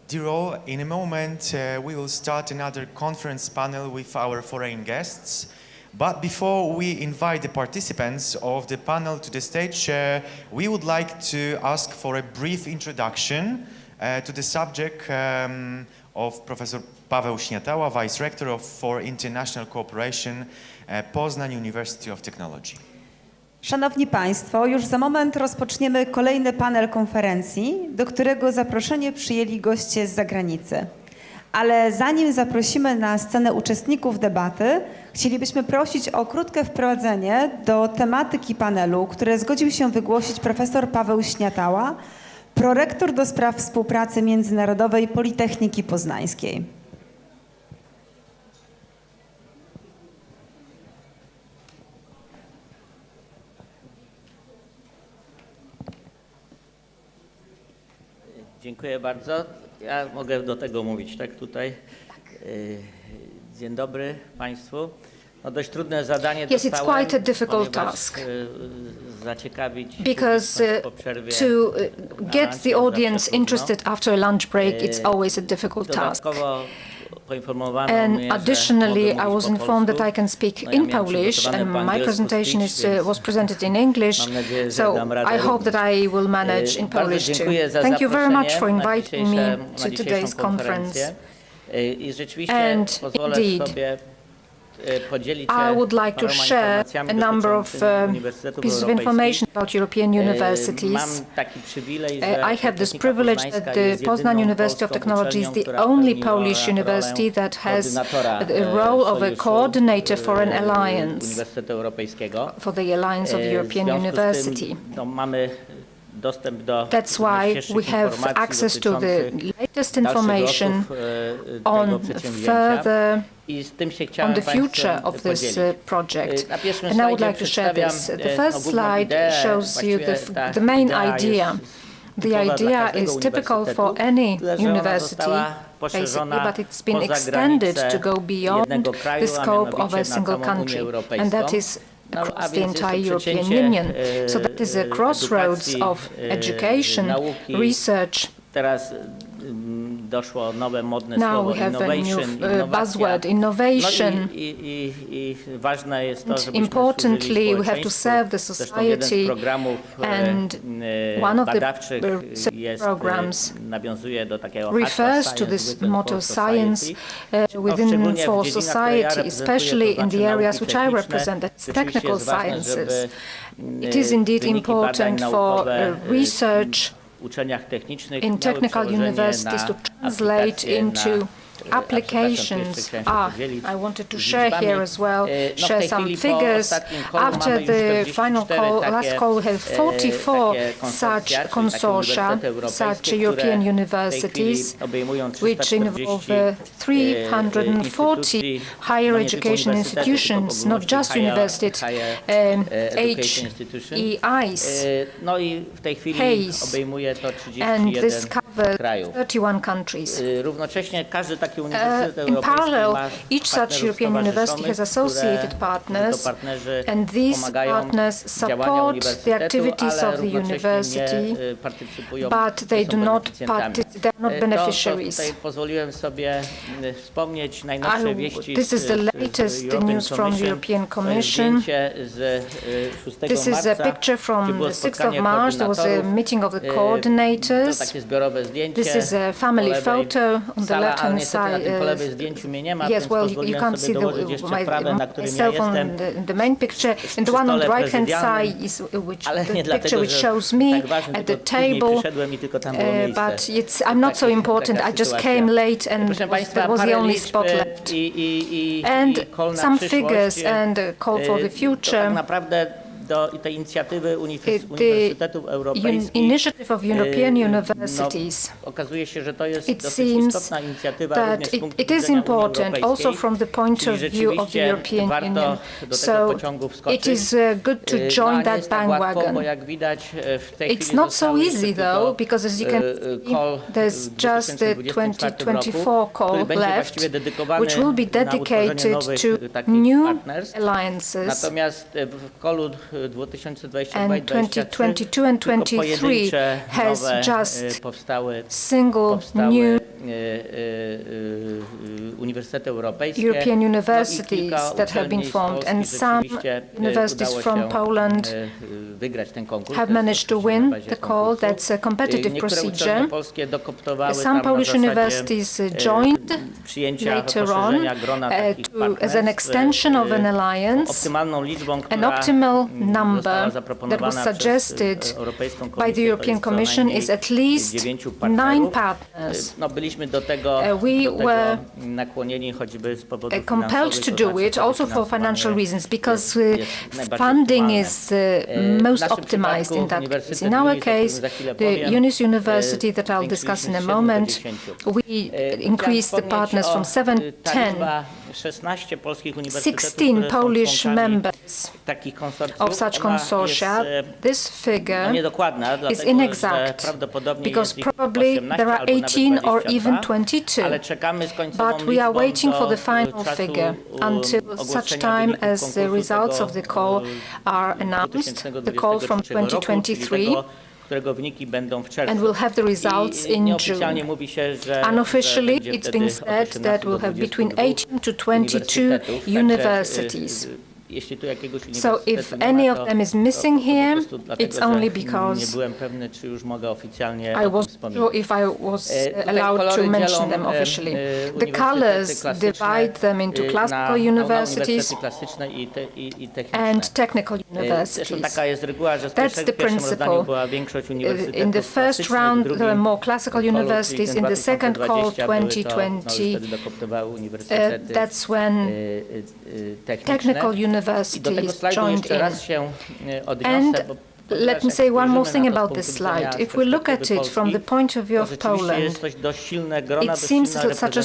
Dear all, in a moment we will start another conference panel with our foreign guests. But before we invite the participants of the panel to the stage, we would like to ask for a brief introduction to the subject of Professor Paweł Śniatała, Vice Rector for International Cooperation, Poznań University of Technology. Szanowni Państwo, już za moment rozpoczniemy kolejny panel konferencji, do którego zaproszenie przyjęli goście z zagranicy. Ale zanim zaprosimy na scenę uczestników debaty, chcielibyśmy prosić o krótkie wprowadzenie do tematyki panelu, które zgodził się wygłosić profesor Paweł Śniatała, prorektor do spraw współpracy międzynarodowej Politechniki Poznańskiej. Dziękuję bardzo. Ja mogę do tego mówić, tak tutaj. Dzień dobry Państwu. No dość trudne zadanie Yes, it's dostałem, quite a difficult task because to get the audience interested after a lunch break, it's always a difficult task. And additionally, I was informed that I can speak in Polish, and my presentation was presented in English, so I hope that I will manage in Polish too. Thank you very much for inviting me to today's conference. And indeed, I would like to share a number of pieces of information about European universities. I have this privilege that the Poznań University of Technology is the only Polish university that has the role of a coordinator for an alliance, for the Alliance of European University. That's why we have access to the latest information on the future of this project. And I would like to share this. The first slide shows you the main idea. The idea is typical for any university, basically, but it's been extended to go beyond the scope of a single country, and that is across the entire European Union. So that is a crossroads of education, research. Now we have a new buzzword, innovation. And importantly, we have to serve the society, and one of the research programs refers to this motto, science within for society, especially in the areas which I represent, that's technical sciences. It is indeed important for research in technical universities to translate into applications. I wanted to share here as well, share some figures. After the final call, last call, we have 44 such consortia, such European universities, which involve 340 higher education institutions, not just universities, HEIs, and this covers 31 countries. In parallel, each such European university has associated partners, and these partners support the activities of the university, but they do not participate, they are not beneficiaries. This is the latest news from the European Commission. This is a picture from the 6th of March. There was a meeting of the coordinators. This is a family photo on the left-hand side. Yes, well, you can't see myself on the main picture. And the one on the right-hand side is the picture which shows me at the table. But I'm not so important. I just came late, and that was the only spot left. And some figures and a call for the future. The initiative of European universities, it seems that it is important also from the point of view of the European Union. So it is good to join that bandwagon. It's not so easy though, because as you can see, there's just the 2024 call left, which will be dedicated to new alliances. And 2022 and 2023 has just single new uniwersytety europejskie. European universities kilka that have been uczelni z formed, Polski and some rzeczywiście, universities udało from się, Poland wygrać ten konkurs. have To jest managed to oczywiście na win bazie the call. konkursu. That's a competitive Niektóre procedure. uczelnie polskie dokoptowały Some tam na Polish zasadzie, universities joined przyjęcia, later on poszerzenia grona takich as an extension of an alliance. optymalną liczbą, która An optimal została number that was zaproponowana suggested przez Europejską by Komisję, the to European jest co Commission najmniej is at least 9 9 partnerów. partners. No, byliśmy do tego were nakłonieni choćby z powodu compelled to do it also for financial reasons because najbardziej funding optymalne. is most naszym optimized in przypadku that case. Uniwersytet In our Unii, o którym case, za chwilę the powiem, Unis University that I'll discuss in a moment, we increased the partners from 7 to 10. 16 polskich uniwersytetów, 16 które są Polish członkami members takich konsorcjów. of such Ona consortia. jest, This figure niedokładna, is dlatego, inexact że prawdopodobnie because jest ich probably 18 there are albo nawet 18 or 22, even 22. ale czekamy z końcową But we are liczbą waiting for do the final czasu, figure until such ogłoszenia time wyników as the konkursu results tego, of the call are announced, the call from 2023 roku, 2023, czyli tego, którego wyniki będą w czerwcu. and we'll have the results I in nieoficjalnie June. mówi się, że Unofficially, będzie it's wtedy been od said 18 that do we'll have between 22 18 to 22 uniwersytetów. Także, universities. jeśli tu jakiegoś So uniwersytetu if nie any ma, of them is missing to po here, prostu dlatego, it's only że because nie byłem pewny, czy już mogę oficjalnie I o tym wasn't wspominać. sure if I was Tutaj allowed to kolory mention dzielą, them officially. The uniwersytety colors klasyczne, divide them into na classical universities uniwersytety klasyczne i techniczne. and technical Zresztą universities. taka jest reguła, że w That's the pierwszym rozdaniu principle. była większość uniwersytetów In the first klasycznych, w round, drugim there were more classical kolu, czyli universities. ten In the second call, 2020, były to, 2020, wtedy dokoptowały uniwersytety that's when techniczne. technical I do tego universities slajdu joined jeszcze in. raz się odniosę, And bo let me say one more thing about this slide. If we look at it from the point of view of Poland, it seems such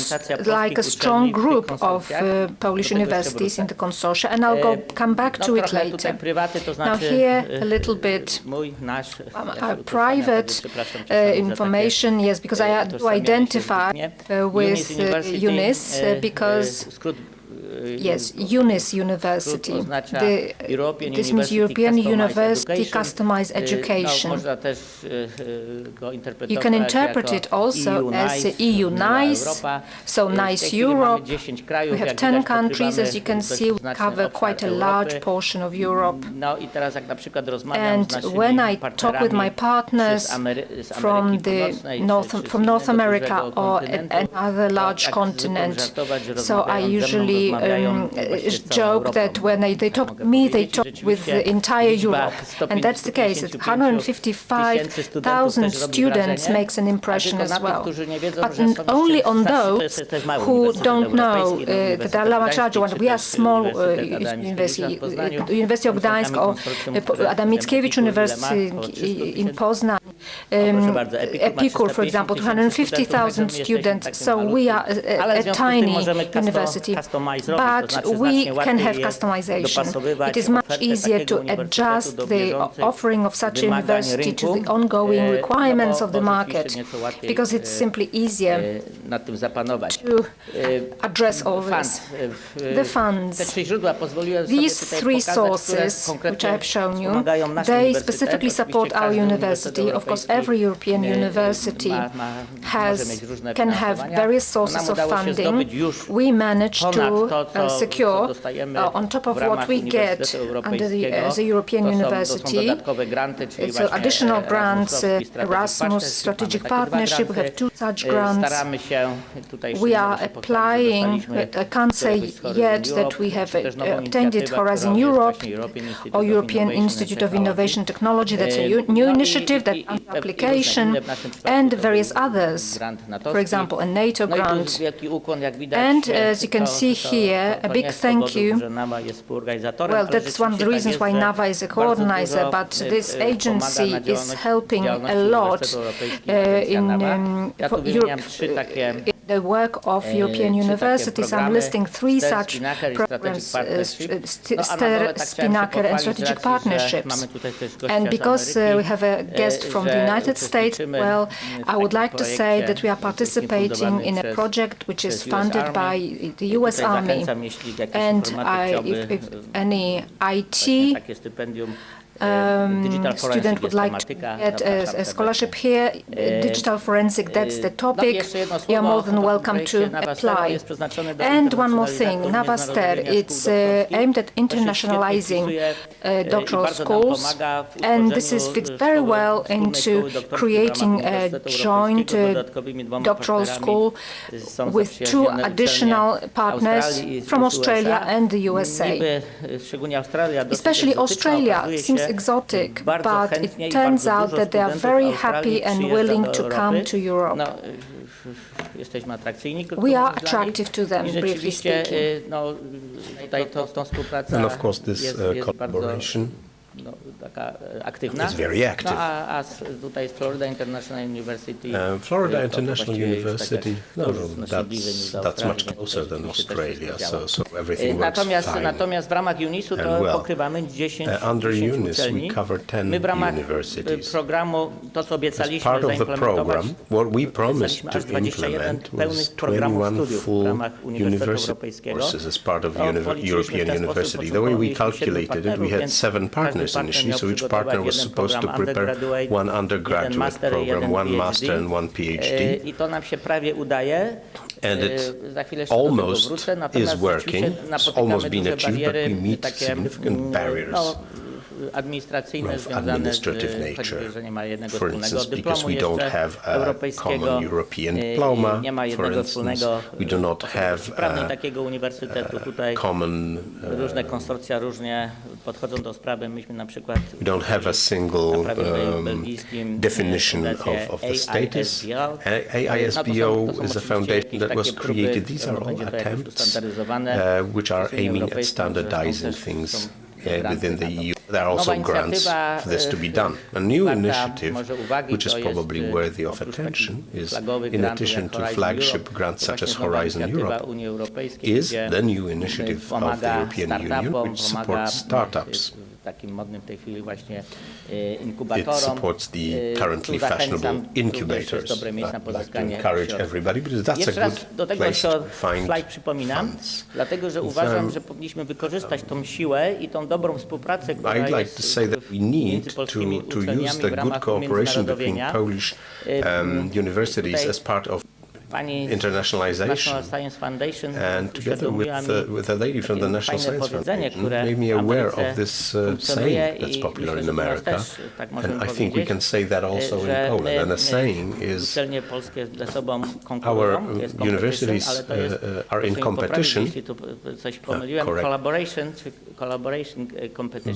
like a strong group of Polish universities in the consortia, and I'll come back to it later. Now here a little bit private information, yes, because I do identify with UNIS because yes, UNIS University. This means European University Customized Education. You can interpret it also as EU NICE, so NICE Europe. We have 10 countries, as you can see, we cover quite a large portion of Europe. And when I talk with my partners from North America or another large continent, so I usually joke that when they talk to me, they talk with the entire Europe. And that's the case. 155,000 students makes an impression as well. But only on those who don't know that are much larger ones. We are small university. University of Gdansk or Adam Mickiewicz University in Poznań, Epicure, for example, 250,000 students. So we are a tiny university. But we can have customization. It is much easier to adjust the offering of such a university to the ongoing requirements of the market, because it's simply easier to address all this. The funds, these three sources which I have shown you, they specifically support our university. Of course, every European university can have various sources of funding. We managed to secure, on top of what we get as a European university, so additional grants, Erasmus Strategic Partnership, we have 2 such grants. We are applying, I can't say yet that we have obtained it, Horizon Europe or European Institute of Innovation Technology, that's a new initiative, that application, and various others, for example, a NATO grant. And as you can see here, a big thank you. Well, that's one of the reasons why NAVA is a coordinator, but this agency is helping a lot in the work of European universities. I'm listing 3 such programs, Spinnaker and Strategic Partnerships. And because we have a guest from the United States, well, I would like to say that we are participating in a project which is funded by the US Army. And if any IT student would like to get a scholarship here, digital forensic, that's the topic, you are more than welcome to apply. And one more thing, Navaster, it's aimed at internationalizing doctoral schools, and this fits very well into creating a joint doctoral school with 2 additional partners from Australia and the USA. Especially Australia seems exotic, but it turns out that they are very happy and willing to come to Europe. We are attractive to them, briefly speaking. And of course this collaboration is very active. Florida International University, that's much closer than Australia, so everything works fine. Natomiast w ramach UNIS-u to pokrywamy 10 under UNIS we cover 10 universities. As part of the program, what we promised to implement was 21 full university courses as part of European University. The way we calculated it, we had 7 partners initially, so each partner was supposed to prepare 1 undergraduate program, 1 master and 1 PhD. And it almost is working, it's almost been achieved, but we meet significant barriers of administrative nature. For instance, because we don't have a common European diploma, for instance, we do not have a common we don't have a single definition of the status. AISBO is a foundation that was created. These are all attempts which are aiming at standardizing things within the EU. There are also grants for this to be done. A new initiative, which is probably worthy of attention, is in addition to flagship grants such as Horizon Europe, is the new initiative of the European Union, which supports startups. It supports the currently fashionable incubators. I'd like to encourage everybody, because that's a good place to find funds. I'd like to say that we need to use the good cooperation between Polish universities as part of internationalization, and together with a lady from the National Science Foundation made me aware of this saying that's popular in America, and I think we can say that also in Poland. And the saying is, our universities are in competition,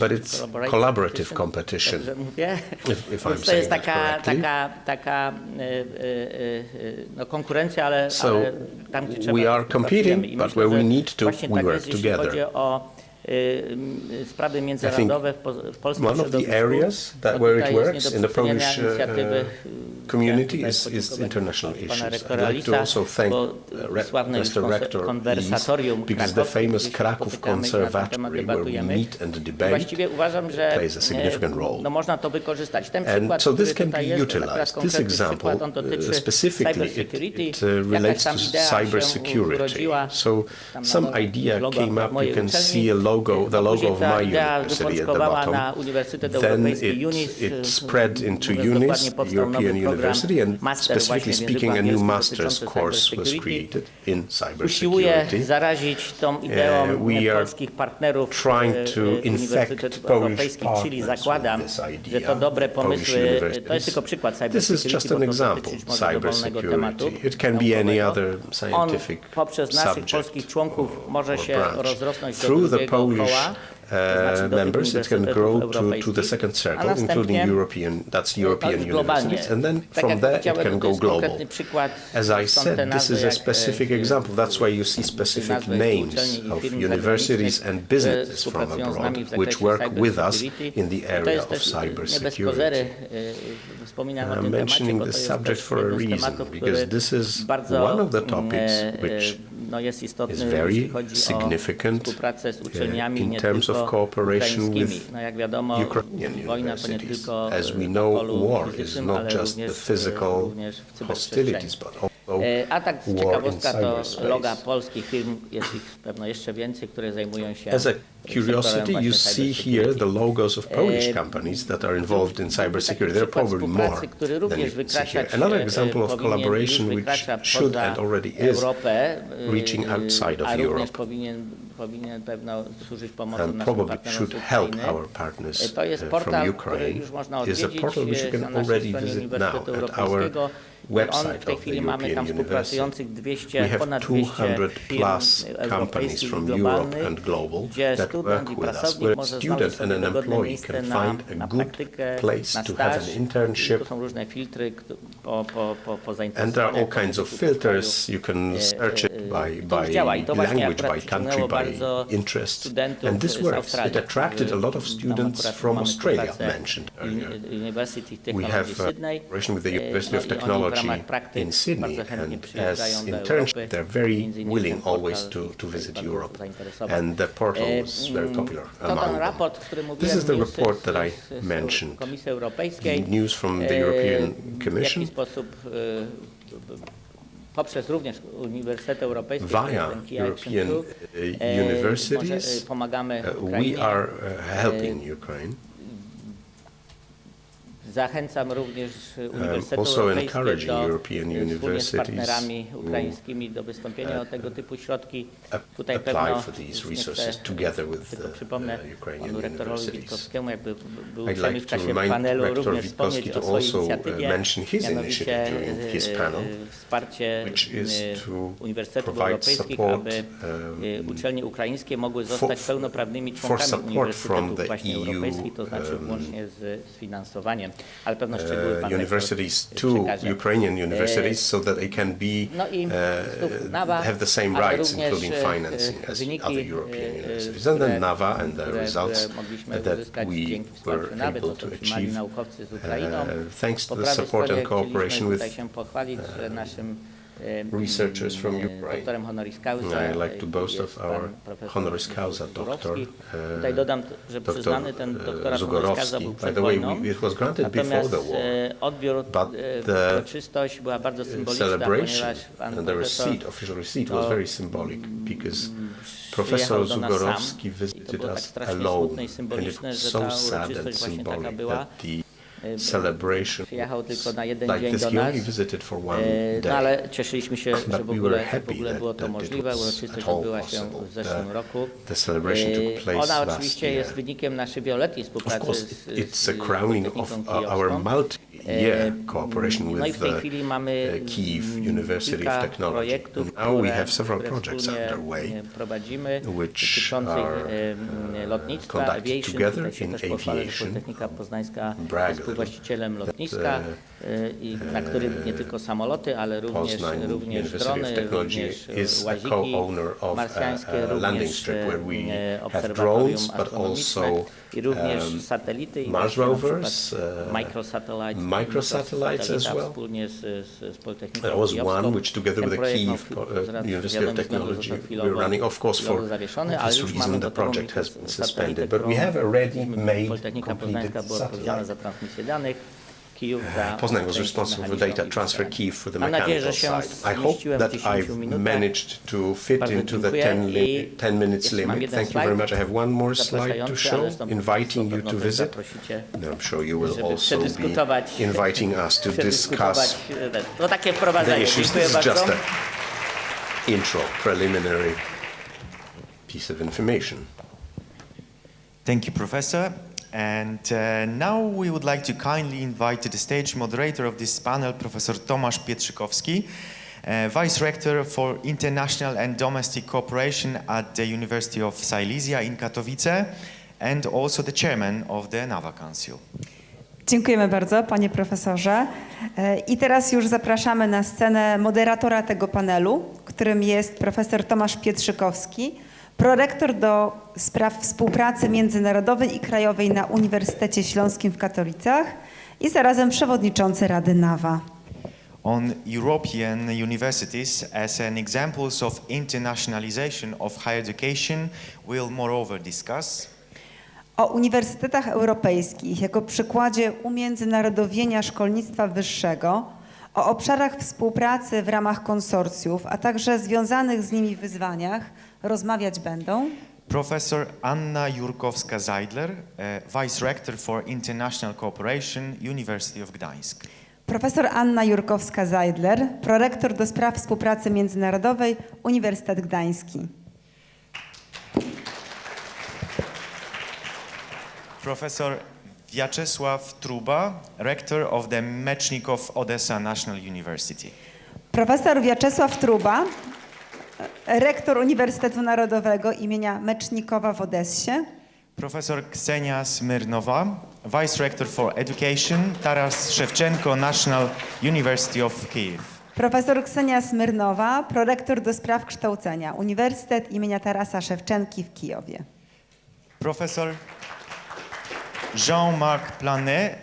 but it's collaborative competition, if I'm saying that correctly. So we are competing, but where we need to, we work together. I think one of the areas where it works in the Polish community is international issues. I'd like to also thank Mr. Rector Lis, because the famous Kraków Conservatory, where we meet and debate, plays a significant role. And so this can be utilized. This example, specifically, it relates to cybersecurity. So some idea came up, you can see the logo of my university at the bottom. Then it spread into UNIS, the European University, and specifically speaking, a new master's course was created in cybersecurity. We are trying to infect Polish partners with this idea, Polish universities. This is just an example, cybersecurity. It can be any other scientific subject or branch. Through the Polish members, it can grow to the second circle, including European universities, and then from there it can go global. As I said, this is a specific example. That's why you see specific names of universities and businesses from abroad which work with us in the area of cybersecurity. I'm mentioning this subject for a reason, because this is one of the topics which is very significant in terms of cooperation with Ukrainian universities. As we know, war is not just the physical hostilities, but A tak war in ciekawostka to cyberspace. loga polskich firm, jest ich pewno jeszcze więcej, które zajmują się As a sektorem curiosity, you właśnie see here cybersecurity. the logos of Polish companies that are involved in cybersecurity. There are probably more than you see here. Another example of collaboration which should and already is reaching outside of Europe powinien pewno służyć pomocą and naszym probably partnerom should z help Ukrainy. our partners To jest from portal, który Ukraine. już można Is a odwiedzić portal which you na can naszej already stronie visit Uniwersytetu now at our Europejskiego. website W tej of the chwili mamy tam European współpracujących University. We have ponad 200 200 firm plus companies europejskich i from Europe globalnych, and global gdzie that student work i with us, pracownik where może student znaleźć and sobie an dogodne employee miejsce can na find a good praktykę, place na to have staż. an internship. Tu są różne filtry po And there are all kinds of filters. You kraju. can search it by działa i to właśnie language, akurat by country, przyciągnęło by bardzo interest. studentów And this z works. Australii, It attracted a lot of Tam students akurat from mamy Australia, współpracę mentioned earlier. University We Technology have Sydney. cooperation with the University of I oni w Technology ramach praktyk in Sydney, bardzo chętnie and przyjeżdżają as do internship, Europy. they're very Między innymi willing ten portal always to ich visit bardzo Europe. zainteresował. And the portal was very popular To ten among them. raport, który mówiłem, This is the newsy report that I z mentioned. Komisji Europejskiej. News from the European W Commission jaki sposób poprzez również Uniwersytet Europejski, via ten Key Action European Group, universities, pomagamy we Ukrainie. are helping Ukraine. Zachęcam również Uniwersytet also Europejski encouraging do European wspólnie z universities partnerami ukraińskimi do wystąpienia o tego typu środki. Tutaj apply pewno for these już nie resources chcę, together with tylko the przypomnę Ukrainian panu rektorowi universities. Witkowskiemu, jakby był I'd uprzejmy like w to czasie remind panelu Rector również wspomnieć Witkowski o to swojej also inicjatywie, mention his mianowicie initiative during his panel, wsparcie which is to uniwersytetów provide europejskich, support aby uczelnie ukraińskie mogły zostać pełnoprawnymi for członkami support from uniwersytetów the właśnie EU, europejskich, to znaczy włącznie z finansowaniem, ale pewno szczegóły pan universities rektor to przekaże. Ukrainian universities so that they can be No i znów NAWA, have the same ale rights, również, including financing, as wyniki, other European universities. And then NAVA and the results mogliśmy that uzyskać we dzięki wsparciu were NAWY, able to to co otrzymali achieve naukowcy z Ukrainą. thanks Po to the prawej support and stronie cooperation chcieliśmy tutaj with się pochwalić, że naszym researchers from Ukraine. doktorem honoris causa I like to boast jest of our pan profesor honoris causa doctor, Zugorowski. Tutaj dodam, że Dr. przyznany ten doktorat honoris causa był By przed the way, wojną. it was granted before Natomiast the war. odbiór, but the uroczystość była bardzo symboliczna, celebration ponieważ pan and the profesor receipt, official receipt, was very symbolic because przyjechał Professor do nas Zugorowski sam. I to visited było tak us strasznie alone, smutne i and it symboliczne, was że so ta sad and uroczystość właśnie taka symbolic była. that the celebration Przyjechał tylko na jeden like dzień this. do He only nas, visited for one no day. ale cieszyliśmy się, że But w we ogóle, were happy było to that it możliwe. was Uroczystość at all odbyła się possible. w zeszłym roku. The celebration took place Ona last oczywiście year. jest wynikiem naszej wieloletniej Of współpracy course, z it's a crowning of Politechniką our Kijowską. multi-year cooperation No i with w tej chwili mamy Kyiv University kilka of Technology. projektów, Now we które have several projects wspólnie underway, prowadzimy, which dotyczących are lotnictwa, conducted aviation. together Tutaj się in też pochwalę, że aviation. Politechnika Poznańska Brag jest współwłaścicielem lotniska, i na that, którym nie tylko samoloty, ale również University of drony, Technology również is a łaziki co-owner of marsjańskie, a landing również strip where we have obserwatorium drones, but astronomiczne also i również satelity i Mars właśnie na rovers, przykład microsatellites, microsatellites as well. wspólnie z Politechniką There was Kijowską. one which together Ten with the projekt, Kyiv z racji University of wiadomych względów Technology został we're chwilowo running, of course, for zawieszony, ale this już mamy reason the gotową project has been satelitę, suspended. But we którą have already made Politechnika Poznańska completed była odpowiedzialna za satellite. transmisję danych. Kijów za Poznań was część responsible for mechaniczną data i transfer pisanie. Kyiv for the Mam nadzieję, że mechanical się side. I hope zmieściłem w that 10 I've minutach. managed to fit Bardzo into the dziękuję 10 minutes jeszcze mam limit. jeden Thank you very slajd much. I have one more slide to zapraszający, show, ale zresztą inviting you pewno to też visit. zaprosicie, And I'm sure you will żeby also przedyskutować- be inviting us to discuss to takie the wprowadzenie. issues. Dziękuję This is just bardzo. a intro, preliminary piece of information. Thank you, Professor. And now we would like to kindly invite to the stage moderator of this panel, Professor Tomasz Pietrzykowski, Vice Rector for International and Domestic Cooperation at the University of Silesia in Katowice, and also the Chairman of the NAVA Council. Dziękujemy bardzo, panie profesorze. I teraz już zapraszamy na scenę moderatora tego panelu, którym jest profesor Tomasz Pietrzykowski, prorektor do spraw współpracy międzynarodowej i krajowej na Uniwersytecie Śląskim w Katowicach i zarazem przewodniczący Rady NAVA. On European universities as an examples of internationalization of higher education will moreover discuss O uniwersytetach europejskich jako przykładzie umiędzynarodowienia szkolnictwa wyższego O obszarach współpracy w ramach konsorcjów, a także związanych z nimi wyzwaniach rozmawiać będą Professor Anna Jurkowska-Zeidler, Vice Rector for International Cooperation, University of Gdansk. profesor Anna Jurkowska-Zeidler, prorektor do spraw współpracy międzynarodowej, Uniwersytet Gdański. Professor Wiaczesław Truba, Rector of the Mechnikow Odessa National University. Profesor Wiaczesław Truba, rektor Uniwersytetu Narodowego imienia Mecznikowa w Odessie. Professor Ksenia Smyrnowa, Vice Rector for Education, Taras Shevchenko National University of Kyiv. Profesor Ksenia Smyrnowa, prorektor do spraw kształcenia, Uniwersytet imienia Tarasa Szewczenki w Kijowie. Professor Jean-Marc Planet,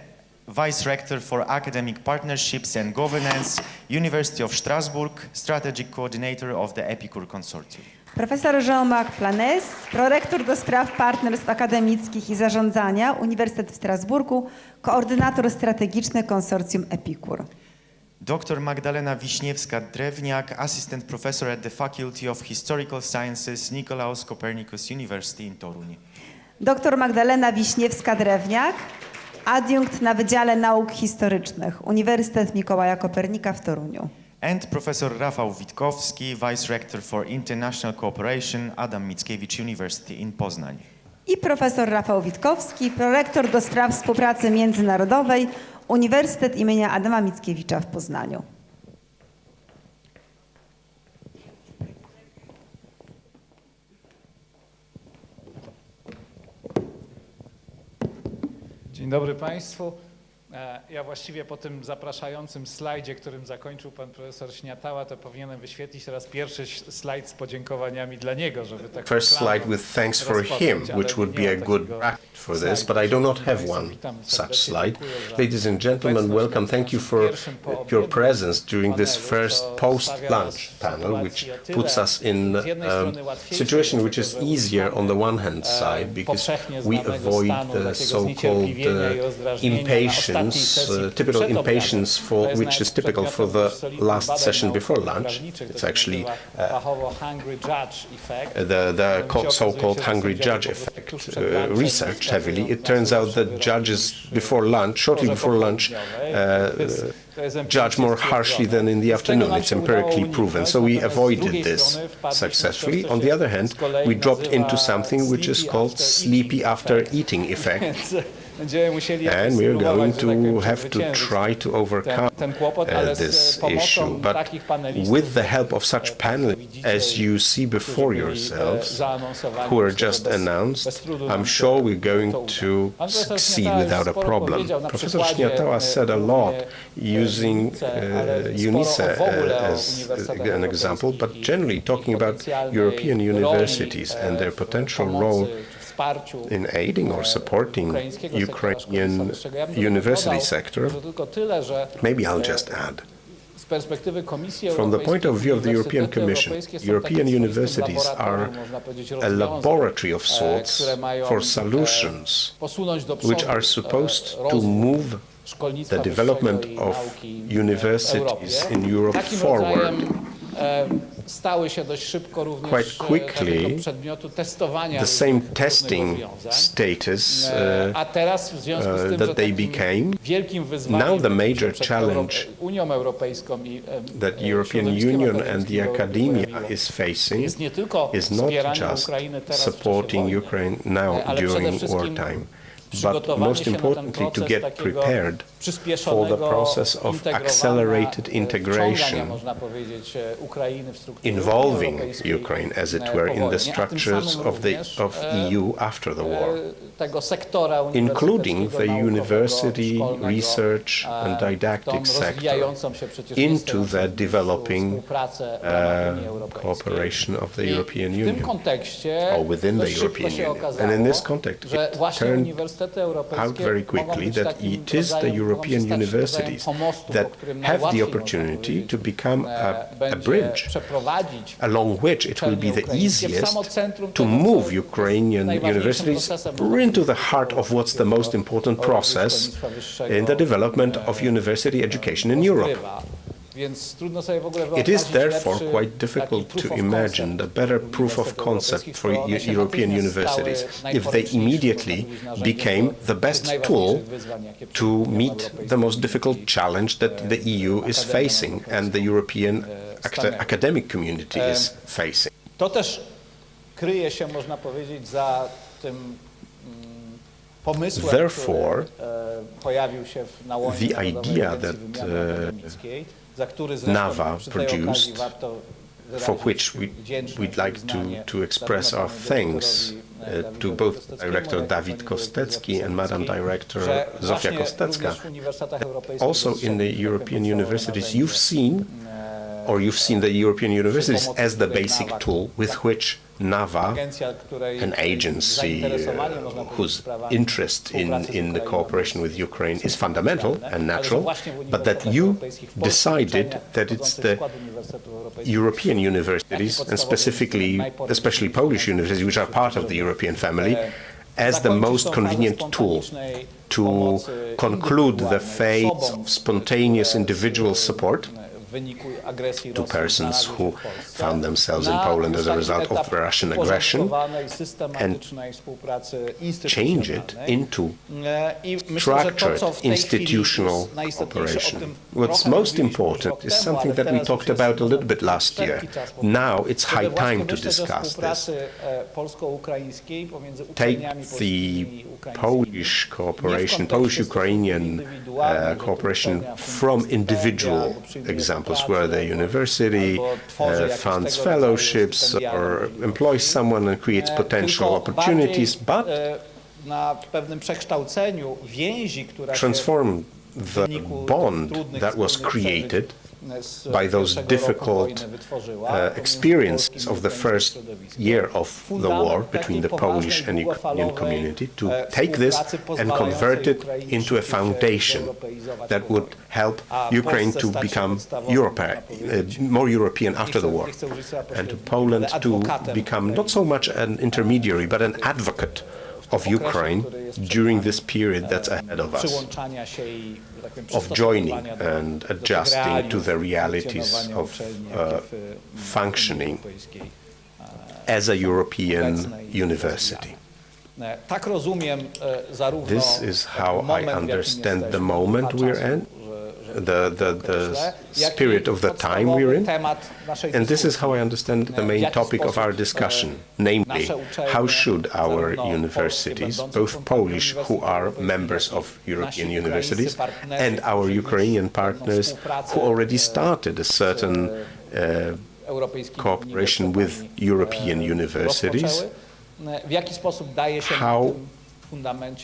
Vice Rector for Academic Partnerships and Governance, University of Strasbourg, Strategic Coordinator of the Epicure Consortium. Profesor Jean-Marc Planes, prorektor do spraw partnerstw akademickich i zarządzania, Uniwersytet w Strasburgu, koordynator strategiczny konsorcjum Epicure. Dr Magdalena Wiśniewska-Drewniak, Assistant Professor at the Faculty of Historical Sciences, Nikolaus Copernicus University in Toruń. Dr Magdalena Wiśniewska-Drewniak, adiunkt na Wydziale Nauk Historycznych, Uniwersytet Mikołaja Kopernika w Toruniu. And Professor Rafał Witkowski, Vice Rector for International Cooperation, Adam Mickiewicz University in Poznań. I profesor Rafał Witkowski, prorektor do spraw współpracy międzynarodowej, Uniwersytet imienia Adama Mickiewicza w Poznaniu. Dzień dobry Państwu. Ja właściwie po tym zapraszającym slajdzie, którym zakończył pan profesor Śniatała, to powinienem wyświetlić teraz pierwszy slajd z podziękowaniami dla niego, żeby tak. First slide with thanks for him, which would be a good practice for this, but I do not have one such slide. Ladies and gentlemen, welcome. Thank you for your presence during this first post-lunch panel, which puts us in a situation which is easier on the one hand side, because we avoid the so-called impatience, typical impatience which is typical for the last session before lunch. It's actually the so-called hungry judge effect, researched heavily. It turns out that judges before lunch, shortly before lunch, judge more harshly than in the afternoon. It's empirically proven. So we avoided this successfully. On the other hand, we dropped into something which is called sleepy after eating effect. And we're going to have to try to overcome this issue. But with the help of such panelists as you see before yourselves, who are just announced, I'm sure we're going to succeed without a problem. Professor Śniatała said a lot using UNICE as an example, but generally talking about European universities and their potential role in aiding or supporting Ukrainian university sector. Maybe I'll just add. From the point of view of the European Commission, European universities are a laboratory of sorts for solutions which are supposed to move the development of universities in Europe forward. Quite quickly, the same testing status that they became. Now the major challenge that European Union and the academia is facing is not just supporting Ukraine now during wartime, but most importantly to get prepared for the process of accelerated integration involving Ukraine, as it were, in the structures of EU after the war, including the university, research and didactic sector into the developing cooperation of the European Union, or within the European Union. And in this context, it turned out very quickly that it is the European universities that have the opportunity to become a bridge along which it will be the easiest to move Ukrainian universities into the heart of what's the most important process in the development of university education in Europe. It is therefore quite difficult to imagine a better proof of concept for European universities if they immediately became the best tool to meet the most difficult challenge that the EU is facing and the European academic community is facing. To też kryje się, można powiedzieć, za tym pomysłem, Therefore, który pojawił się na łonie the idea that NAVA produced, for which we'd like to express our thanks to both Director Dawid Kostecki and Madam Director Zofia Kostecka. Also in the European universities, you've seen the European universities as the basic tool with which NAVA, an agency whose interest in the cooperation with Ukraine is fundamental and natural, but that you decided that it's the European universities, and especially Polish universities, which are part of the European family, as the most convenient tool to conclude the phase of spontaneous individual support to persons who found themselves in Poland as a result of Russian aggression and change it into structured institutional cooperation. What's most important is something that we talked about a little bit last year. Now it's high time to discuss this. Take the Polish cooperation, Polish-Ukrainian cooperation from individual examples, where the university funds fellowships or employs someone and creates potential opportunities, but transform the bond that was created by those difficult experiences of the first year of the war between the Polish and Ukrainian community, to take this and convert it into a foundation that would help Ukraine to become more European after the war, and to Poland to become not so much an intermediary but an advocate of Ukraine during this period that's ahead of us, of joining and adjusting to the realities of functioning as a European university. This is how I understand the moment we're in, the spirit of the time we're in, and this is how I understand the main topic of our discussion, namely, how should our universities, both Polish, who are members of European universities, and our Ukrainian partners, who already started a certain cooperation with European universities, how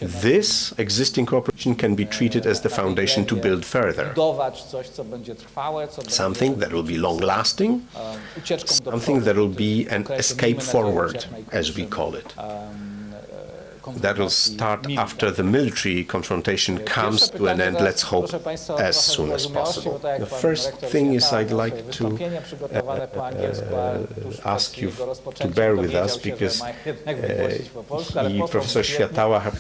this existing cooperation can be treated as the foundation to build further. Something that will be long-lasting, something that will be an escape forward, as we call it. That will start after the military confrontation comes to an end, let's hope, as soon as possible. The first thing is I'd like to ask you to bear with us, because Professor Światała had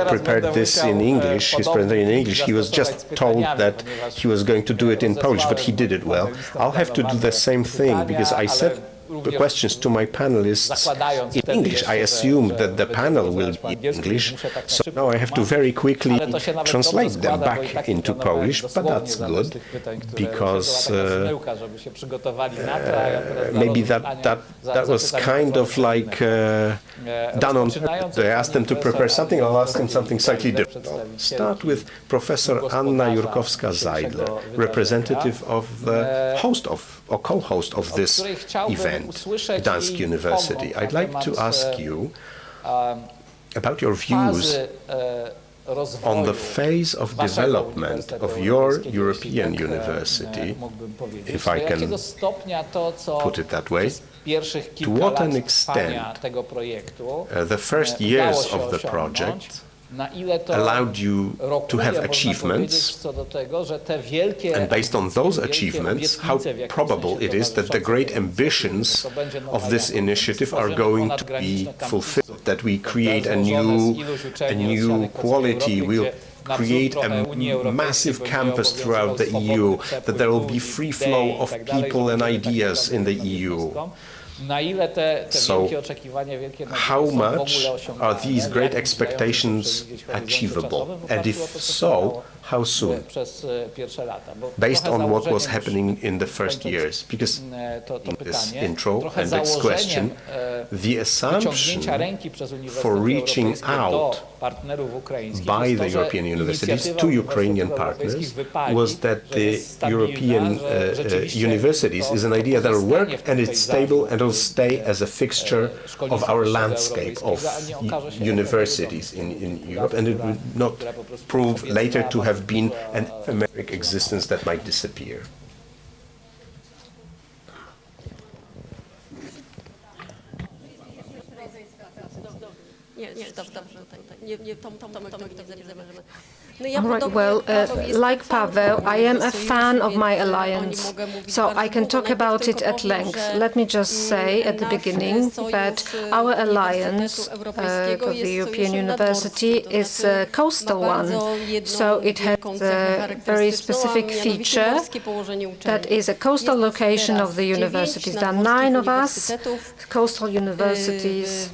prepared this in English, his presentation in English. He was just told that he was going to do it in Polish, but he did it well. I'll have to do the same thing, because I said the questions to my panelists in English. I assume that the panel will be in English, so now I have to very quickly translate them back into Polish, but that's good, because maybe that was kind of like done on purpose. I asked them to prepare something, I'll ask them something slightly different. I'll start with Professor Anna Jurkowska-Zeidler, representative of the host of, or co-host of this event, Gdansk University. I'd like to ask you about your views on the phase of development of your European university, if I can put it that way. To what an extent the first years of the project allowed you to have achievements, and based on those achievements, how probable it is that the great ambitions of this initiative are going to be fulfilled, that we create a new quality, we'll create a massive campus throughout the EU, that there will be free flow of people and ideas in the EU. So, how much are these great expectations achievable? And if so, how soon? Based on what was happening in the first years? Because in this intro and this question, the assumption for reaching out by the European universities to Ukrainian partners was that the European universities is an idea that will work and it's stable and will stay as a fixture of our landscape of universities in Europe, and it would not prove later to have been an ephemeric existence that might disappear. Right, well, like Paweł, I am a fan of my alliance, so I can talk about it at length. Let me just say at the beginning that our alliance of the European University is a coastal one, so it has a very specific feature that is a coastal location of the universities. There are 9 of us, coastal universities,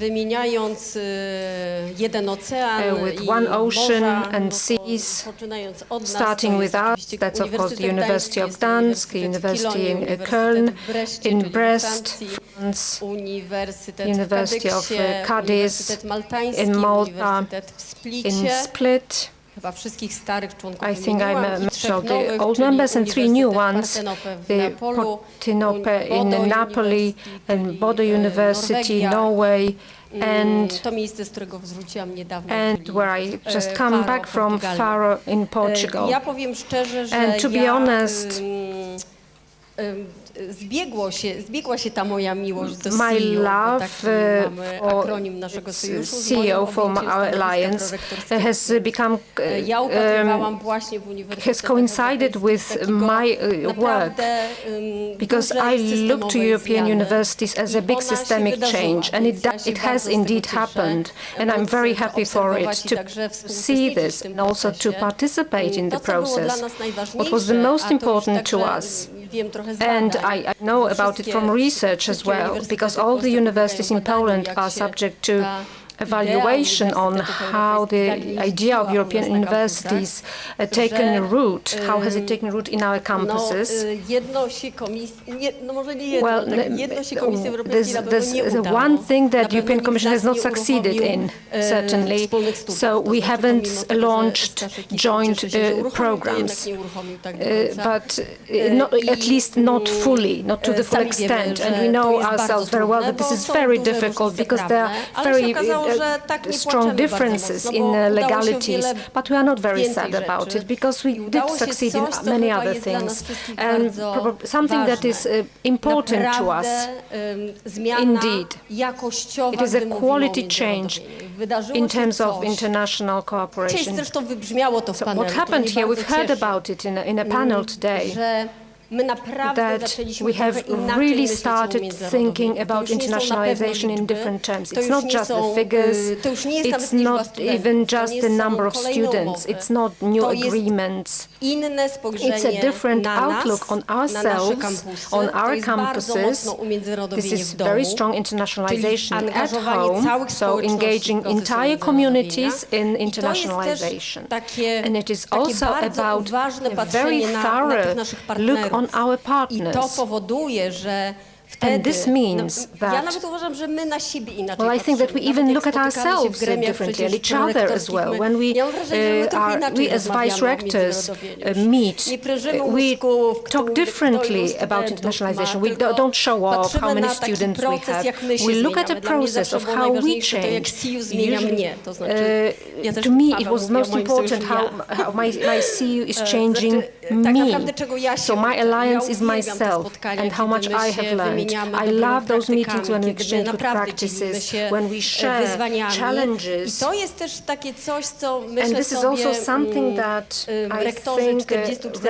with one ocean and sea. Starting with us, that's of course the University of Gdansk, the University in Köln, in Brest, France, University of Cadiz, in Malta, in Split. I think I mentioned the old members and 3 new ones, the Portinope in Napoli, and Bodo University, Norway, and where I just come back from, Faro in Portugal. And to be honest, my love for CEO from our alliance has become has coincided with my work, because I look to European universities as a big systemic change, and it has indeed happened, and I'm very happy for it to see this and also to participate in the process. What was the most important to us, and I know about it from research as well, because all the universities in Poland are subject to evaluation on how the idea of European universities taken root. How has it taken root in our campuses? Well, there's one thing that the European Commission has not succeeded in, certainly. So we haven't launched joint programs, but at least not fully, not to the full extent. And we know ourselves very well that this is very difficult, because there are very strong differences in legalities, but we are not very sad about it, because we did succeed in many other things. And something that is important to us, indeed, it is a quality change in terms of international cooperation. So what happened here, we've heard about it in a panel today, that we have really started thinking about internationalization in different terms. It's not just the figures, it's not even just the number of students, it's not new agreements. It's a different outlook on ourselves, on our campuses. This is very strong internationalization at home, so engaging entire communities in internationalization. And it is also about a very thorough look on our partners. And this means that, well, I think that we even look at ourselves differently, and each other as well. When we as vice-rectors meet, we talk differently about internationalization. We don't show off how many students we have. We look at the process of how we change. Usually, to me, it was most important how my CU is changing me. So my alliance is myself, and how much I have learned. mind. I love those meetings when we exchange good practices, when we share challenges. And this is also something that I think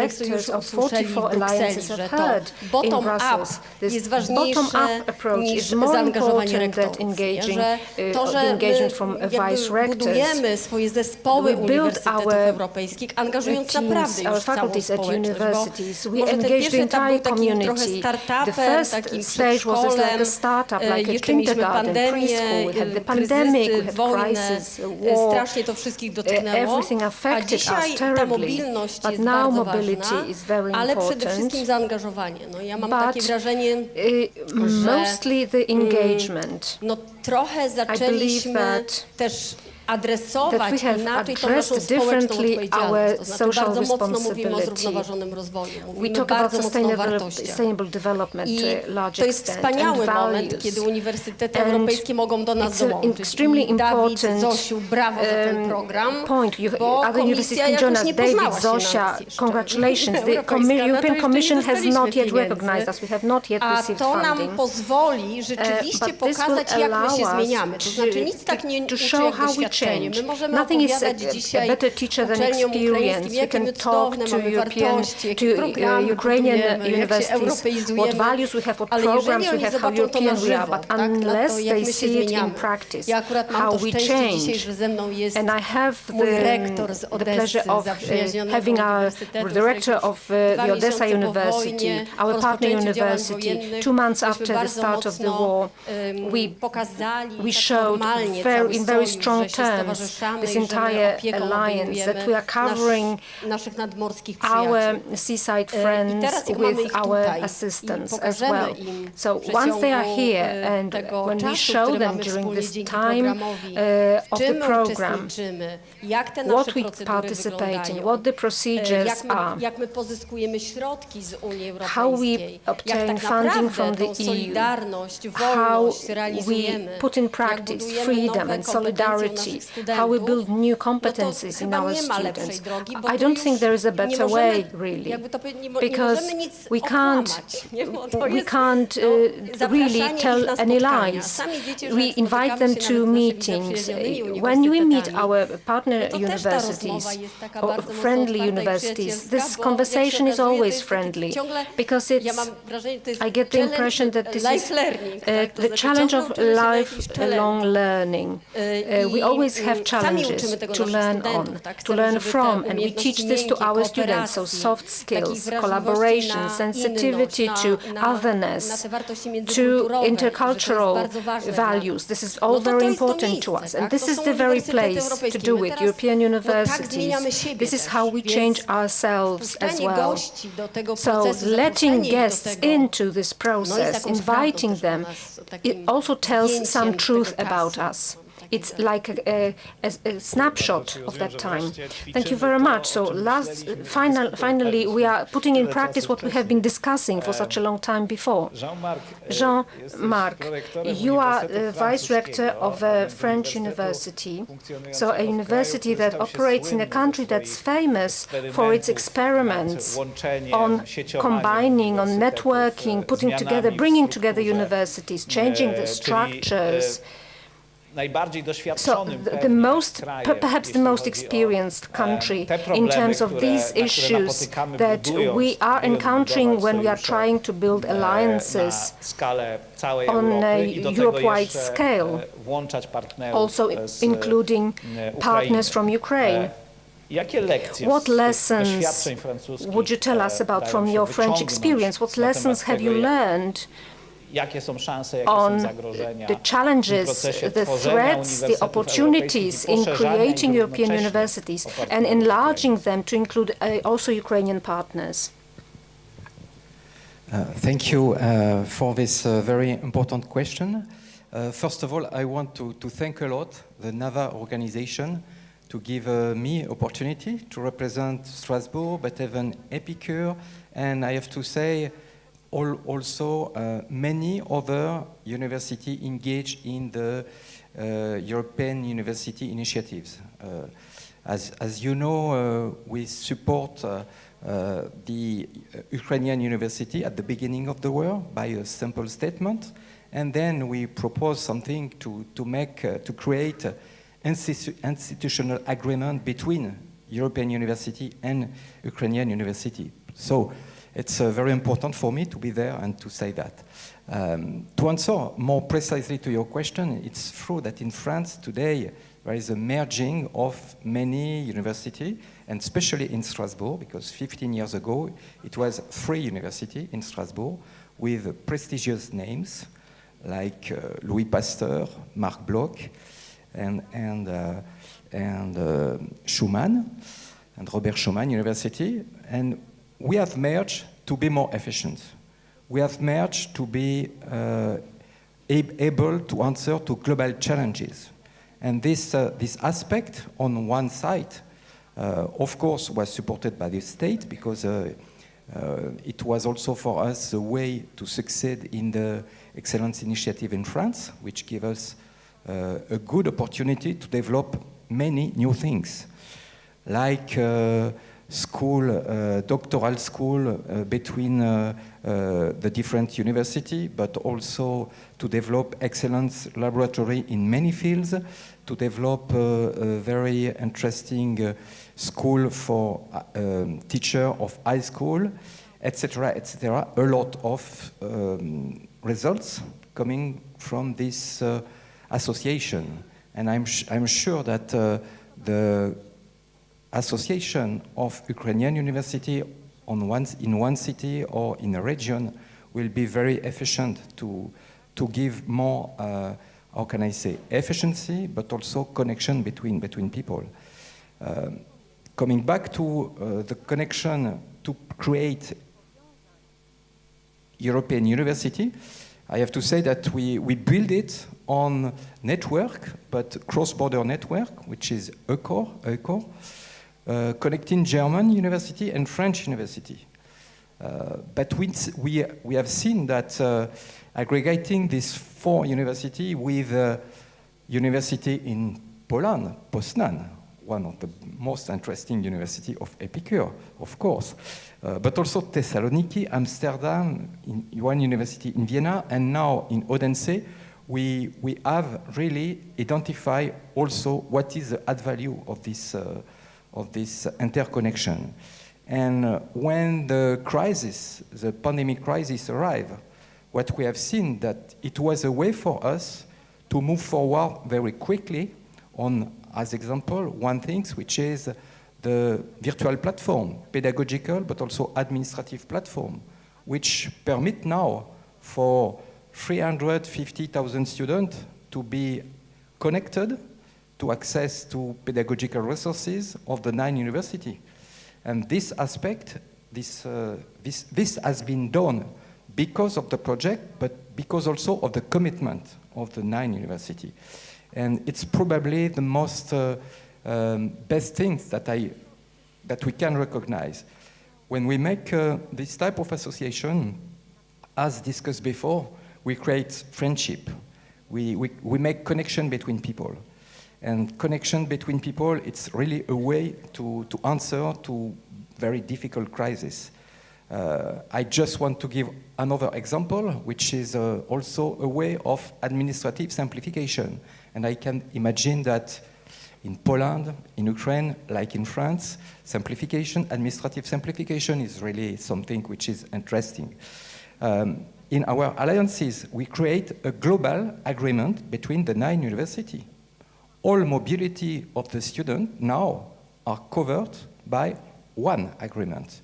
rectors of 44 alliances have heard in Brussels. This bottom-up approach is more important than engagement from vice rectors. We build our teams, our faculties at universities. We engage the entire community. The first stage was like a startup, like a kindergarten, preschool. We had the pandemic, we had crisis, war. Everything affected us terribly. But now mobility is very important. But mostly the engagement. I believe that we have addressed differently our social responsibility. We talk about sustainable development to a large extent and values. And it's an extremely important point. Other universities can join us. David, Zosia, congratulations. The European Commission has not yet recognized us. We have not yet received funding. But this will allow us to show how we change. Nothing is a better teacher than experience. We can talk to Ukrainian universities, what values we have, what programs we have, how European we are. But unless they see it in practice, how we change, and I have the pleasure of having our director of the Odessa University, our partner university, 2 months after the start of the war, we showed in very strong terms this entire alliance, that we are covering our seaside friends with our assistance as well. So once they are here, and when we show them during this time of the program what we participate in, what the procedures are, how we obtain funding from the EU, how we put in practice freedom and solidarity, how we build new competencies in our students. I don't think there is a better way, really, because we can't really tell any lies. We invite them to meetings. When we meet our partner universities or friendly universities, this conversation is always friendly, because I get the impression that this is the challenge of lifelong learning. We always have challenges to learn from, and we teach this to our students. So soft skills, collaboration, sensitivity to otherness, to intercultural values. This is all very important to us, and this is the very place to do it. European universities. This is how we change ourselves as well. So letting guests into this process, inviting them, it also tells some truth about us. It's like a snapshot of that time. Thank you very much. So finally, we are putting in practice what we have been discussing for such a long time before. Jean-Marc, you are the vice rector of a French university, so a university that operates in a country that's famous for its experiments on combining, on networking, putting together, bringing together universities, changing the structures. So perhaps the most experienced country in terms of these issues that we are encountering when we are trying to build alliances on a Europe-wide scale, also including partners from Ukraine. What lessons would you tell us about from your French experience? What lessons have you learned on the challenges, the threats, the opportunities in creating European universities and enlarging them to include also Ukrainian partners? Thank you for this very important question. First of all, I want to thank a lot the NAVA organization to give me opportunity to represent Strasbourg, but even Epicure, and I have to say also many other universities engaged in the European University initiatives. As you know, we support the Ukrainian university at the beginning of the war by a simple statement, and then we propose something to create institutional agreement between European university and Ukrainian university. So it's very important for me to be there and to say that. To answer more precisely to your question, it's true that in France today there is a merging of many universities, and especially in Strasbourg, because 15 years ago it was 3 universities in Strasbourg with prestigious names like Louis Pasteur, Marc Bloch, and Schumann, and Robert Schumann University, and we have merged to be more efficient. We have merged to be able to answer to global challenges. And this aspect on one side, of course, was supported by the state because it was also for us a way to succeed in the Excellence Initiative in France, which gave us a good opportunity to develop many new things, like doctoral school between the different universities, but also to develop excellence laboratory in many fields, to develop a very interesting school for teacher of high school, etc., etc. A lot of results coming from this association, and I'm sure that the association of Ukrainian university in one city or in a region will be very efficient to give more, how can I say, efficiency, but also connection between people. Coming back to the connection to create European university, I have to say that we build it on network, but cross-border network, which is ECOR, connecting German university and French university. But we have seen that aggregating these 4 universities with university in Poland, Poznan, one of the most interesting university of Epicure, of course, but also Thessaloniki, Amsterdam, one university in Vienna, and now in Odense, we have really identified also what is the add value of this interconnection. And when the pandemic crisis arrived, what we have seen that it was a way for us to move forward very quickly on, as example, one thing, which is the virtual platform, pedagogical but also administrative platform, which permit now for 350,000 students to be connected to access to pedagogical resources of the 9 universities. And this aspect, this has been done because of the project, but because also of the commitment of the 9 universities. And it's probably the most best things that we can recognize. When we make this type of association, as discussed before, we create friendship. We make connection between people. And connection between people, it's really a way to answer to very difficult crises. I just want to give another example, which is also a way of administrative simplification. And I can imagine that in Poland, in Ukraine, like in France, administrative simplification is really something which is interesting. In our alliances, we create a global agreement between the 9 universities. All mobility of the student now are covered by one agreement.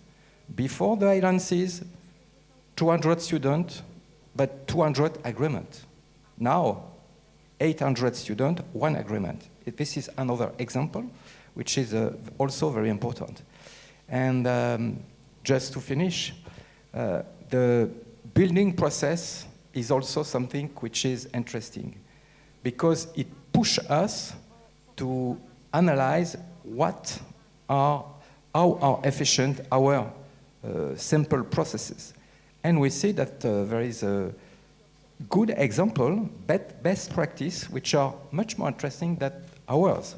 Before the alliances, 200 students, but 200 agreement. Now, 800 students, one agreement. This is another example, which is also very important. And just to finish, the building process is also something which is interesting because it pushes us to analyze how are efficient our simple processes. And we see that there is a good example, best practice, which are much more interesting than ours.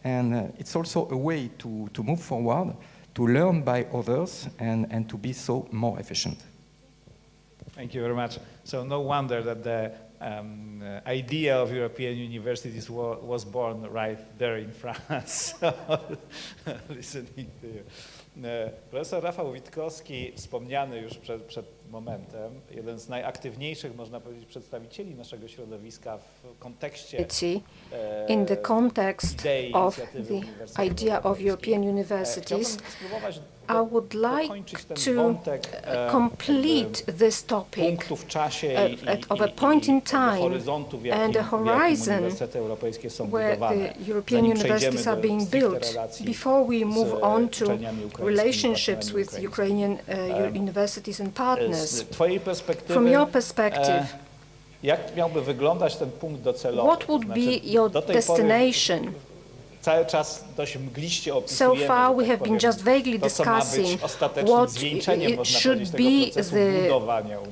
and it's also a way to move forward, to learn by others, and to be so more efficient. Thank you very much. So no wonder that the idea of European universities was born right there in France. Listening to you. Profesor Rafał Witkowski, wspomniany już przed momentem, jeden z najaktywniejszych, można powiedzieć, przedstawicieli naszego środowiska w kontekście in the context of the idea of European universities, I would like to complete this topic of a point in time and a horizon where the European universities are being built before we move on to relationships with Ukrainian universities and partners. From your perspective, jak miałby wyglądać ten punkt docelowy? What would be your destination? Cały czas dość mgliście So far we have been just vaguely discussing what should be the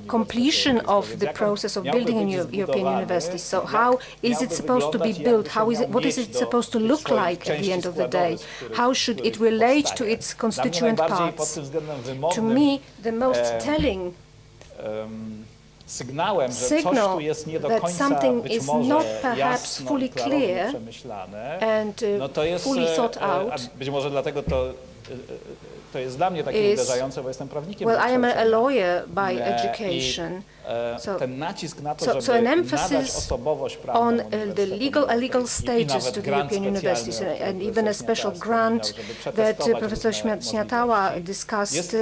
completion of the process of building a European university. So how is it supposed to be built? What is it supposed to look like at the end of the day? How should it relate to its constituent parts? To me, the most telling signal that something is not perhaps fully clear and fully thought out to jest dla mnie takie uderzające, bo jestem prawnikiem. Well, I am a lawyer by education. Ten nacisk na to, So an żeby nadać emphasis osobowość prawną on the legal status to the European universities and even a special grant that Professor Śniatała discussed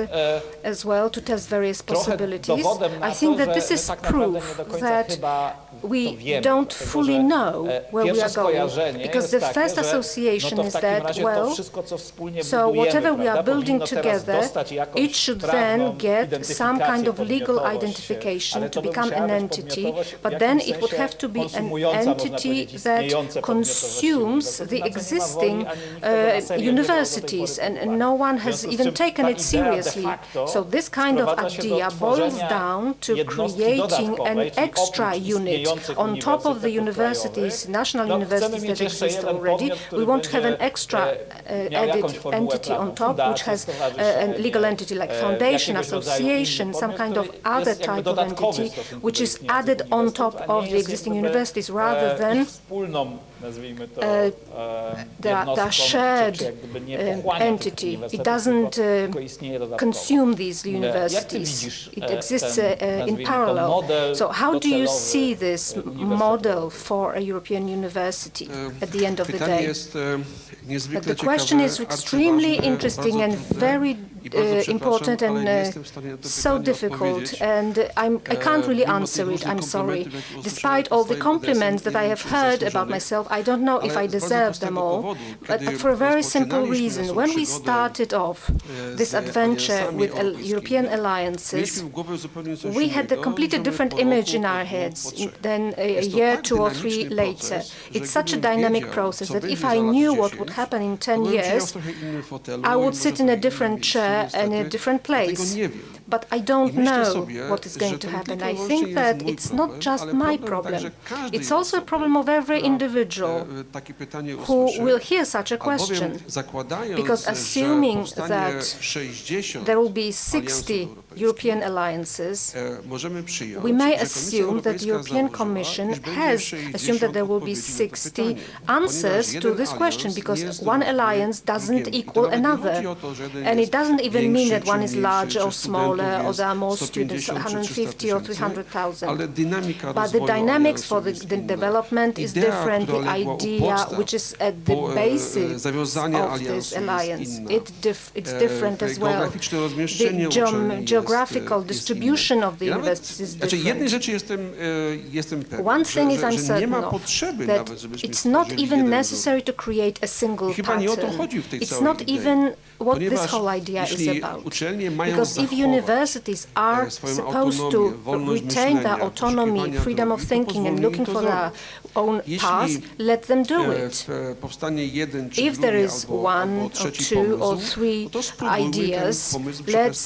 as well to test various possibilities. I think that this is proof that we don't fully know where we are going, because the first association is that, well, so whatever we are building together, it should then get some kind of legal identification to become an entity, but then it would have to be an entity that consumes the existing universities, and no one has even taken it seriously. So this kind of idea boils down to creating an extra unit on top of the universities, national universities that exist already. We want to have an extra added entity on top, which has a legal entity like foundation, association, some kind of other type of entity, which is added on top of the existing universities, rather than the shared entity. It doesn't consume these universities. It exists in parallel. So how do you see this model for a European university at the end of the day? But the question is extremely interesting and very important and so difficult, and I can't really answer it, I'm sorry. Despite all the compliments that I have heard about myself, I don't know if I deserve them all, but for a very simple reason. When we started off this adventure with European alliances, we had a completely different image in our heads than a year, 2 or 3 later. It's such a dynamic process that if I knew what would happen in 10 years, I would sit in a different chair and in a different place. But I don't know what is going to happen. I think that it's not just my problem. It's also a problem of every individual who will hear such a question. Because assuming that there will be 60 European alliances, we may assume that the European Commission has assumed that there will be 60 answers to this question, because one alliance doesn't equal another. And it doesn't even mean that one is larger or smaller, or there are more students, 150 or 300,000. But the dynamics for the development is different. The idea which is at the basis of this alliance, it's different as well. The geographical distribution of the universities is different. One thing is I'm certain of, that it's not even necessary to create a single pattern. It's not even what this whole idea is about. Because if universities universities are supposed to retain their autonomy, freedom of thinking and looking for their own path, let them do it. If there is one or two or three ideas, let's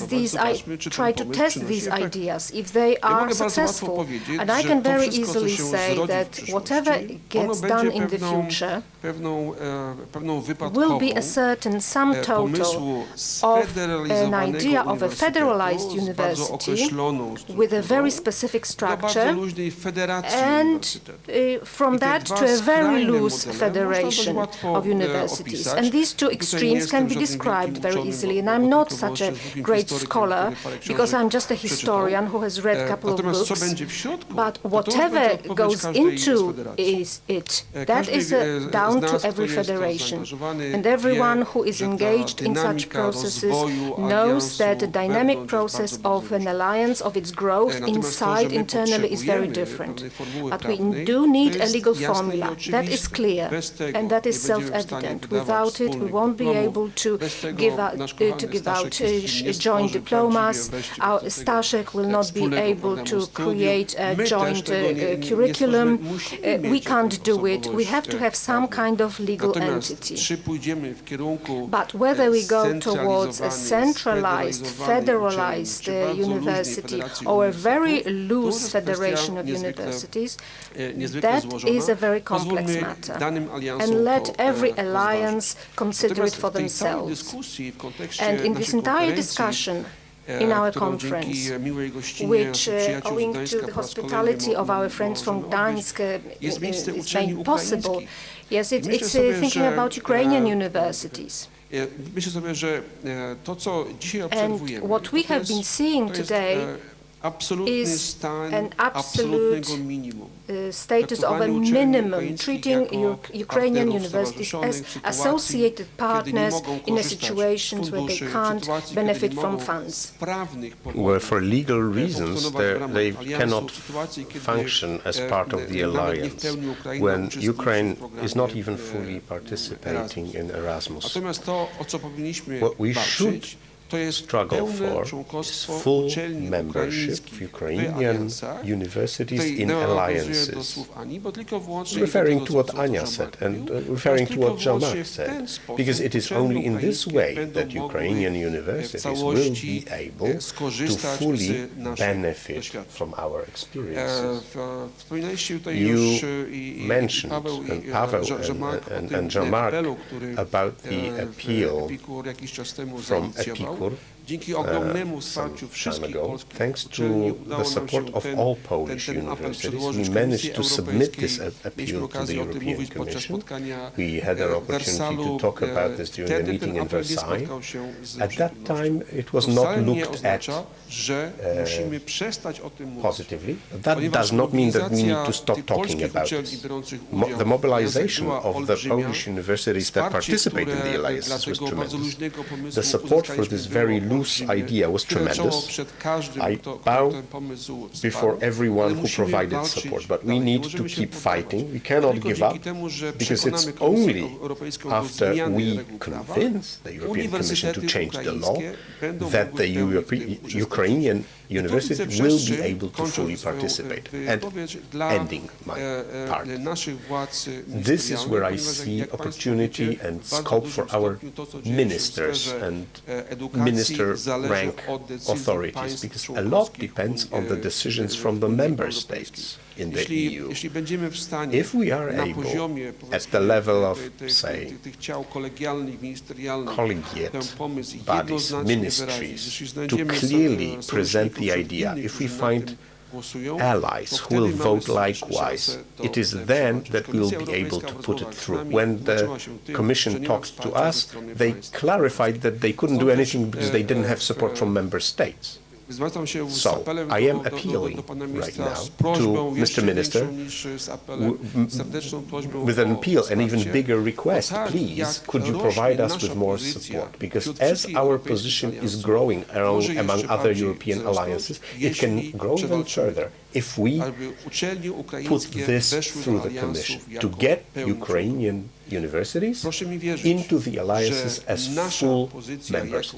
try to test these ideas if they are successful. And I can very easily say that whatever gets done in the future will be a certain sum total of an idea of a federalized university with a very specific structure, and from that to a very loose federation of universities. And these two extremes can be described very easily. And I'm not such a great scholar, because I'm just a historian who has read a couple of books. But whatever goes into it, that is down to every federation. And everyone who is engaged in such processes knows that the dynamic process of an alliance, of its growth inside internally, is very different. But we do need a legal formula. That is clear, and that is self-evident. Without it, we won't be able to give out joint diplomas. Our Staszek will not be able to create a joint curriculum. We can't do it. We have to have some kind of legal entity. But whether we go towards a centralized, federalized university or a very loose federation of universities, that is a very complex matter. And let every alliance consider it for themselves. And in this entire discussion, in our conference, which, owing to the hospitality of our friends from Gdansk, is made possible. Yes, it's thinking about Ukrainian universities. And what we have been seeing today is an absolute status of a minimum, treating Ukrainian universities as associated partners in a situation where they can't benefit from funds. Well, for legal reasons, they cannot function as part of the alliance when Ukraine is not even fully participating in Erasmus. What we should struggle for is full membership of Ukrainian universities in alliances. Referring to what Ania said and referring to what Jean-Marc said, because it is only in this way that Ukrainian universities will be able to fully benefit from our experiences. You mentioned, and Paweł and Jean-Marc, about the appeal from Epicur some time ago. Thanks to the support of all Polish universities, we managed to submit this appeal to the European Commission. We had an opportunity to talk about this during the meeting in Versailles. At that time, it was not looked at positively. That does not mean that we need to stop talking about this. The mobilization of the Polish universities that participate in the alliances was tremendous. The support for this very loose idea was tremendous. I bow before everyone who provided support, but we need to keep fighting. We cannot give up, because it's only after we convince the European Commission to change the law that the Ukrainian university will be able to fully participate. And ending my part, this is where I see opportunity and scope for our ministers and minister-rank authorities, because a lot depends on the decisions from the member states in the EU. If we are able, at the level of, say, collegiate bodies, ministries, to clearly present the idea, if we find allies who will vote likewise, it is then that we will be able to put it through. When the Commission talked to us, they clarified that they couldn't do anything because they didn't have support from member states. So, I am appealing right now to Mr. Minister with an appeal, an even bigger request. Please, could you provide us with more support? Because as our position is growing among other European alliances, it can grow even further if we put this through the Commission to get Ukrainian universities into the alliances as full members.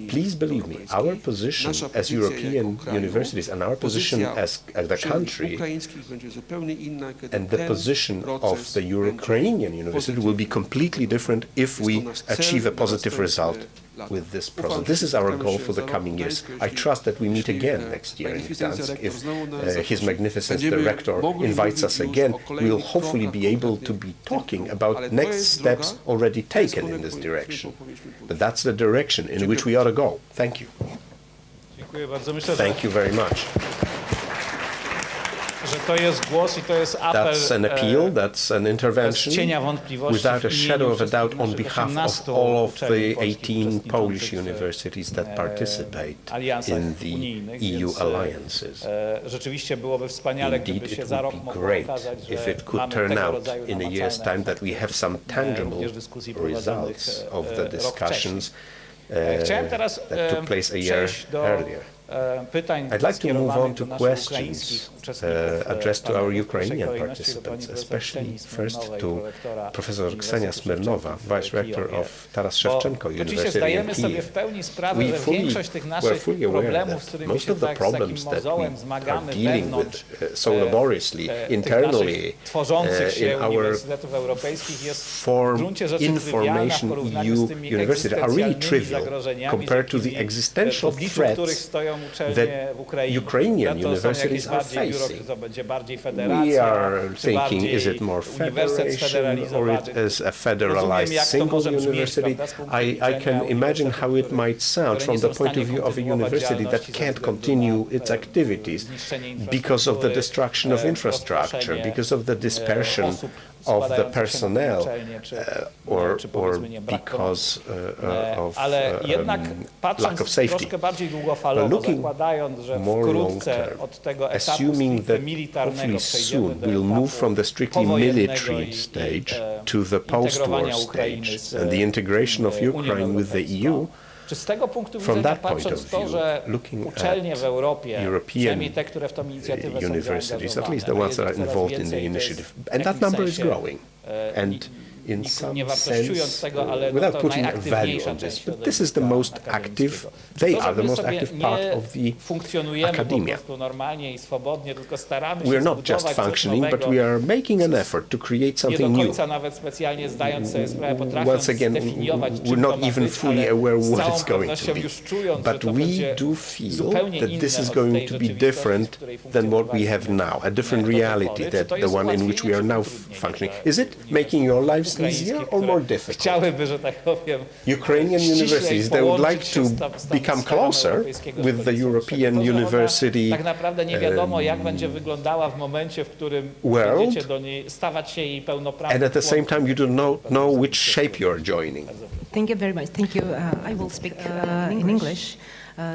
Please believe me, our position as European universities and our position as the country and the position of the Ukrainian university will be completely different if we achieve a positive result with this process. This is our goal for the coming years. I trust that we meet again next year in Gdansk. If His Magnificent Director invites us again, we'll hopefully be able to be talking about next steps already taken in this direction. But that's the direction in which we ought to go. Thank you. Thank you very much. That's an appeal, that's an intervention, without a shadow of a doubt, on behalf of all of the 18 Polish universities that participate in the EU alliances. Indeed, it would be great if it could turn out in a year's time that we have some tangible results of the discussions that took place a year earlier. I'd like to move on to questions addressed to our Ukrainian participants, especially first to Professor Ksenia Smirnova, Vice Rector of Taras Shevchenko University in Kyiv. We're fully aware that most of the problems that we are dealing with so laboriously internally in our Information EU University are really trivial compared to the existential threats that Ukrainian universities are facing. We are thinking, is it more federation or it is a federalized single university? I can imagine how it might sound from the point of view of a university that can't continue its activities because of the destruction of infrastructure, because of the dispersion of the personnel, or because of lack of safety. But looking more long-term, assuming that hopefully soon we'll move from the strictly military stage to the post-war stage and the integration of Ukraine with the EU, from that point of view, looking at European universities, at least the ones that are involved in the initiative, and that number is growing, and in some sense, without putting a value on this, but this is the most active, they are the most active part of the academia. We are not just functioning, but we are making an effort to create something new. Once again, we're not even fully aware what it's going to be, but we do feel that this is going to be different than what we have now, a different reality than the one in which we are now functioning. Is it making your lives easier or more difficult? Ukrainian universities, they would like to become closer with the European university world, and at the same time you do not know which shape you are joining. Thank you very much. Thank you. I will speak in English,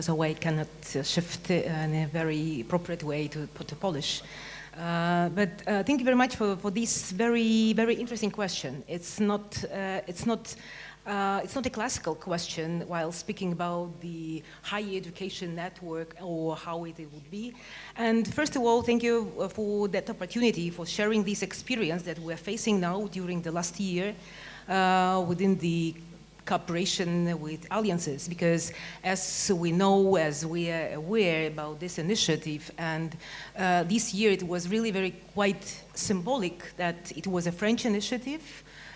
so I cannot shift in a very appropriate way to Polish. But thank you very much for this very interesting question. It's not a classical question while speaking about the higher education network or how it would be. And first of all, thank you for that opportunity for sharing this experience that we're facing now during the last year within the cooperation with alliances, because as we know, as we are aware about this initiative, and this year it was really quite symbolic that it was a French initiative,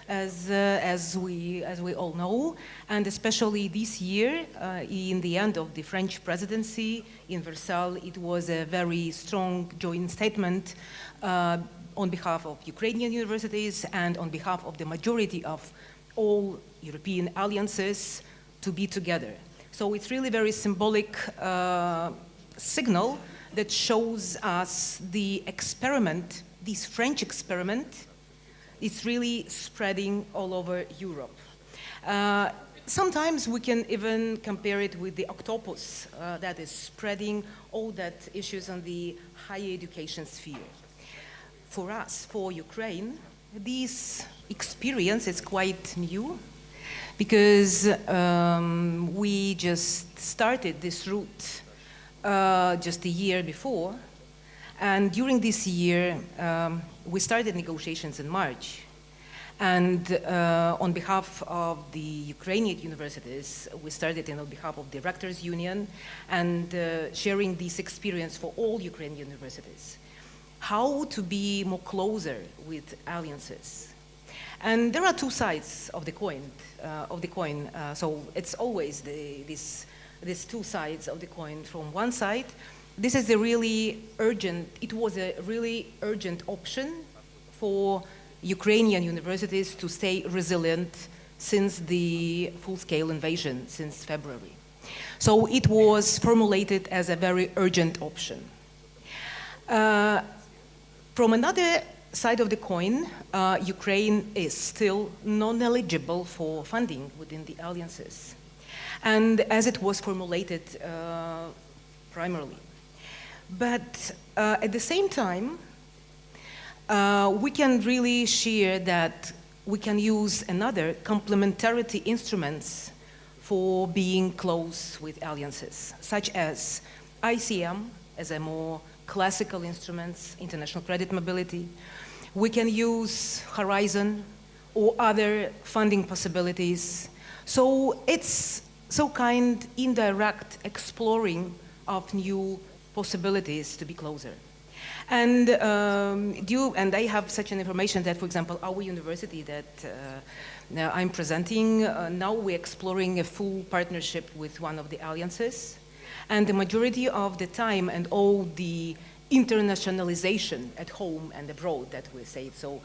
as we all know, and especially this year, in the end of the French presidency in Versailles, it was a very strong joint statement on behalf of Ukrainian universities and on behalf of the majority of all European alliances to be together. So it's really very symbolic signal that shows us the experiment, this French experiment, is really spreading all over Europe. Sometimes we can even compare it with the octopus that is spreading all that issues on the higher education sphere. For us, for Ukraine, this experience is quite new, because we just started this route just a year before, and during this year we started negotiations in March, And on behalf of the Ukrainian universities, we started on behalf of the Rectors Union and sharing this experience for all Ukrainian universities. How to be more closer with alliances. And there are two sides of the coin. So it's always these two sides of the coin. From one side, this is a really urgent, it was a really urgent option for Ukrainian universities to stay resilient since the full-scale invasion since February. So it was formulated as a very urgent option. From another side of the coin, Ukraine is still non-eligible for funding within the alliances, and as it was formulated primarily. But at the same time, we can really share that we can use another complementarity instruments for being close with alliances, such as ICM as a more classical instruments, international credit mobility. We can use Horizon or other funding possibilities. So it's so kind indirect exploring of new possibilities to be closer. And I have such an information that, for example, our university that I'm presenting, now we're exploring a full partnership with one of the alliances. And the majority of the time and all the internationalization at home and abroad that we say, so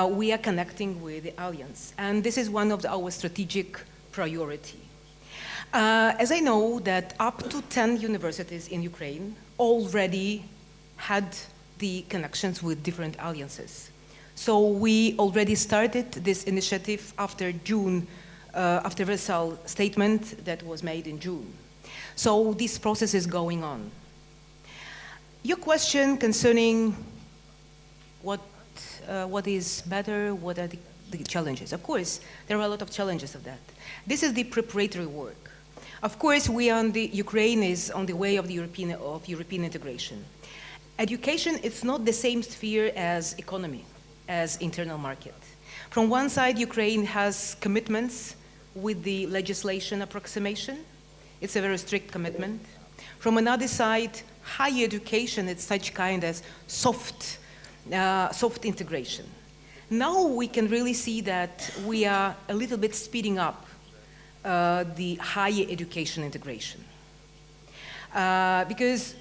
we are connecting with the alliance. And this is one of our strategic priority. As I know that up to 10 universities in Ukraine already had the connections with different alliances. So we already started this initiative after June, after Versailles statement that was made in June. So this process is going on. Your question concerning what is better, what are the challenges? Of course, there are a lot of challenges of that. This is the preparatory work. Of course, Ukraine is on the way of the European integration. Education is not the same sphere as economy, as internal market. From one side, Ukraine has commitments with the legislation approximation. It's a very strict commitment. From another side, higher education is such kind as soft integration. Now we can really see that we are a little bit speeding up the higher education integration. Because,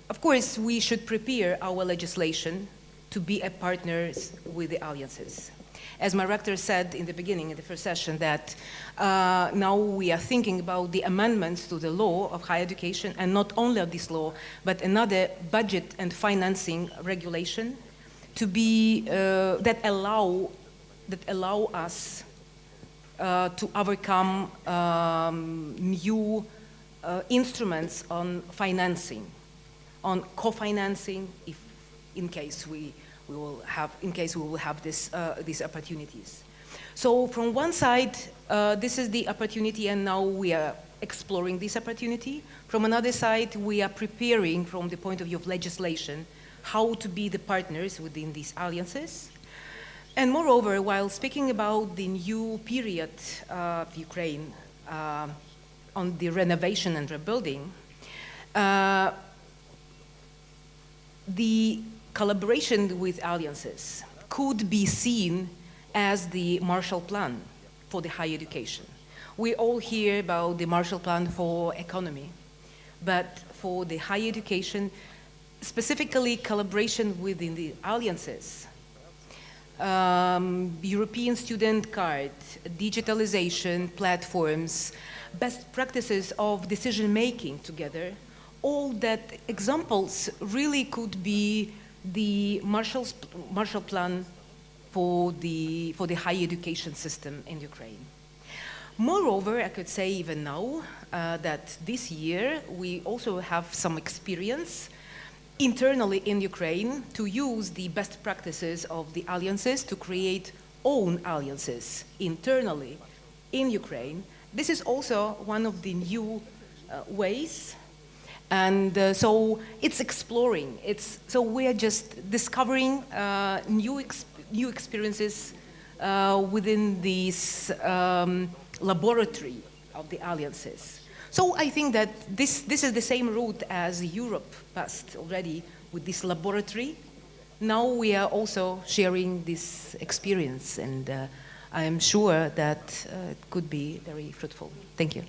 of course, we should prepare our legislation to be a partners with the alliances. As my rector said in the beginning, in the first session, that now we are thinking about the amendments to the law of higher education, and not only of this law, but another budget and financing regulation to be, that allow us to overcome new instruments on financing, on co-financing, if in case we will have these opportunities. So from one side, this is the opportunity, and now we are exploring this opportunity. From another side, we are preparing from the point of view of legislation how to be the partners within these alliances. And moreover, while speaking about the new period of Ukraine on the renovation and rebuilding, the collaboration with alliances could be seen as the Marshall Plan for the higher education. We all hear about the Marshall Plan for economy, but for the higher education, specifically collaboration within the alliances, European student card, digitalization platforms, best practices of decision-making together, all that examples really could be the Marshall Plan for the higher education system in Ukraine. Moreover, I could say even now that this year we also have some experience internally in Ukraine to use the best practices of the alliances to create own alliances internally in Ukraine. This is also one of the new ways. And so it's exploring. So we are just discovering new experiences within this laboratory of the alliances. So I think that this is the same route as Europe passed already with this laboratory. Now we are also sharing this experience, and I am sure that it could be very fruitful. Thank you.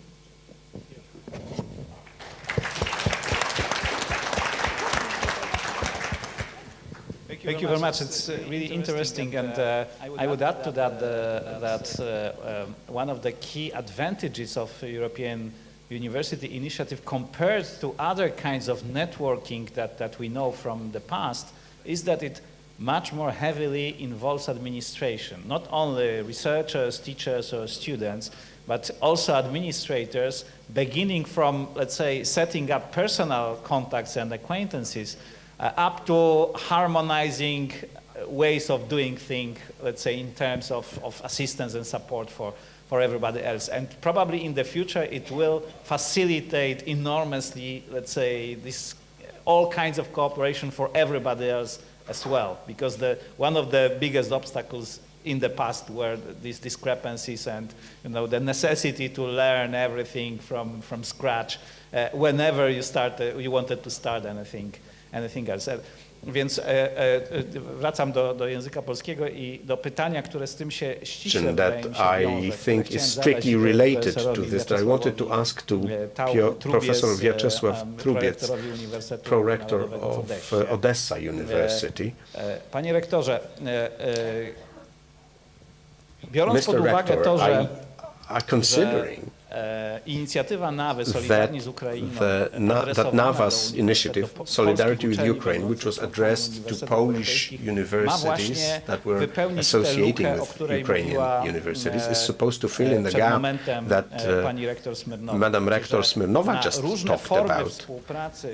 Thank you very much. It's really interesting, and I would add to that that one of the key advantages of European University Initiative compared to other kinds of networking that we know from the past is that it much more heavily involves administration, not only researchers, teachers, or students, but also administrators, beginning from, let's say, setting up personal contacts and acquaintances, up to harmonizing ways of doing things, let's say, in terms of assistance and support for everybody else. And probably in the future, it will facilitate enormously, let's say, this all kinds of cooperation for everybody else as well, because one of the biggest obstacles in the past were these discrepancies and the necessity to learn everything from scratch whenever you wanted to start anything else. Więc wracam do języka polskiego i do pytania, które z tym się ściśle that I think is strictly related to this, that I wanted to ask to Professor Wieczesław Trubiec, prorector of Odessa University. Panie rektorze, biorąc pod uwagę to, że inicjatywa NAWY Solidarni z Ukrainą, that NAWA's initiative, Solidarity with Ukraine, which was addressed to Polish universities that were associating with Ukrainian universities, is supposed to fill in the gap that Madam Rector Smirnova just talked about,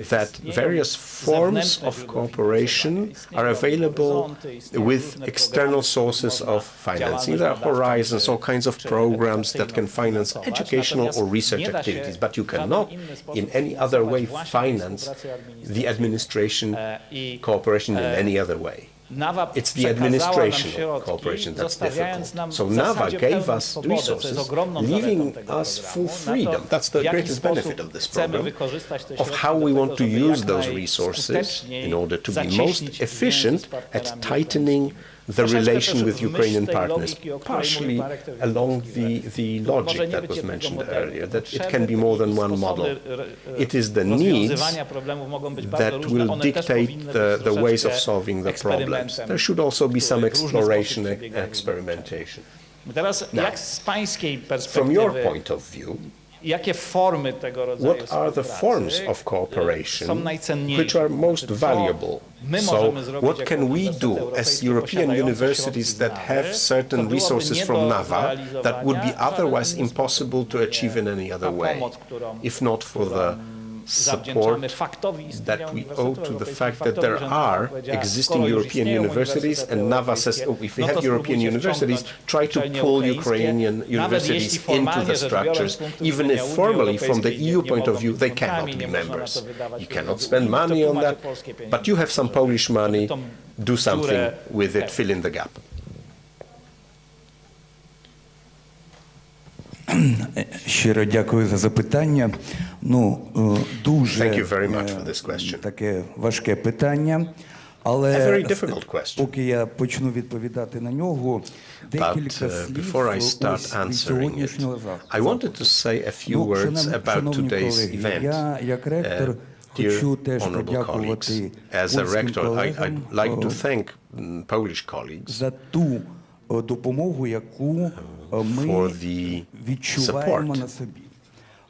that various forms of cooperation are available with external sources of financing. There are horizons, all kinds of programs that can finance education or research activities, but you cannot in any other way finance the administration cooperation in any other way. It's the administration cooperation that's difficult. So NAWA gave us resources, leaving us full freedom. That's the greatest benefit of this program, of how we want to use those resources in order to be most efficient at tightening the relation with Ukrainian partners, partially along the logic that was mentioned earlier, that it can be more than one model. It is the needs that will dictate the ways of solving the problems. There should also be some exploration and experimentation. Now, from your point of view, what are the forms of cooperation which are most valuable? So what can we do as European universities that have certain resources from NAWA that would be otherwise impossible to achieve in any other way, if not for the support that we owe to the fact that there are existing European universities, and NAWA says, oh, if we have European universities, try to pull Ukrainian universities into the structures, even if formally, from the EU point of view, they cannot be members. You cannot spend money on that, but you have some Polish money, do something with it, fill in the gap. Щиро дякую за запитання. Дуже таке важке питання, але поки я почну відповідати на нього, декілька слів від сьогоднішнього заходу. Шановні колеги, я як ректор хочу теж подякувати польським колегам за ту допомогу, яку ми відчуваємо на собі.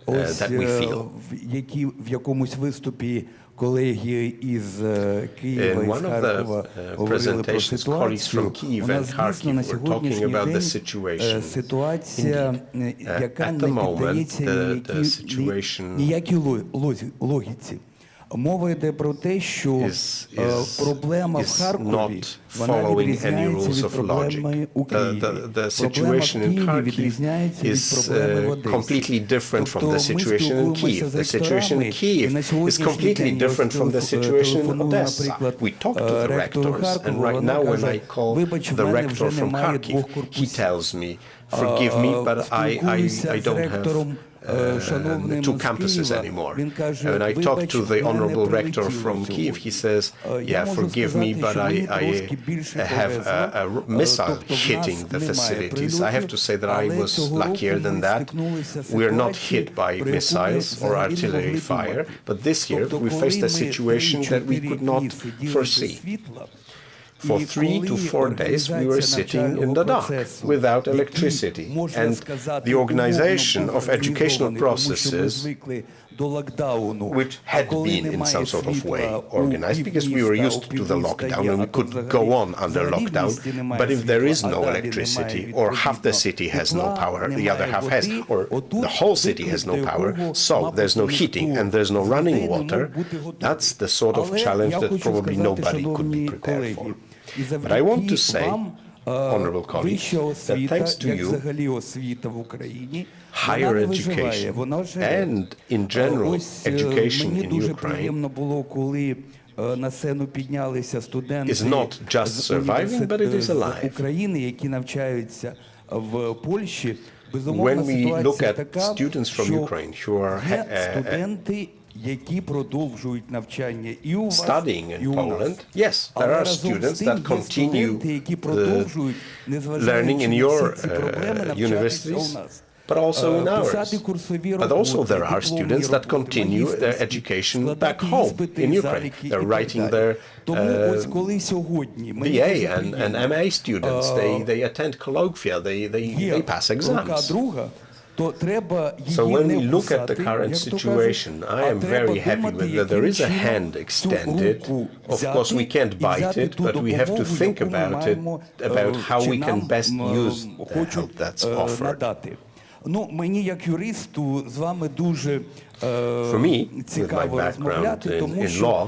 Ось в якомусь виступі колеги із Києва і з Харкова говорили про ситуацію. У нас дійсно на сьогоднішній день ситуація, яка не піддається ніякій логіці. Мова йде про те, що проблема в Харкові, вона відрізняється від проблеми у Києві. Проблема в Києві відрізняється від проблеми в Одесі. Completely different from the situation in Kyiv. The situation in Kyiv is completely different from the situation in Odessa. We talk to the rectors, and right now when I call the rector from Kharkiv, he tells me, forgive me, but I don't have two campuses anymore. When I talk to the honorable rector from Kyiv, he says, yeah, forgive me, but I have a missile hitting the facilities. I have to say that I was luckier than that. We are not hit by missiles or artillery fire, but this year we faced a situation that we could not foresee. For 3 to 4 days, we were sitting in the dark without electricity, and the organization of educational processes, which had been in some sort of way organized, because we were used to the lockdown and we could go on under lockdown, but if there is no electricity, or half the city has no power, the other half has, or the whole city has no power, so there's no heating and there's no running water, that's the sort of challenge that probably nobody could be prepared for. But I want to say, honorable colleagues, that thanks to you, higher education and, in general, education in Ukraine is not just surviving, but it is alive. When we look at students from Ukraine who are studying in Poland, yes, there are students that continue learning in your universities, but also in ours. But also there are students that continue their education back home in Ukraine. They're writing their BA and MA students. They attend colloquia, they pass exams. So when we look at the current situation, I am very happy that there is a hand extended. Of course, we can't bite it, but we have to think about it, about how we can best use the help that's offered. For me, with my background in law,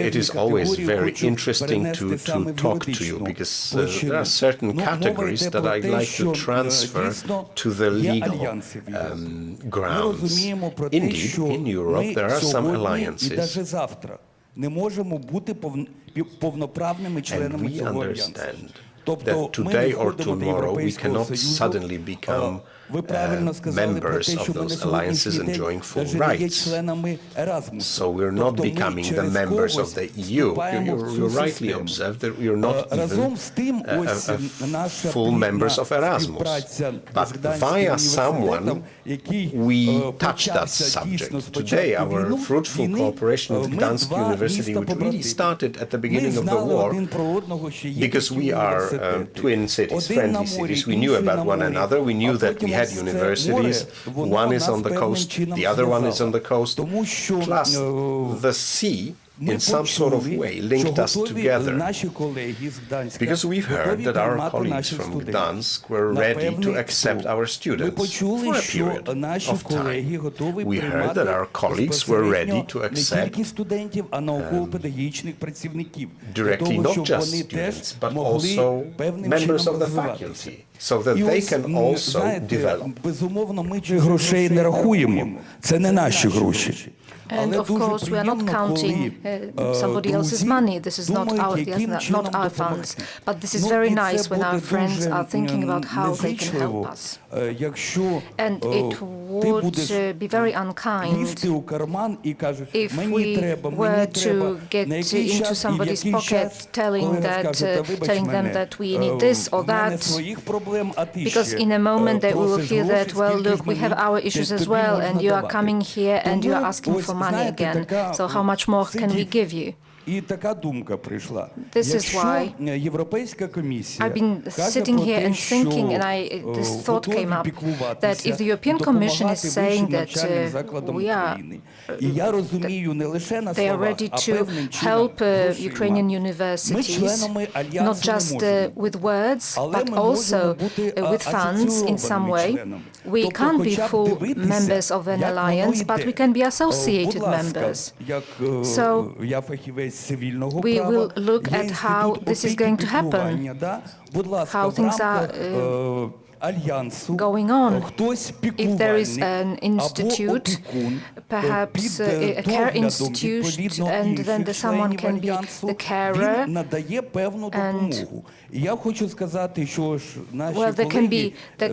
it is always very interesting to talk to you, because there are certain categories that I'd like to transfer to the legal grounds. Indeed, in Europe, there are some alliances, and we understand that today or tomorrow we cannot suddenly become members of those alliances enjoying full rights. So we're not becoming the members of the EU. You rightly observed that we are not even full members of Erasmus. But via someone, we touch that subject. Today, our fruitful cooperation with Gdansk University, which really started at the beginning of the war, because we are twin cities, friendly cities. We knew about one another. We knew that we had universities. One is on the coast, the other one is on the coast. Plus, the sea, in some sort of way, linked us together. Because we've heard that our colleagues from Gdansk were ready to accept our students for a period of time. We heard that our colleagues were ready to accept directly not just students, but also members of the faculty, so that they can also develop. And of course, we are not counting somebody else's money. This is not our funds. But this is very nice when our friends are thinking about how they can help us. And it would be very unkind if we were to get into somebody's pocket telling them that we need this or that, because in a moment they will hear that, well, look, we have our issues as well, and you are coming here and you are asking for money again. So how much more can we give you? І така думка прийшла. This is why Європейська комісія I've been sitting here and thinking, and this thought came up that if the European Commission is saying that they are ready to help Ukrainian universities, not just with words, but also with funds in some way. We can't be full members of an alliance, but we can be associated members. So we will look at how this is going to happen, how things are going on. If there is an institute, perhaps a care institute, and then someone can be the carer, and well, there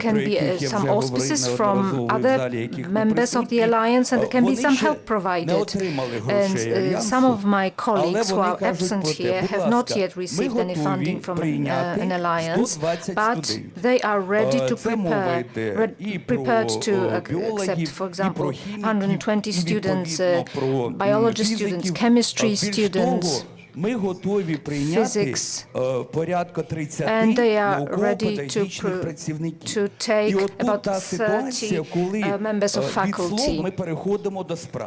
can be some auspices from other members of the alliance, and there can be some help provided. And some of my colleagues who are absent here have not yet received any funding from an alliance, but they are ready to prepared to accept, for example, 120 students, biology students, chemistry students, physics, and they are ready to take about 30 members of faculty.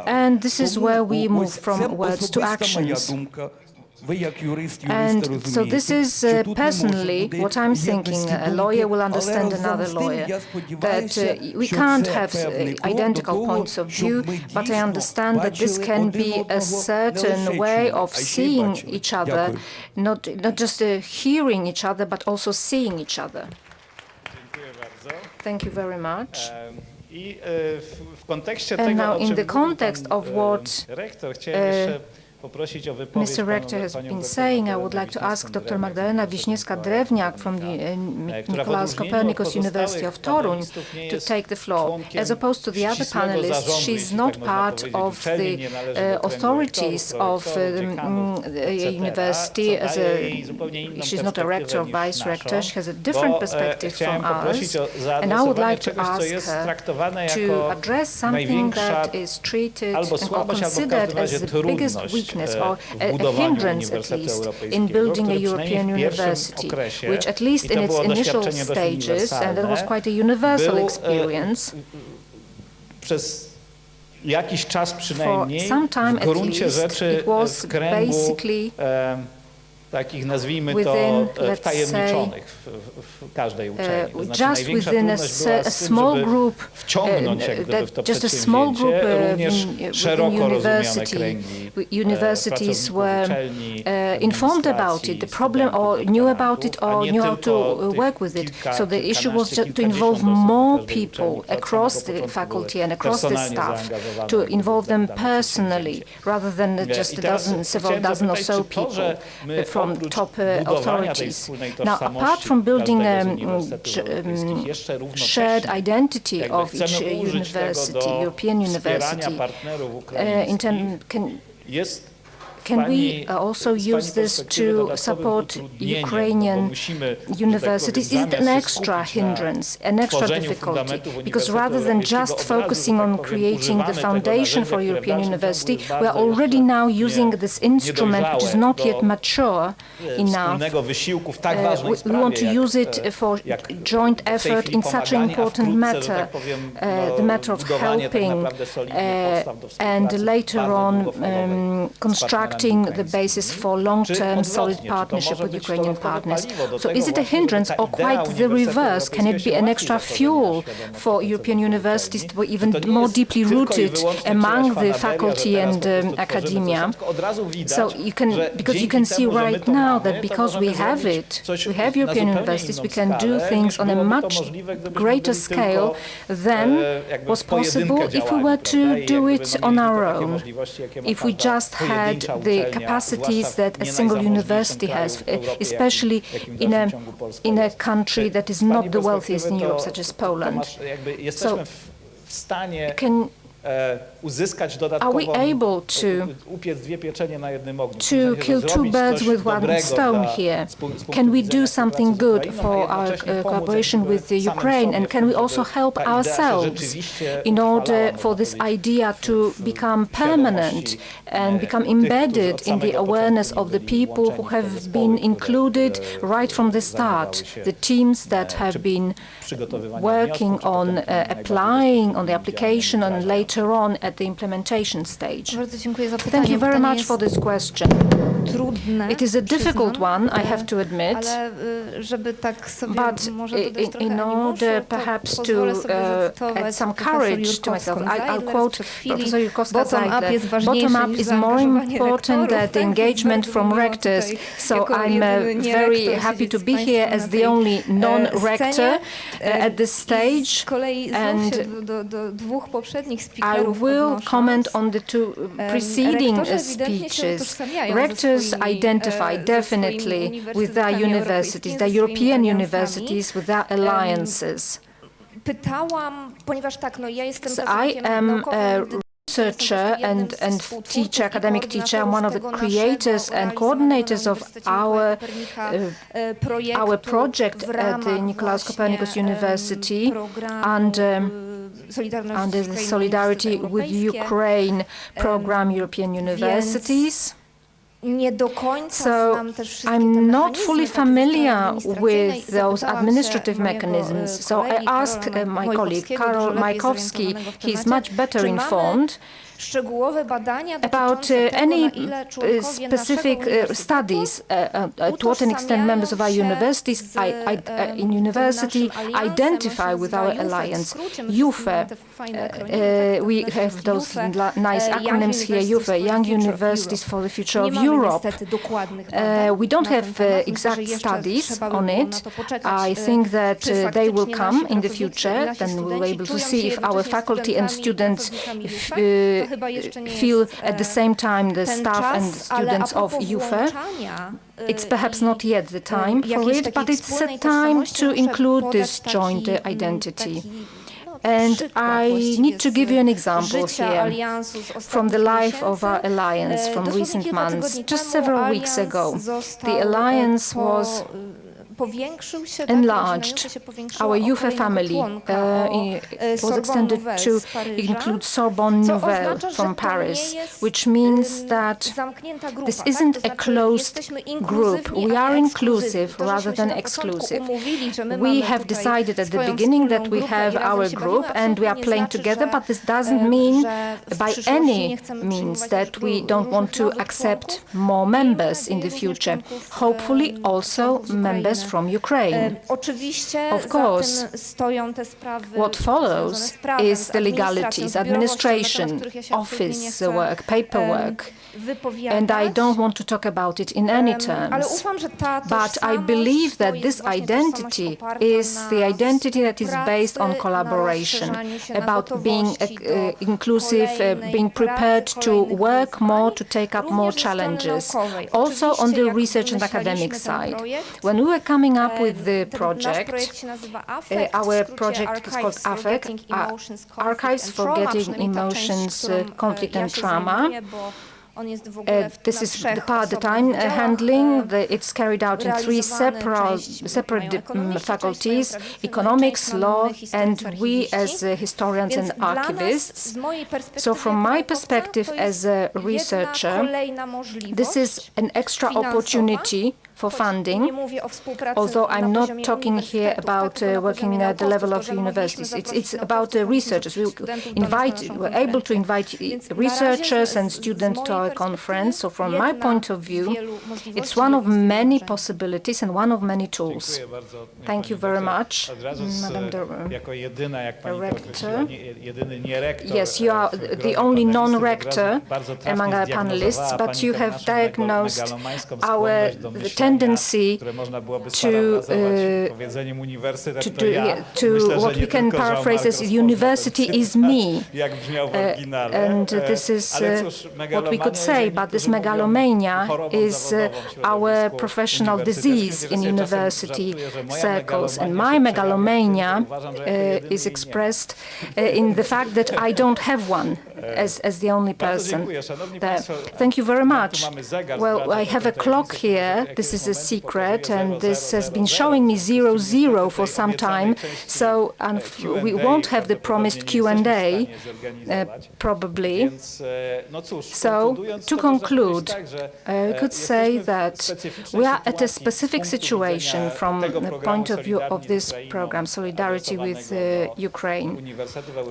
And this is where we move from words to actions. And so this is personally what I'm thinking. A lawyer will understand another lawyer, that we can't have identical points of view, but I understand that this can be a certain way of seeing each other, not just hearing each other, but also seeing each other. Thank you very much. And now in the context of what Mr. Rector has been saying, I would like to ask Dr. Magdalena Wiśniewska-Drewniak from the Nicolaus Copernicus University of Toruń to take the floor. As opposed to the other panelists, she's not part of the authorities of the university. She's not a rector or vice rector. She has a different perspective from ours. And I would like to ask her to address something that is treated or considered as the biggest weakness or a hindrance, at least, in building a European university, which at least in its initial stages, and that was quite a universal experience, for some time at least, it was basically takich, nazwijmy to, wtajemniczonych w każdej uczelni. To znaczy just within a small group, wciągnąć jak gdyby w to just a small group również szeroko rozumiane kręgi universities were informed about it, the problem, or knew about it, or knew how to work with it. So the issue was just to involve more people across the faculty and across the staff, to involve them personally, rather than just several dozen or so people from top authorities. Now, apart from building a shared identity of each university, European university, can we also use this to support Ukrainian universities? Is it an extra hindrance, an extra difficulty? Because rather than just focusing on creating the foundation for European university, we are already now using this instrument, which is not yet mature enough. We want to use it for joint effort in such an important matter, the matter of helping and later on constructing the basis for long-term solid partnership with Ukrainian partners. So is it a hindrance or quite the reverse? Can it be an extra fuel for European universities to be even more deeply rooted among the faculty and academia? So because you can see right now that because we have it, we have European universities, we can do things on a much greater scale than was possible if we were to do it on our own, if we just had the capacities that a single university has, especially in a country that is not the wealthiest in Europe, such as Poland. So, uzyskać are dodatkowo, we able upiec dwie pieczenie na jednym ogniu? to kill two birds with one stone here? Can we do something good for our cooperation with Ukraine, and can we also help ourselves in order for this idea to become permanent and become embedded in the awareness of the people who have been included right from the start, the teams that have been working on applying on the application and later on at the implementation stage? Thank you very much for this question. It is a difficult one, I have to admit, but in order perhaps to add some courage to myself, I'll quote Professor Jurkowska-Zeidler, bottom-up is more important than the engagement from rectors. So I'm very happy to be here as the only non-rector at this stage, and I will comment on the two preceding speeches. Rectors identify definitely with their universities, their European universities, with their alliances. So I am a researcher and teacher, academic teacher. I'm one of the creators and coordinators of our project at the Nicolaus Copernicus University under the Solidarity with Ukraine program, European universities. So I'm not fully familiar with those administrative mechanisms. So I asked my colleague, Karol Majkowski, he's much better informed, about any specific studies, to what an extent members of our universities in university identify with our alliance. JUFE, we have those nice acronyms here, JUFE, Young Universities for the Future of Europe. We don't have exact studies on it. I think that they will come in the future, then we'll be able to see if our faculty and students feel at the same time the staff and students of JUFE. It's perhaps not yet the time for it, but it's a time to include this joint identity. And I need to give you an example here from the life of our alliance from recent months. Just several weeks ago, the alliance was enlarged. Our JUFE family was extended to include Sorbonne Nouvelle from Paris, which means that this isn't a closed group. We are inclusive rather than exclusive. We have decided at the beginning that we have our group and we are playing together, but this doesn't mean by any means that we don't want to accept more members in the future. Hopefully also members from Ukraine. Of course, what follows is the legalities, administration, office work, paperwork, and I don't want to talk about it in any terms. But I believe that this identity is the identity that is based on collaboration, about being inclusive, being prepared to work more, to take up more challenges. Also on the research and academic side. When we were coming up with the project, our project is called AFEC, Archives for Getting Emotions, Conflict and Trauma. This is the part that I'm handling. It's carried out in three separate faculties: economics, law, and we as historians and archivists. So from my perspective as a researcher, this is an extra opportunity for funding, although I'm not talking here about working at the level of universities. It's about researchers. We're able to invite researchers and students to our conference. So from my point of view, it's one of many possibilities and one of many tools. Thank you very much, Madam Director. Yes, you are the only non-rector among our panelists, but you have diagnosed the tendency to what we can paraphrase as university is me. And this is what we could say, but this megalomania is our professional disease in university circles. And my megalomania is expressed in the fact that I don't have one as the only person there. Thank you very much. Well, I have a clock here. This is a secret, and this has been showing me 00 for some time. So we won't have the promised Q&A, probably. So, to conclude, I could say that we are at a specific situation from the point of view of this program, Solidarity with Ukraine,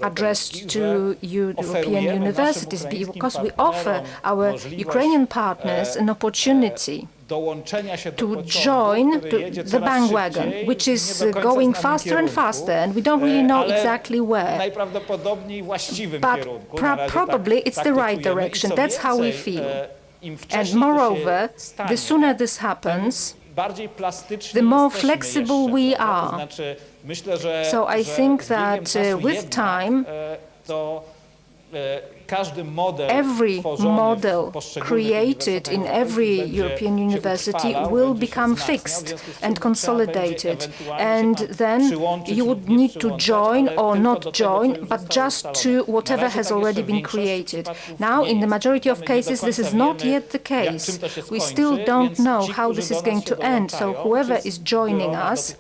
addressed to European universities, because we offer our Ukrainian partners an opportunity to join the bandwagon, which is going faster and faster, and we don't really know exactly where. But probably it's the right direction. That's how we feel. And moreover, the sooner this happens, the more flexible we are. So I think that with time, every model created in every European university will become fixed and consolidated. And then you would need to join or not join, but just to whatever has already been created. Now, in the majority of cases, this is not yet the case. We still don't know how this is going to end. So whoever is joining us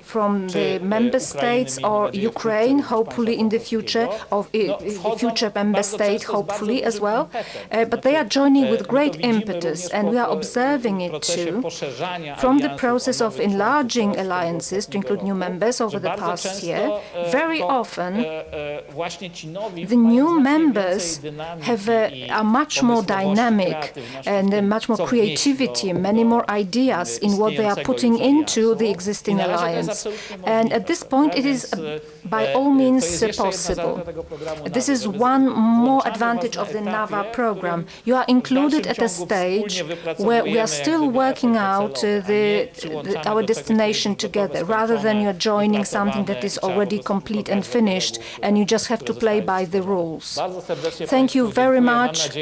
from the member states or Ukraine, hopefully in the future, or future member state, hopefully as well, but they are joining with great impetus, and we are observing it too from the process of enlarging alliances to include new members over the past year. Very often, the new members are much more dynamic and much more creativity, many more ideas in what they are putting into the existing alliance. And at this point, it is by all means possible. This is one more advantage of the NAVA program. You are included at a stage where we are still working out our destination together, rather than you're joining something that is already complete and finished, and you just have to play by the rules. Thank you very much,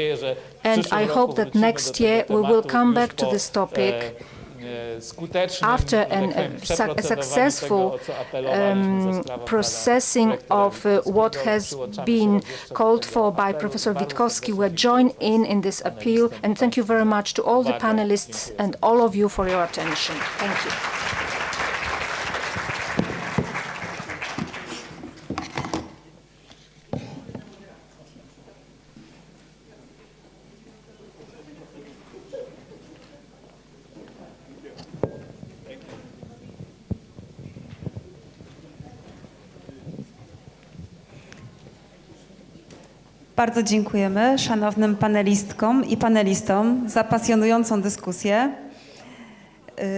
and I hope that next year we will come back to this topic after a successful processing of what has been called for by Professor Witkowski. We'll join in this appeal, and thank you very much to all the panelists and all of you for your attention. Thank you. Bardzo dziękujemy szanownym panelistkom i panelistom za pasjonującą dyskusję.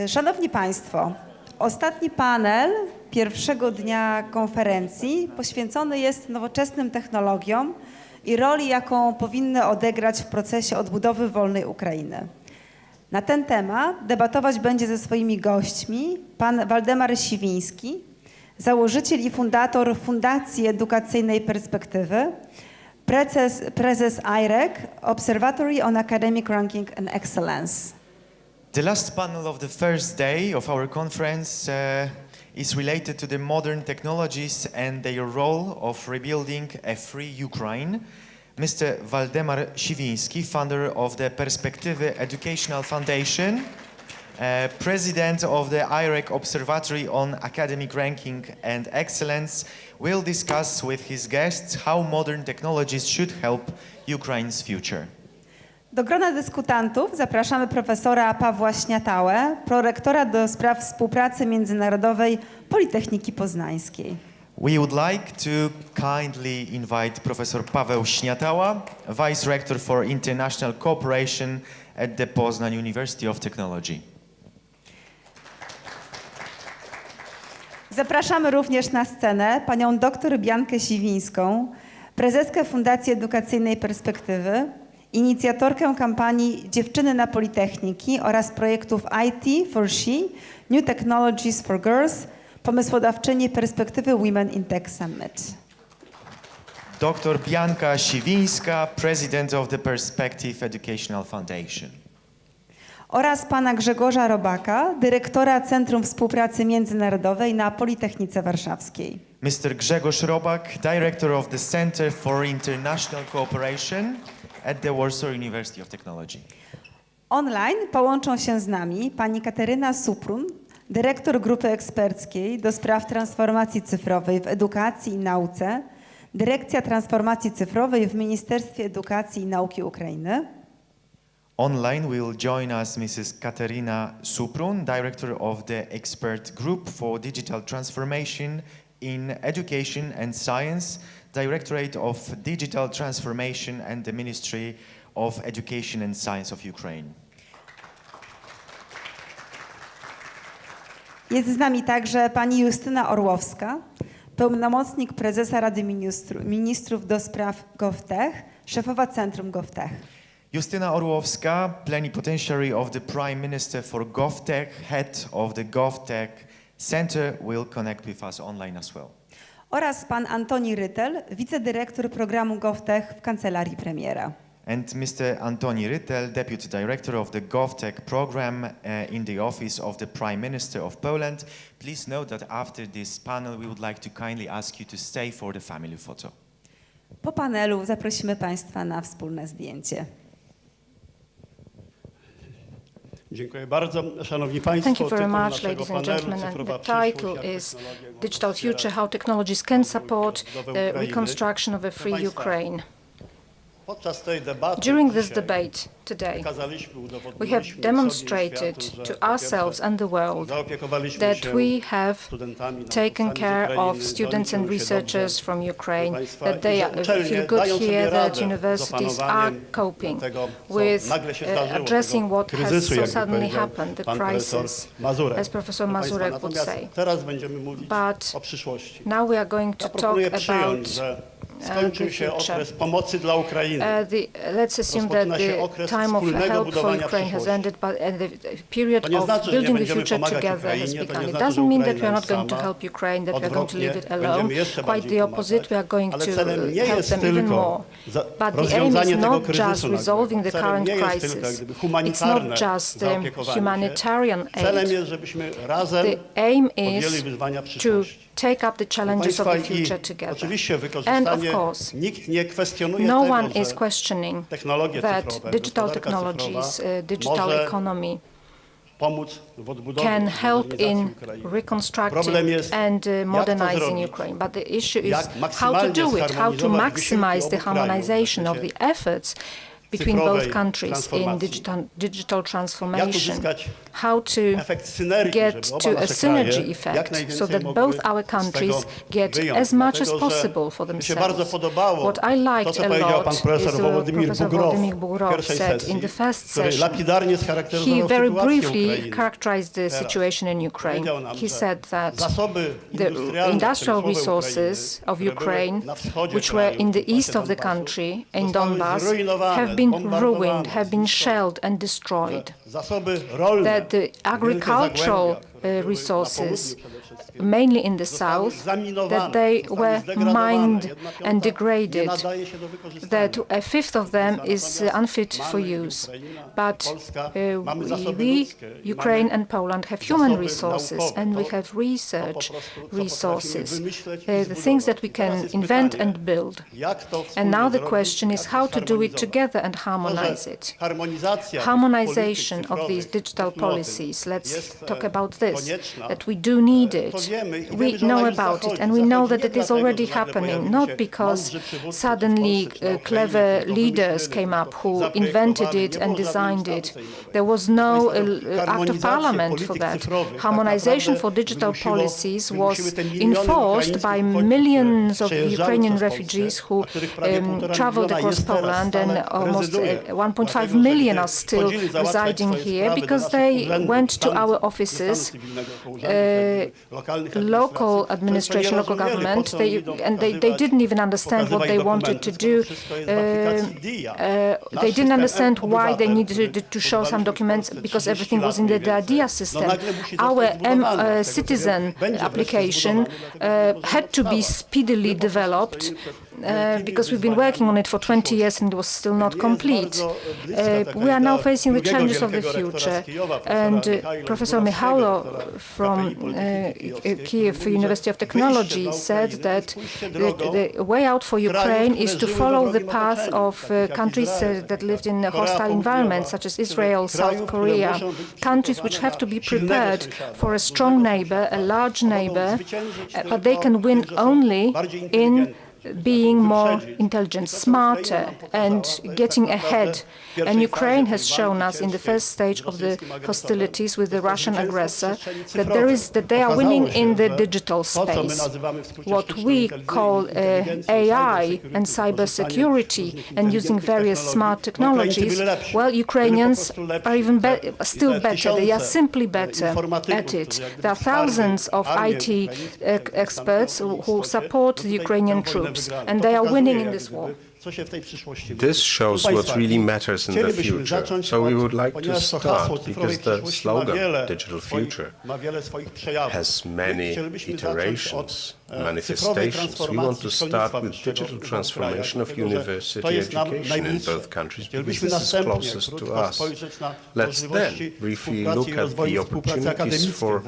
Szanowni Państwo, ostatni panel pierwszego dnia konferencji poświęcony jest nowoczesnym technologiom i roli, jaką powinny odegrać w procesie odbudowy wolnej Ukrainy. Na ten temat debatować będzie ze swoimi gośćmi pan Waldemar Siwiński, założyciel i fundator Fundacji Edukacyjnej Perspektywy, prezes IREC, Observatory on Academic Ranking and Excellence. The last panel of the first day of our conference is related to the modern technologies and their role of rebuilding a free Ukraine. Mr. Waldemar Siwiński, founder of the Perspektywy Educational Foundation, president of the IREC Observatory on Academic Ranking and Excellence, will discuss with his guests how modern technologies should help Ukraine's future. Do grona dyskutantów zapraszamy profesora Pawła Śniatałę, prorektora do spraw współpracy międzynarodowej Politechniki Poznańskiej. We would like to kindly invite Professor Paweł Śniatała, Vice Rector for International Cooperation at the Poznań University of Technology. Zapraszamy również na scenę panią dr Biankę Siwińską, prezeskę Fundacji Edukacyjnej Perspektywy inicjatorkę kampanii Dziewczyny na Politechniki oraz projektów IT for She, New Technologies for Girls, pomysłodawczyni perspektywy Women in Tech Summit. Dr Bianka Siwińska, President of the Perspective Educational Foundation. Oraz pana Grzegorza Robaka, dyrektora Centrum Współpracy Międzynarodowej na Politechnice Warszawskiej. Mr. Grzegorz Robak, Director of the Center for International Cooperation at the Warsaw University of Technology. Online połączą się z nami pani Kateryna Suprun, dyrektor grupy eksperckiej do spraw transformacji cyfrowej w edukacji i nauce, Dyrekcja Transformacji Cyfrowej w Ministerstwie Edukacji i Nauki Ukrainy. Online will join us Mrs. Katerina Suprun, Director of the Expert Group for Digital Transformation in Education and Science, Directorate of Digital Transformation and the Ministry of Education and Science of Ukraine. Jest z nami także pani Justyna Orłowska, pełnomocnik prezesa Rady Ministrów do spraw GovTech, szefowa Centrum GovTech. Justyna Orłowska, Plenipotentiary of the Prime Minister for GovTech, Head of the GovTech Center, will connect with us online as well. Oraz pan Antoni Rytel, wicedyrektor programu GovTech w Kancelarii Premiera. And Mr. Antoni Rytel, Deputy Director of the GovTech Program in the Office of the Prime Minister of Poland. Please note that after this panel we would like to kindly ask you to stay for the family photo. Po panelu zaprosimy państwa na wspólne zdjęcie. Dziękuję bardzo. Szanowni Państwo, Thank you very much, ladies and gentlemen. The title is Digital Future, How Technologies Can Support the Reconstruction of a Free Ukraine. During this debate today, we have demonstrated to ourselves and the world that we have taken care of students and researchers from Ukraine, that they feel good here, that universities are coping with addressing what has so suddenly happened, the crisis, as Professor Mazurek would say. But now we are going to talk about skończył się okres pomocy dla Ukrainy. Let's assume that the time of help for Ukraine has ended, but the period of building the future together has begun. It doesn't mean that we are not going to help Ukraine, that we are going to leave it alone. Quite the opposite, we are going to help them even more. But the aim is not just resolving the current crisis. It's not just humanitarian aid. The aim is to take up the challenges of the future together. And of course, no one is questioning that digital technologies, digital economy can help in reconstructing and modernizing Ukraine. But the issue is how to do it, how to maximize the harmonization of the efforts between both countries in digital transformation, how to get to a synergy effect so that both our countries get as much as possible for themselves. What I liked a lot is what Professor Władimir Bugrow said in the first session. He very briefly characterized the situation in Ukraine. He said that the industrial resources of Ukraine, which were in the east of the country, in Donbass, have been ruined, have been shelled and destroyed. That the agricultural resources, mainly in the south, that they were mined and degraded, that a fifth of them is unfit for use. But we, Ukraine and Poland, have human resources and we have research resources, the things that we can invent and build. And now the question is how to do it together and harmonize it. Harmonization of these digital policies, let's talk about this, that we do need it. We know about it and we know that it is already happening, not because suddenly clever leaders came up who invented it and designed it. There was no act of parliament for that. Harmonization for digital policies was enforced by millions of Ukrainian refugees who traveled across Poland, and almost 1.5 million are still residing here because they went to our offices local administration, local government, they didn't even understand what they wanted to do. They didn't understand why they needed to show some documents, because everything was in the DIA system. Our citizen application had to be speedily developed because we've been working on it for 20 years and it was still not complete. We are now facing the challenges of the future. And Professor Michalo from Kiev University of Technology said that the way out for Ukraine is to follow the path of countries that lived in hostile environments, such as Israel, South Korea, countries which have to be prepared for a strong neighbor, a large neighbor, but they can win only in being more intelligent, smarter, and getting ahead. And Ukraine has shown us in the first stage of the hostilities with the Russian aggressor that they are winning in the digital space. What we call AI and cybersecurity and using various smart technologies, well, Ukrainians are even still better. They are simply better at it. There are thousands of IT experts who support the Ukrainian troops, and they are winning in this war. This shows what really matters in the future. So we would like to start, because the slogan, Digital Future, has many iterations, manifestations. We want to start with digital transformation of university education in both countries, because this is closest to us. Let's then briefly look at the opportunities for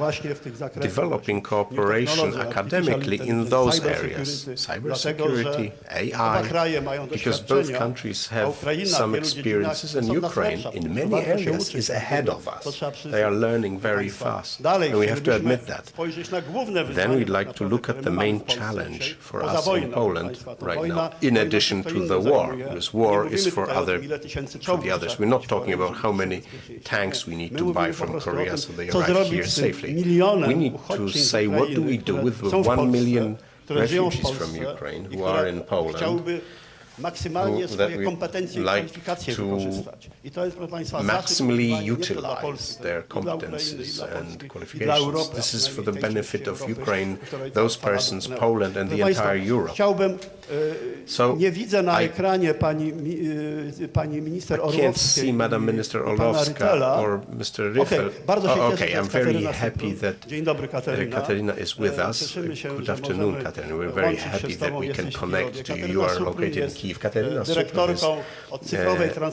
developing cooperation academically in those areas, cybersecurity, AI, because both countries have some experiences, and Ukraine, in many areas, is ahead of us. They are learning very fast, and we have to admit that. Then we'd like to look at the main challenge for us in Poland right now, in addition to the war, because war is for the others. We're not talking about how many tanks we need to buy from Korea so they arrive here safely. We need to say, what do we do with the 1 million refugees from Ukraine who are in Poland, that we like to maximally utilize their competences and qualifications. This is for the benefit of Ukraine, those persons, Poland, and the entire Europe. So I can't see Madam Minister Orlowska or Mr. Ryffel. Okay, I'm very happy that Katerina is with us. Good afternoon, Katerina. We're very happy that we can connect to you. You are located in Kiev. Katerina Sukno is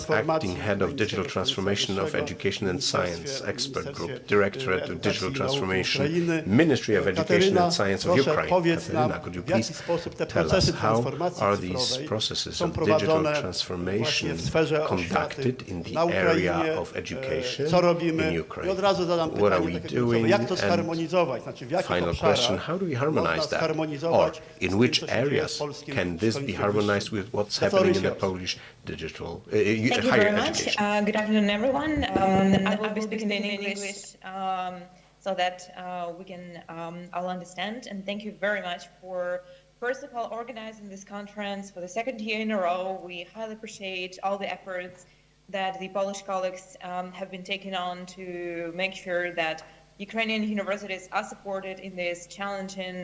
acting head of Digital Transformation of Education and Science Expert Group, Directorate of Digital Transformation, Ministry of Education and Science of Ukraine. Katerina, could you please tell us how are these processes of digital transformation conducted in the area of education in Ukraine? What are we doing? And final question, how do we harmonize that? Or in which areas can this be harmonized with what's happening in the Polish digital higher education? Thank you very much. Good afternoon, everyone. I will be speaking in English so that we can all understand. And thank you very much for, first of all, organizing this conference for the second year in a row. We highly appreciate all the efforts that the Polish colleagues have been taking on to make sure that Ukrainian universities are supported in these challenging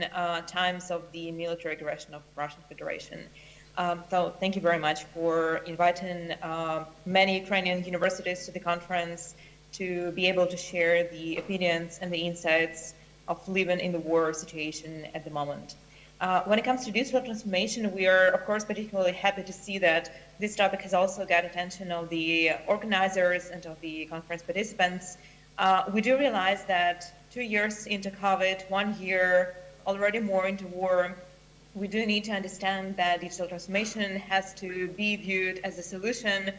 times of the military aggression of the Russian Federation. So thank you very much for inviting many Ukrainian universities to the conference to be able to share the opinions and the insights of living in the war situation at the moment. When it comes to digital transformation, we are, of course, particularly happy to see that this topic has also got attention of the organizers and of the conference participants. We do realize that 2 years into COVID, 1 year already more into war, we do need to understand that digital transformation has to be viewed as a solution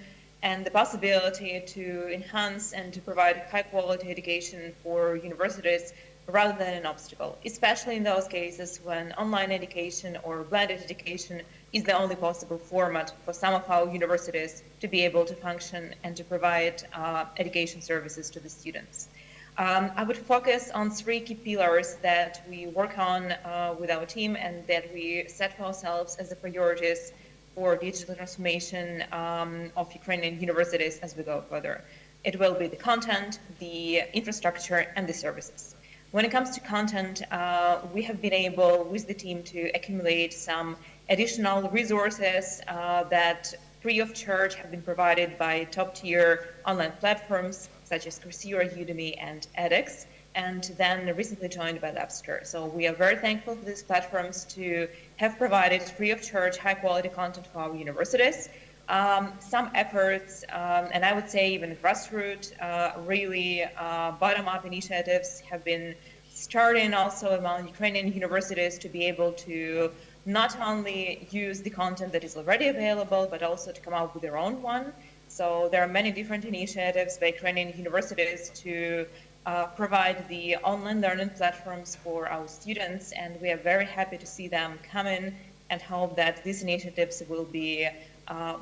and the possibility to enhance and to provide high-quality education for universities rather than an obstacle, especially in those cases when online education or blended education is the only possible format for some of our universities to be able to function and to provide education services to the students. I would focus on 3 key pillars that we work on with our team and that we set for ourselves as the priorities for digital transformation of Ukrainian universities as we go further. It will be the content, the infrastructure, and the services. When it comes to content, we have been able, with the team, to accumulate some additional resources that free of charge have been provided by top-tier online platforms such as Coursera, Udemy, and edX, and then recently joined by Labster. So we are very thankful for these platforms to have provided free of charge, high-quality content for our universities. Some efforts, and I would say even grassroots, really bottom-up initiatives have been starting also among Ukrainian universities to be able to not only use the content that is already available, but also to come out with their own one. So there are many different initiatives by Ukrainian universities to provide the online learning platforms for our students, and we are very happy to see them come in and hope that these initiatives will be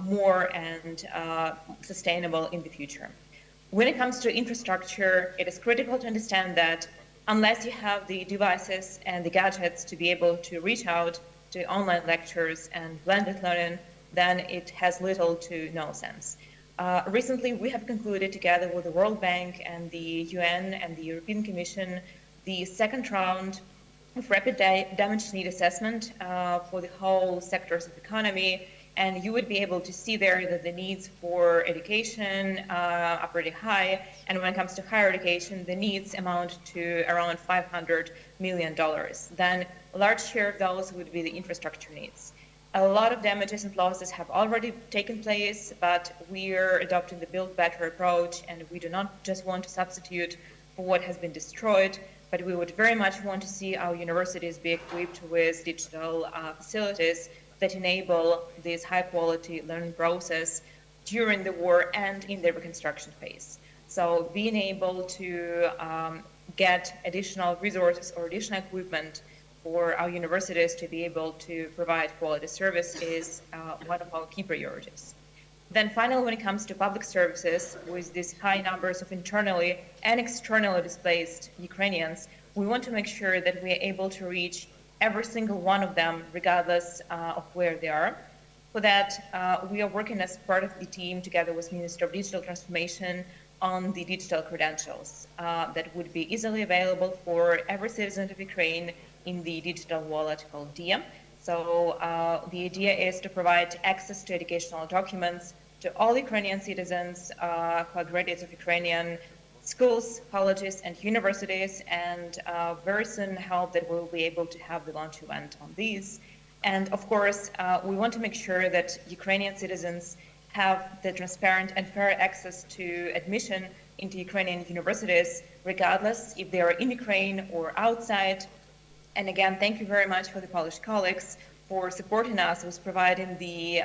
more and sustainable in the future. When it comes to infrastructure, it is critical to understand that unless you have the devices and the gadgets to be able to reach out to online lectures and blended learning, then it has little to no sense. Recently, we have concluded together with the World Bank and the UN and the European Commission the second round of rapid damage need assessment for the whole sectors of the economy. And you would be able to see there that the needs for education are pretty high. And when it comes to higher education, the needs amount to around $500 million. Then a large share of those would be the infrastructure needs. A lot of damages and losses have already taken place, but we are adopting the build better approach, and we do not just want to substitute for what has been destroyed, but we would very much want to see our universities be equipped with digital facilities that enable this high-quality learning process during the war and in the reconstruction phase. So being able to get additional resources or additional equipment for our universities to be able to provide quality service is one of our key priorities. Then finally, when it comes to public services, with these high numbers of internally and externally displaced Ukrainians, we want to make sure that we are able to reach every single one of them, regardless of where they are. For that, we are working as part of the team together with Minister of Digital Transformation on the digital credentials that would be easily available for every citizen of Ukraine in the digital wallet called DIA. So the idea is to provide access to educational documents to all Ukrainian citizens who are graduates of Ukrainian schools, colleges, and universities, and very soon hope that we'll be able to have the launch event on these. And of course, we want to make sure that Ukrainian citizens have the transparent and fair access to admission into Ukrainian universities, regardless if they are in Ukraine or outside. And again, thank you very much for the Polish colleagues for supporting us with providing the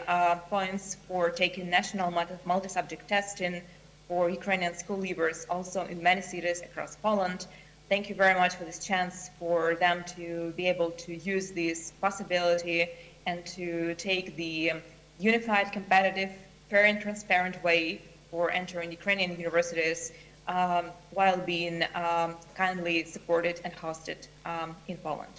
points for taking national multi-subject testing for Ukrainian school leavers also in many cities across Poland. Thank you very much for this chance for them to be able to use this possibility and to take the unified, competitive, fair and transparent way for entering Ukrainian universities while being kindly supported and hosted in Poland.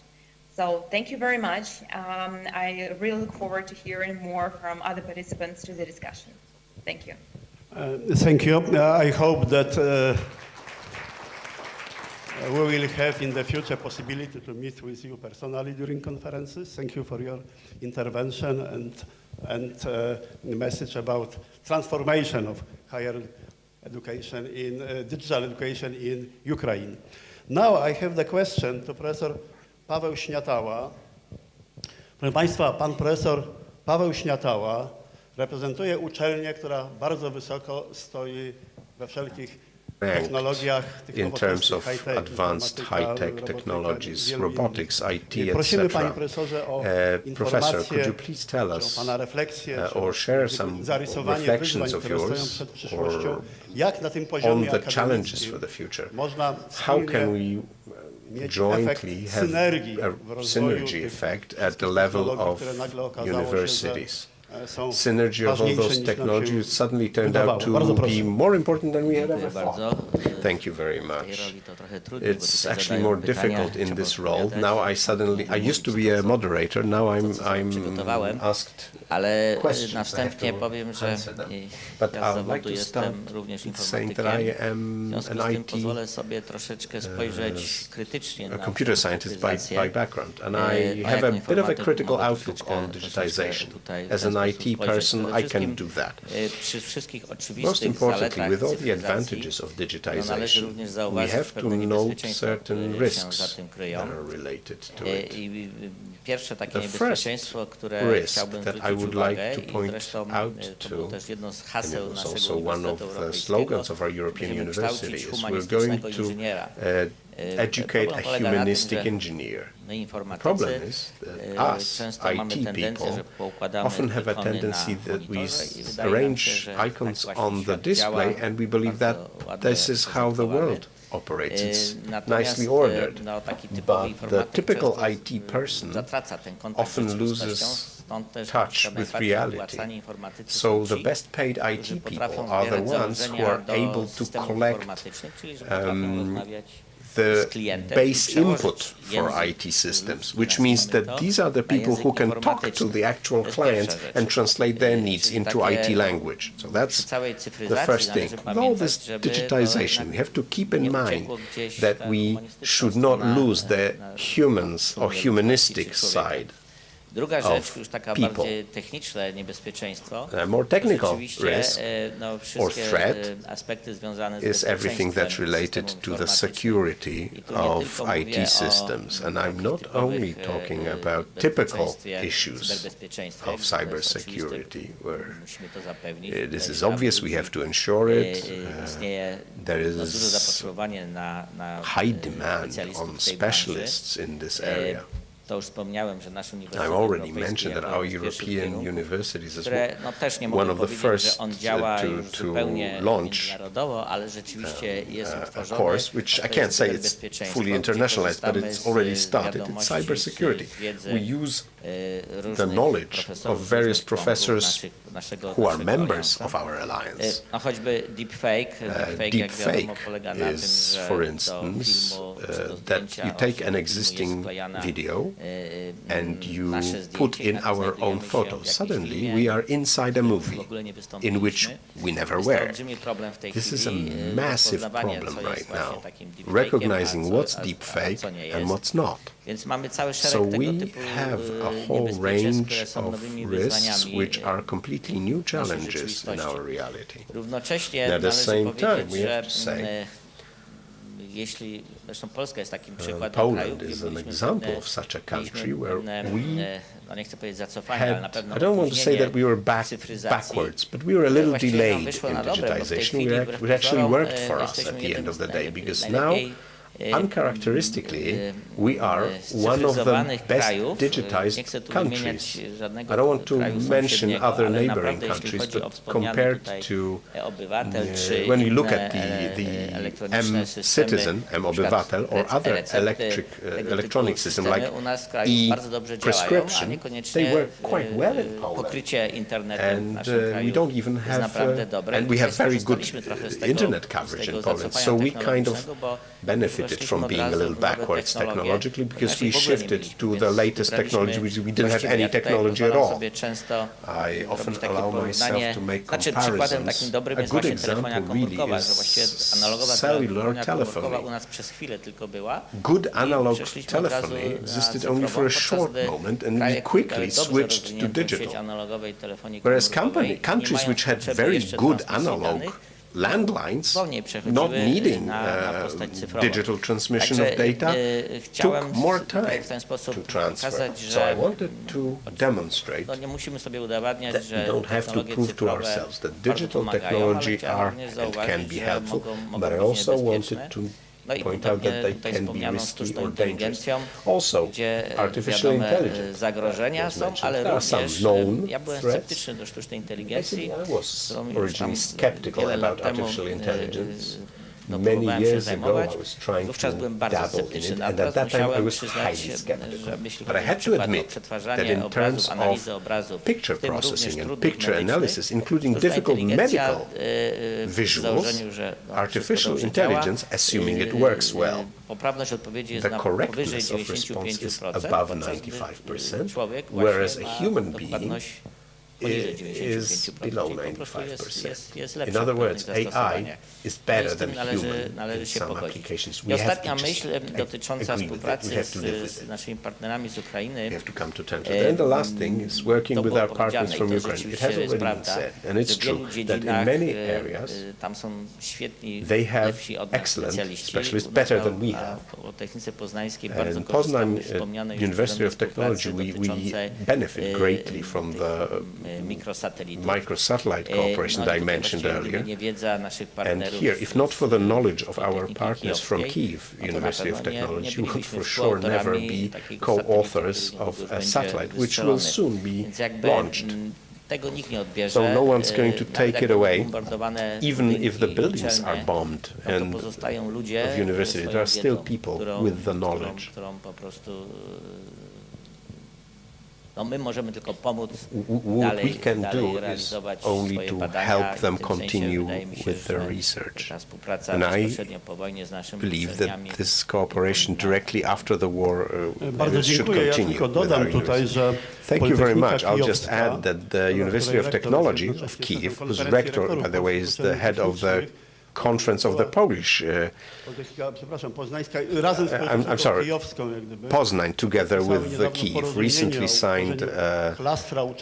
So thank you very much. I really look forward to hearing more from other participants to the discussion. Thank you. Thank you. I hope that we will have in the future possibility to meet with you personally during conferences. Thank you for your intervention and the message about transformation of higher education in digital education in Ukraine. Now I have the question to Professor Paweł Śniatała. Proszę Państwa, pan profesor Paweł Śniatała reprezentuje uczelnię, która bardzo wysoko stoi we wszelkich technologiach, in terms of advanced high-tech technologies, robotics, IT, Prosimy, etc. panie profesorze, o Professor, could you please tell us or share some reflections of yours or on the challenges for the future? How can we jointly have a synergy effect at the level of universities? synergy of all those technologies suddenly turned out to be more important than we had ever thought. Thank you very much. It's actually more difficult in this role. Now I used to be a moderator, now I'm asked questions. But I would like to start saying that I am an IT a computer scientist by background, and I have a bit of a critical outlook on digitization. As an IT person, I can do that. Most importantly, with all the advantages of digitization, we have to note certain risks that are related to it. The first risk that I would like to point out to, and it was also one of the slogans of our European university, is we're going to educate a humanistic engineer. The problem is that us, IT people, often have a tendency that we arrange icons on the display and we believe that this is how the world operates. It's nicely ordered. But the typical IT person often loses touch with reality. So the best paid IT people are the ones who are able to collect the base input for IT systems, which means that these are the people who can talk to the actual clients and translate their needs into IT language. So that's the first thing. With all this digitization, we have to keep in mind that we should not lose the humans or humanistic side of people. A more technical risk or threat is everything that's related to the security of IT systems. And I'm not only talking about typical issues of cybersecurity, where this is obvious, we have to ensure it. There is high demand on specialists in this area. I already mentioned that our European universities is one of the first to launch a course, which I can't say it's fully internationalized, but it's already started. It's cybersecurity. We use the knowledge of various professors who are members of our alliance. Deepfake is, for instance, that you take an existing video and you put in our own photos. Suddenly, we are inside a movie in which we never were. This is a massive problem right now, recognizing what's deepfake and what's not. So we have a whole range of risks which are completely new challenges in our reality. And at the same time, we have to say Poland is an example of such a country where we had, I don't want to say that we were backwards, but we were a little delayed in digitization. We actually worked for us at the end of the day, because now, uncharacteristically, we are one of the best digitized countries. I don't want to mention other neighboring countries, but compared to when you look at the M-Citizen, M-Obywatel, or other electronic system like e-prescription, they work quite well in Poland. And we don't even have, and we have very good internet coverage in Poland, so we kind of benefited from being a little backwards technologically, because we shifted to the latest technology. We didn't have any technology at all. I often allow myself to make comparisons. A good example really is cellular telephony. Good analog telephony existed only for a short moment, and we quickly switched to digital. Whereas countries which had very good analog landlines, not needing digital transmission of data, took more time to transfer. So I wanted to demonstrate that we don't have to prove to ourselves that digital technology are and can be helpful, but I also wanted to point out that they can be risky or dangerous. Also, artificial intelligence. There are some known threats. I was originally skeptical about artificial intelligence. many years ago, I was trying to dabble in it, and at that time I was highly skeptical. But I had to admit that in terms of picture processing and picture analysis, including difficult medical visuals, artificial intelligence, assuming it works well, the correctness of response is above 95%, whereas a human being is below 95%. In other words, AI is better than human in some applications. We have to just agree with it. We have to live with it. We have to come to terms with it. And the last thing is working with our partners from Ukraine. It has already been said, and it's true, that in many areas they have excellent specialists, better than we have. And Poznań University of Technology, we benefit greatly from the microsatellite cooperation that I mentioned earlier. And here, if not for the knowledge of our partners from Kyiv University of Technology, we would for sure never be co-authors of a satellite, which will soon be launched. So no one's going to take it away, even if the buildings are bombed and of university. There are still people with the knowledge. What we can do is only to help them continue with their research. And I believe that this cooperation directly after the war should continue with our university. Thank you very much. I'll just add that the University of Technology of Kyiv, whose rector, by the way, is the head of the Conference of the Polish, I'm sorry, Poznań, together with the Kyiv, recently signed an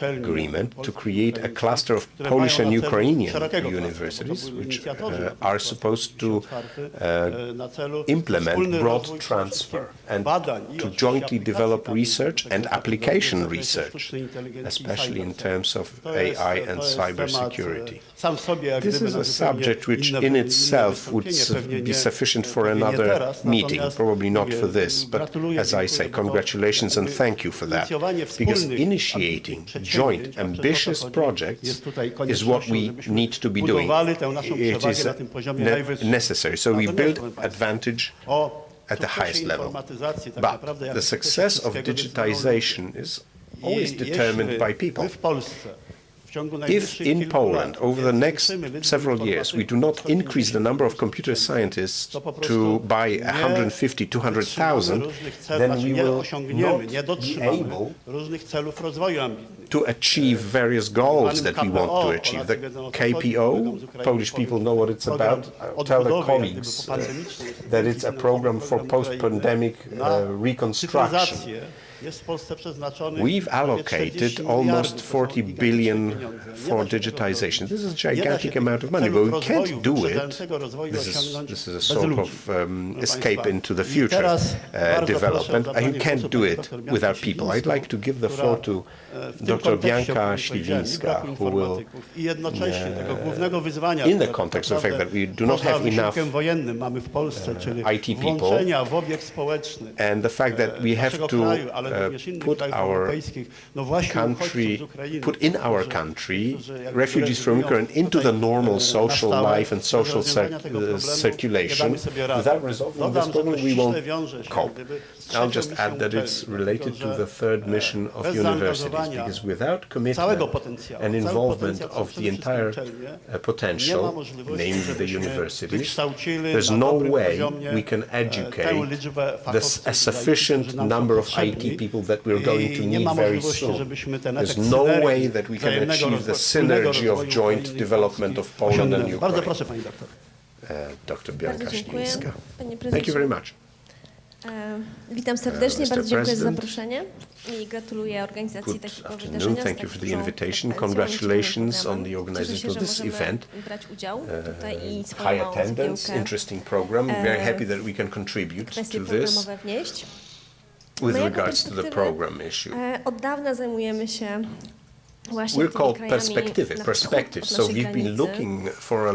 agreement to create a cluster of Polish and Ukrainian universities, which are supposed to implement broad transfer and to jointly develop research and application research, especially in terms of AI and cybersecurity. This is a subject which in itself would be sufficient for another meeting, probably not for this, but as I say, congratulations and thank you for that, because initiating joint, ambitious projects is what we need to be doing. It is necessary, so we build advantage at the highest level. But the success of digitization is always determined by people. If in Poland, over the next several years, we do not increase the number of computer scientists by 150, 200,000, then we will not be able to achieve various goals that we want to achieve. The KPO, Polish people know what it's about. I'll tell the colleagues that it's a program for post-pandemic reconstruction. We've allocated almost 40 billion for digitization. This is a gigantic amount of money, but we can't do it. This is a sort of escape into the future development. You can't do it without people. I'd like to give the floor to Dr. Bianka Śliwińska, who will, in the context of the fact that we do not have enough IT people, and the fact that we have to put in our country refugees from Ukraine into the normal social life and social circulation. Without resolving this problem, we won't cope. I'll just add that it's related to the third mission of universities, because without commitment and involvement of the entire potential, namely the universities, there's no way we can educate a sufficient number of IT people that we're going to need very soon. There's no way that we can achieve the synergy of joint development of Poland and Ukraine. Dr. Bianka Śliwińska. Thank you very much. Witam serdecznie, bardzo dziękuję za zaproszenie i gratuluję organizacji takiego wydarzenia. Thank you for the invitation. Congratulations on the organization of this event. High attendance, interesting program. Very happy that we can contribute to this. With regards to the program issue, od dawna zajmujemy się we're called perspective, so we've been looking for a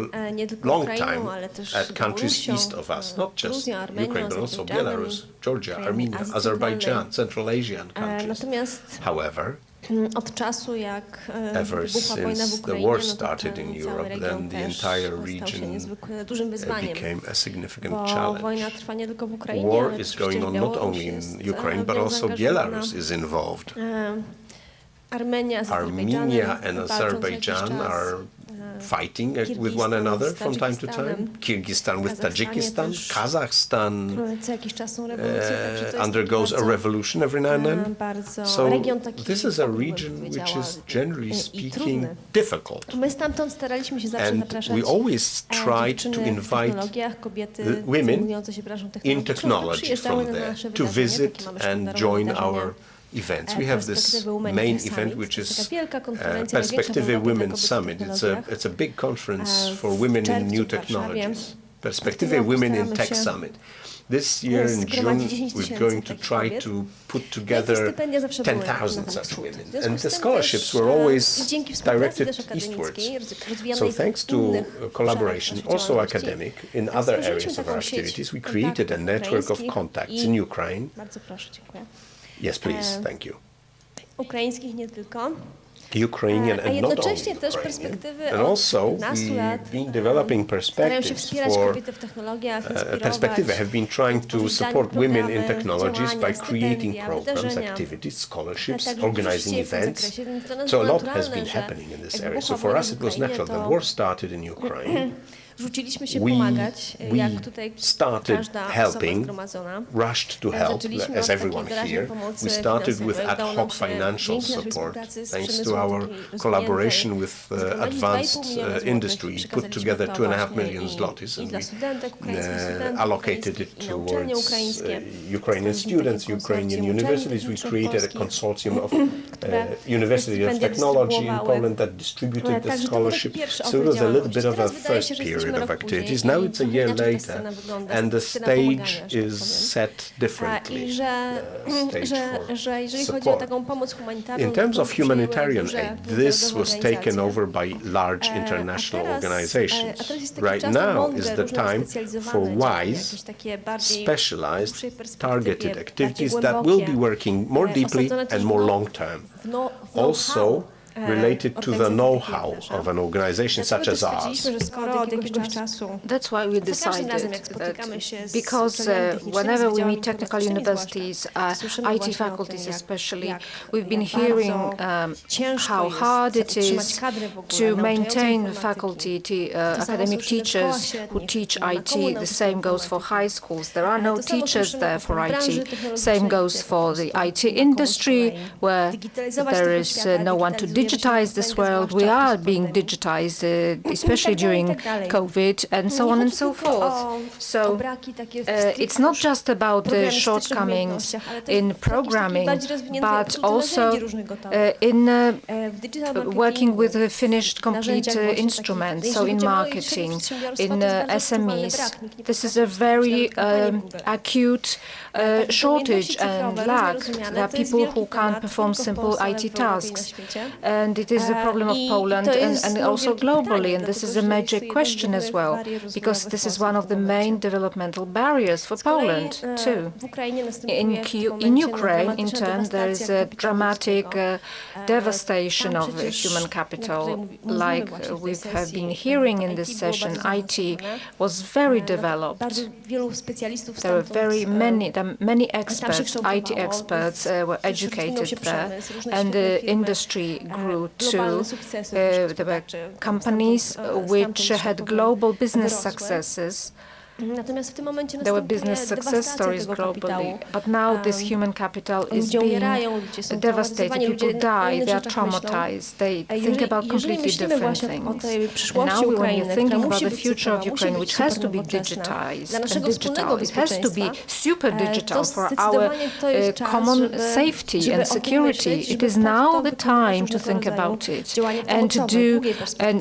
long time at countries east of us, not just Ukraine, but also Belarus, Georgia, Armenia, Azerbaijan, Central Asian countries. However, Od czasu, jak ever wybuchła wojna w since the Ukrainie, war no to started in ten cały Europe, then region the też entire stał się region niezwykle dużym wyzwaniem. became a significant Bo challenge. wojna trwa nie tylko w Ukrainie, War ale is też going przecież on not Białoruś only jest in Ukraine, but also zaangażowana. Belarus is involved. Armenia z Armenia and Azerbejdżanem walczą co jakiś Azerbaijan czas. are fighting with one another from time to time. Kyrgyzstan with Tajikistan, Kazakhstan Co jakiś czas są rewolucje, także to jest undergoes a revolution every now and then. bardzo So region taki, this is a region which is generally speaking difficult. My stamtąd staraliśmy się zawsze And zapraszać we always tried to dziewczyny w invite technologiach, kobiety women zajmujące się branżą in technologiczną, technology przyjeżdżały from na there nasze to wydarzenia, visit takie mamy and sztandarowe join wydarzenia. our events. We have this main event, which is Perspective Women Summit. It's a big conference for women in new technologies. Perspective Women in Tech Summit. This year in June, we're going to try to put together 10,000 such women. And the scholarships were always directed eastwards. So thanks to collaboration, also academic, in other areas of our activities, we created a network of contacts in Ukraine. Bardzo proszę, dziękuję. Yes, please. Thank you. Ukraińskich nie tylko. Ukrainian and not only Ukrainian. And also, we've been developing perspectives for Perspective have been trying to support women in technologies by creating programs, activities, scholarships, organizing events. So a lot has been happening in this area. So for us, it was natural. The war started in Ukraine. Rzuciliśmy się pomagać, jak tutaj started każda helping, osoba zgromadzona. rushed to help, as everyone here. We started with ad hoc financial dzięki naszej support, współpracy z thanks to przemysłem our collaboration with advanced industry, put together 2.5 million zlotys, and we allocated it towards Ukrainian students, Ukrainian universities. We created a consortium of University of Technology in Poland that distributed the scholarship. So it was a little bit of a first period of activities. Now it's a year later, and the stage is set differently. In terms of humanitarian aid, this was taken over by large international organizations. Right now is the time for wise, specialized, targeted activities that will be working more deeply and more long-term. Also, related to the know-how of an organization such as ours. That's why we decided that because whenever we meet technical universities, IT faculties especially, we've been hearing how hard it is to maintain faculty, academic teachers who teach IT. The same goes for high schools. There are no teachers there for IT. Same goes for the IT industry, where there is no one to digitize this world. We are being digitized, especially during COVID, and so on and so forth. So it's not just about the shortcomings in programming, but also in working with finished complete instruments, so in marketing, in SMEs. This is a very acute shortage and lack. There are people who can't perform simple IT tasks, and it is a problem of Poland and also globally, and this is a major question as well, because this is one of the main developmental barriers for Poland too. In Ukraine, in turn, there is a dramatic devastation of human capital. Like we have been hearing in this session, IT was very developed. There were many experts, IT experts were educated there, and the industry grew too. There were companies which had global business successes. There were business success stories globally, but now this human capital is being devastated. People die, they are traumatized, they think about completely different things. And now when you're thinking about the future of Ukraine, which has to be digitized and digital, it has to be super digital for our common safety and security. It is now the time to think about it and to do and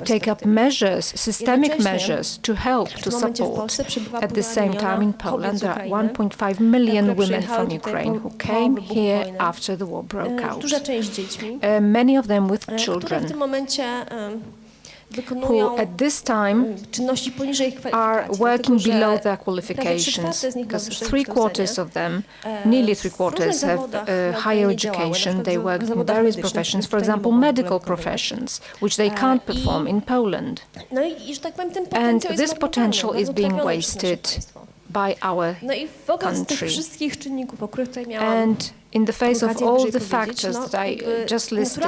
take up measures, systemic measures to help, to support. At the same time, in Poland, there are 1.5 million women from Ukraine who came here after the war broke out. Many of them with children. who at this time are working below their qualifications, because 3/4 of them, nearly 3/4, have higher education. They work in various professions, for example, medical professions, which they can't perform in Poland. And this potential is being wasted by our country. And in the face of all the factors that I just listed,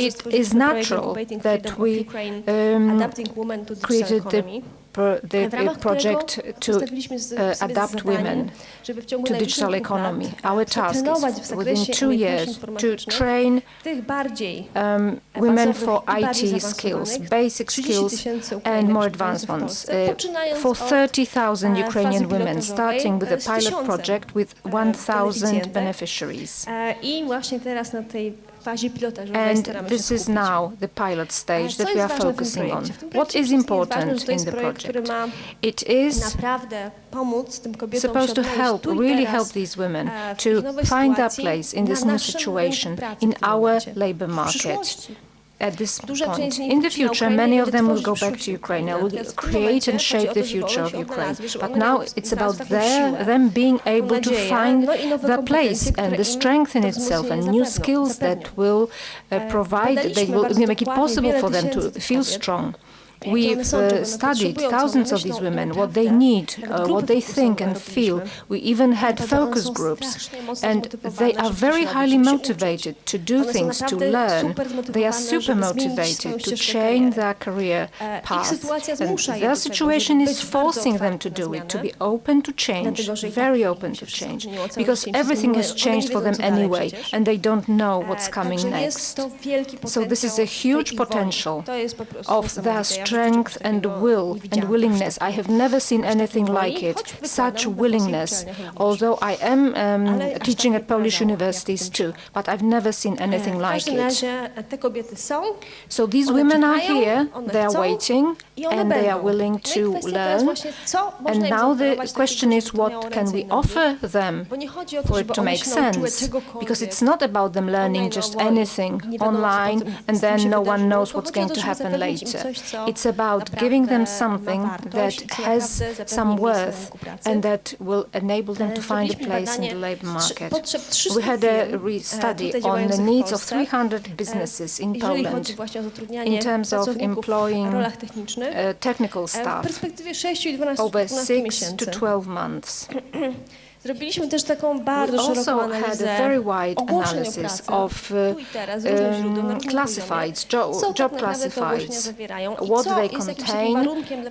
it is natural that we created the project to adapt women to digital economy. Our task is within 2 years to train women for IT skills, basic skills and more advanced ones, for 30,000 Ukrainian women, starting with a pilot project with 1,000 beneficiaries. And this is now the pilot stage that we are focusing on. What is important in the project? It is supposed to really help these women to find their place in this new situation in our labor market. At this point. In the future, many of them will go back to Ukraine and will create and shape the future of Ukraine. But now it's about them being able to find their place and the strength in itself and new skills that will they will make it possible for them to feel strong. We've studied thousands of these women, what they need, what they think and feel. We even had focus groups, and they are very highly motivated to do things, to learn. They are super motivated to change their career path. And their situation is forcing them to do it, to be open to change, very open to change, because everything has changed for them anyway, and they don't know what's coming next. So this is a huge potential of their strength and will and willingness. I have never seen anything like it, such willingness, although I am teaching at Polish universities too, but I've never seen anything like it. So these women are here, they are waiting, and they are willing to learn. And now the question is, what can we offer them for it to make sense? Because it's not about them learning just anything online and then no one knows what's going to happen later. It's about giving them something that has some worth and that will enable them to find a place in the labor market. We had a study on the needs of 300 businesses in Poland in terms of employing technical staff over 6 to 12 months. We also had a very wide analysis of classifieds, job classifieds, what they contain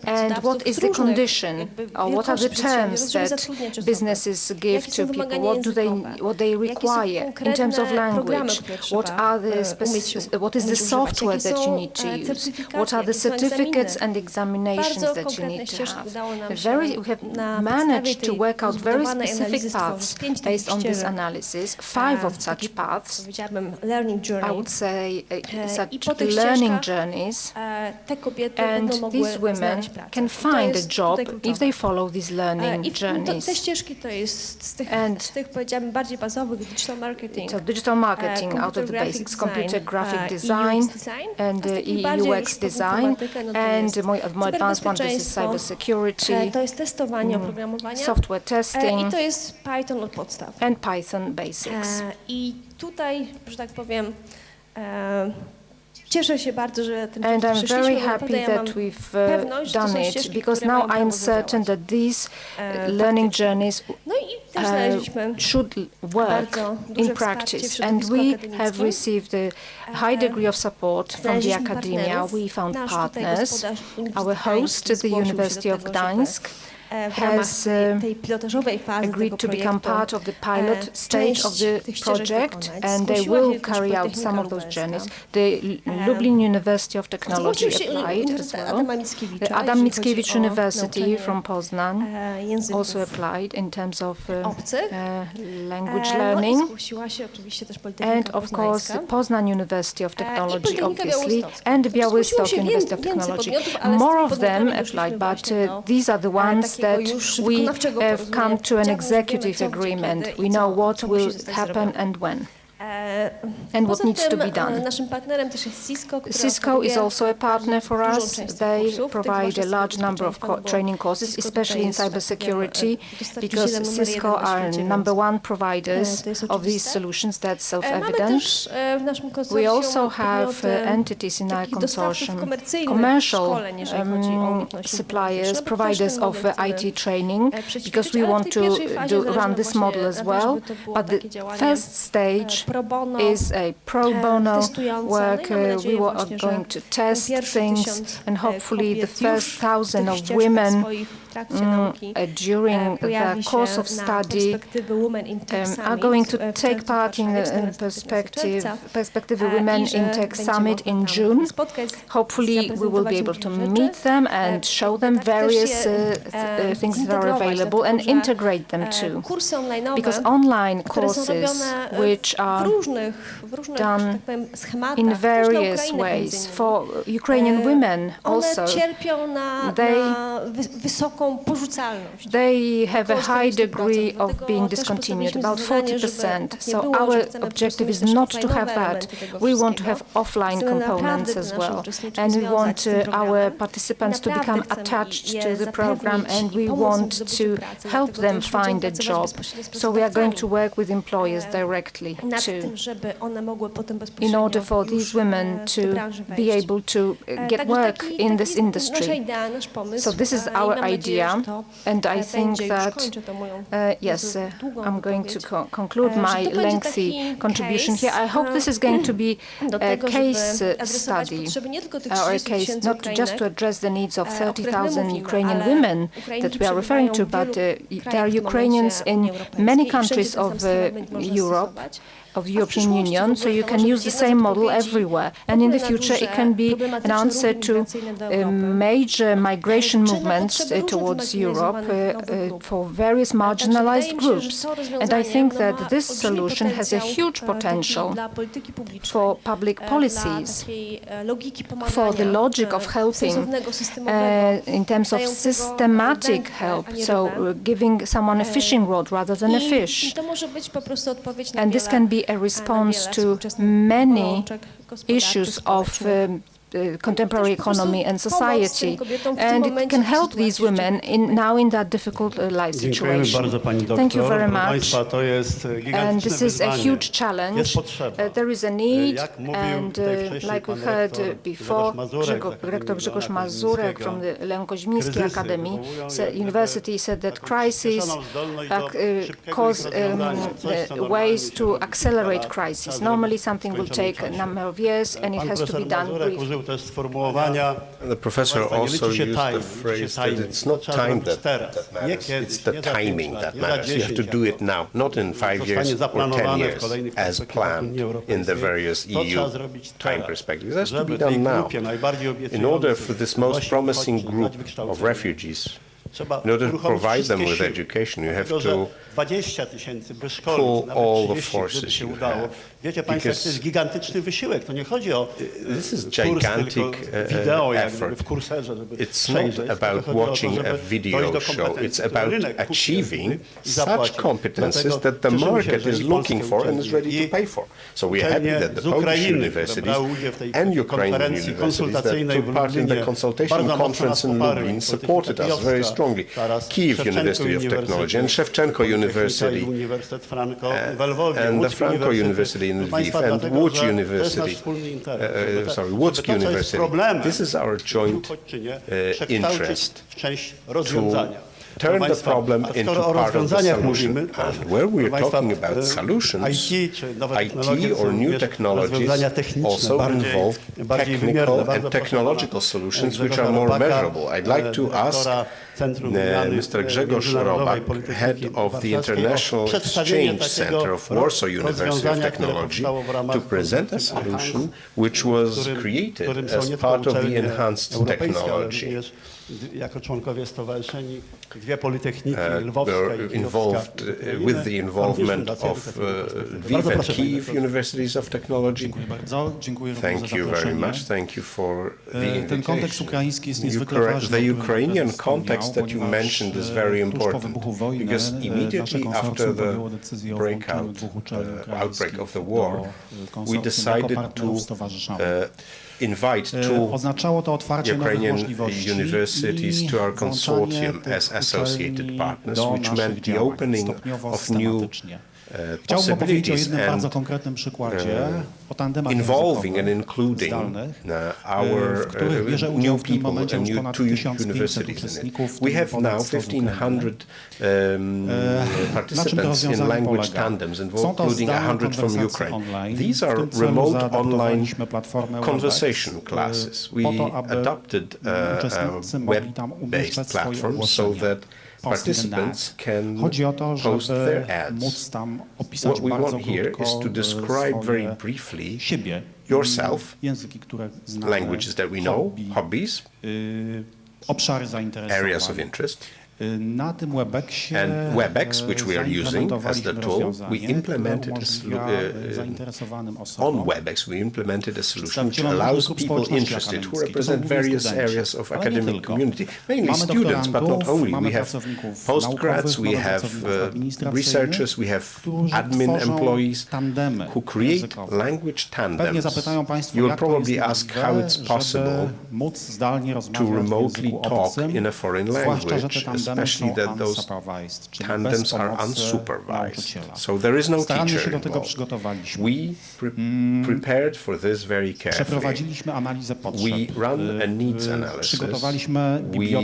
and what is the condition, or what are the terms that businesses give to people, what they require in terms of language, what is the software that you need to use, what are the certificates and examinations that you need to have. We have managed to work out very specific paths based on this analysis, 5 of such paths, I would say such learning journeys, and these women can find a job if they follow these learning journeys. And so digital marketing out of the basics, computer graphic design and UX design, and more advanced one, this is cybersecurity, software testing, Python od podstaw. And Python basics. I tutaj, że tak powiem, cieszę się bardzo, że tym And I'm very happy that we've done it, because now I'm certain that these learning journeys should work in practice. And we have received a high degree of support from the academia. We found partners. Our host, the University of Gdansk, has agreed to become part of the pilot stage of the project, and they will carry out some of those journeys. The Lublin University of Technology applied as well. The Adam Mickiewicz University from Poznan also applied in terms of language learning. And of course, the Poznan University of Technology, obviously, and the Białystok University of Technology. More of them applied, but these are the ones that we have come to an executive agreement. We know what will happen and when. and what needs to be done. Naszym partnerem też jest Cisco, Cisco is also a partner for us. They provide a large number of training courses, especially in cybersecurity, because Cisco are number 1 providers of these solutions. That's self-evident. We also have entities in our consortium, commercial suppliers, providers of IT training, because we want to run this model as well. But the first stage is a pro bono work. We are going to test things, and hopefully the first 1,000 of women during the course of study are going to take part in the Perspective Women in Tech Summit in June. Hopefully we will be able to meet them and show them various things that are available and integrate them too. Because online courses, which are done in various ways for Ukrainian women also, they have a high degree of being discontinued, about 40%. So our objective is not to have that. We want to have offline components as well. And we want our participants to become attached to the program, and we want to help them find a job. So we are going to work with employers directly too, in order for these women to be able to get work in this industry. So this is our idea, and I think that, yes, I'm going to conclude my lengthy contribution here. I hope this is going to be a case study, or a case not just to address the needs of 30,000 Ukrainian women that we are referring to, but there are Ukrainians in many countries of Europe, of the European Union, so you can use the same model everywhere. And in the future, it can be an answer to major migration movements towards Europe for various marginalized groups. And I think that this solution has a huge potential for public policies, for the logic of helping in terms of systematic help, so giving someone a fishing rod rather than a fish. And this can be a response to many issues of contemporary economy and society, and it can help these women now in that difficult life situation. Thank you very much. And this is a huge challenge. There is a need, and like we heard before, Rector Grzegorz Mazurek from the Leon Koźmiński Academy University said that crises cause ways to accelerate crises. Normally something will take a number of years, and it has to be done briefly. The professor also used the phrase that it's not time that matters, it's the timing that matters. You have to do it now, not in 5 years or 10 years, as planned in the various EU time perspectives. It has to be done now. In order for this most promising group of refugees, in order to provide them with education, you have to pull all the forces you have. Because this is gigantic effort. It's not about watching a video show. It's about achieving such competences that the market is looking for and is ready to pay for. So we are happy that the Polish universities and Ukrainian universities that took part in the consultation conference in Lublin supported us very strongly. Kyiv University of Technology and Shevchenko University and the Franco University in Lviv and Łódź University, Łódzki University. This is our joint interest to turn the problem into part of the solution. And where we're talking about solutions, IT or new technologies also involve technical and technological solutions which are more measurable. I'd like to ask Mr. Grzegorz Robak, head of the International Exchange Center of Warsaw University of Technology, to present a solution which was created as part of the enhanced technology. were involved with the involvement of Lviv and Kyiv Universities of Technology. Thank you very much. Thank you for the invitation. The Ukrainian context that you mentioned is very important because immediately after the outbreak of the war, we decided to invite two Ukrainian universities to our consortium as associated partners, which meant the opening of new possibilities and involving and including our new people and new two universities in it. We have now 1,500 participants in language tandems, including 100 from Ukraine. These are remote online conversation classes. We adopted a web-based platform so that participants can post their ads. What we want here is to describe very briefly yourself, languages that we know, hobbies, areas of interest. And WebEx, which we are using as the tool, we implemented on WebEx, we implemented a solution which allows people interested who represent various areas of academic community, mainly students, but not only. We have postgrads, we have researchers, we have admin employees who create language tandems. You will probably ask how it's possible to remotely talk in a foreign language, especially that those tandems are unsupervised. So there is no teacher involved. We prepared for this very carefully. We run a needs analysis. We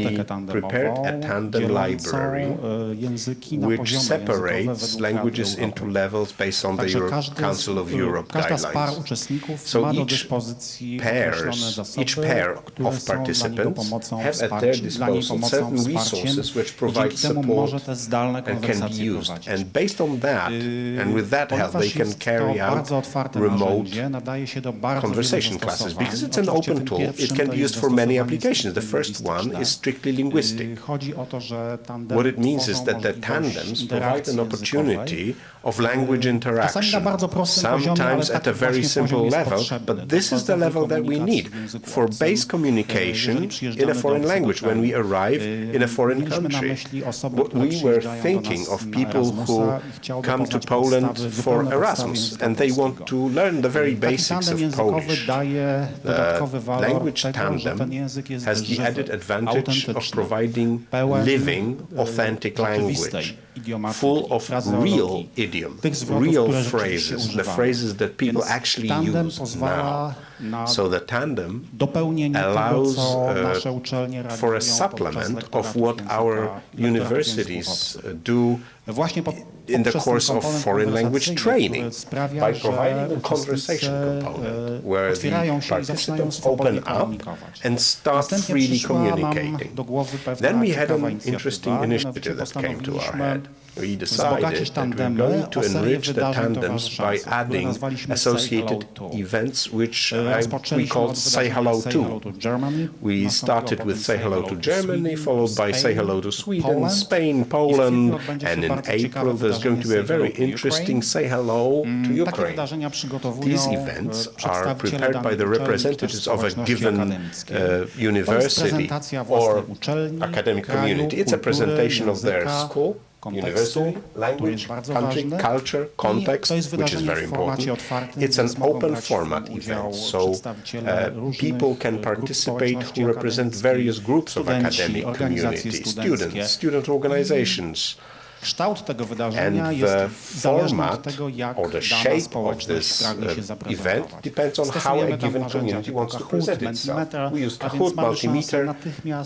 prepared a tandem library which separates languages into levels based on the Council of Europe guidelines. So each pair of participants have at their disposal certain resources which provide support and can be used. And based on that, and with that help, they can carry out remote conversation classes. Because it's an open tool, it can be used for many applications. The first one is strictly linguistic. What it means is that the tandems provide an opportunity of language interaction, sometimes at a very simple level, but this is the level that we need for base communication in a foreign language when we arrive in a foreign country. We were thinking of people who come to Poland for Erasmus and they want to learn the very basics of Polish. The language tandem has the added advantage of providing living, authentic language, full of real idiom, real phrases, the phrases that people actually use now. So the tandem allows for a supplement of what our universities do in the course of foreign language training by providing a conversation component where the participants open up and start freely communicating. Then we had an interesting initiative that came to our head. We decided that we're going to enrich the tandems by adding associated events which we called Say Hello To. We started with Say Hello to Germany, followed by Say Hello to Sweden, Spain, Poland, and in April there's going to be a very interesting Say Hello to Ukraine. These events are prepared by the representatives of a given university or academic community. It's a presentation of their school, university, language, country, culture, context, which is very important. It's an open format event, so people can participate who represent various groups of academic community, students, student organizations. And the format or the shape of this event depends on how a given community wants to present itself. We use Kahoot, Multimeter,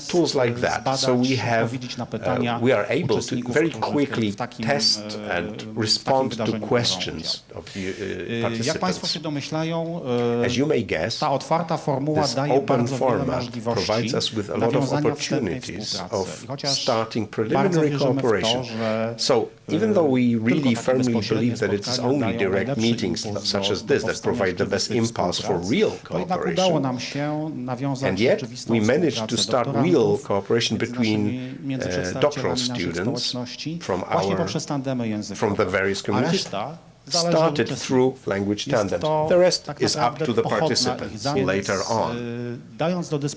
tools like that. So we are able to very quickly test and respond to questions of the participants. As you may guess, this open format provides us with a lot of opportunities of starting preliminary cooperation So even though we really firmly believe that it is only direct meetings such as this that provide the best impulse for real cooperation, and yet we managed to start real cooperation between doctoral students from the various communities, started through language tandems. The rest is up to the participants later on.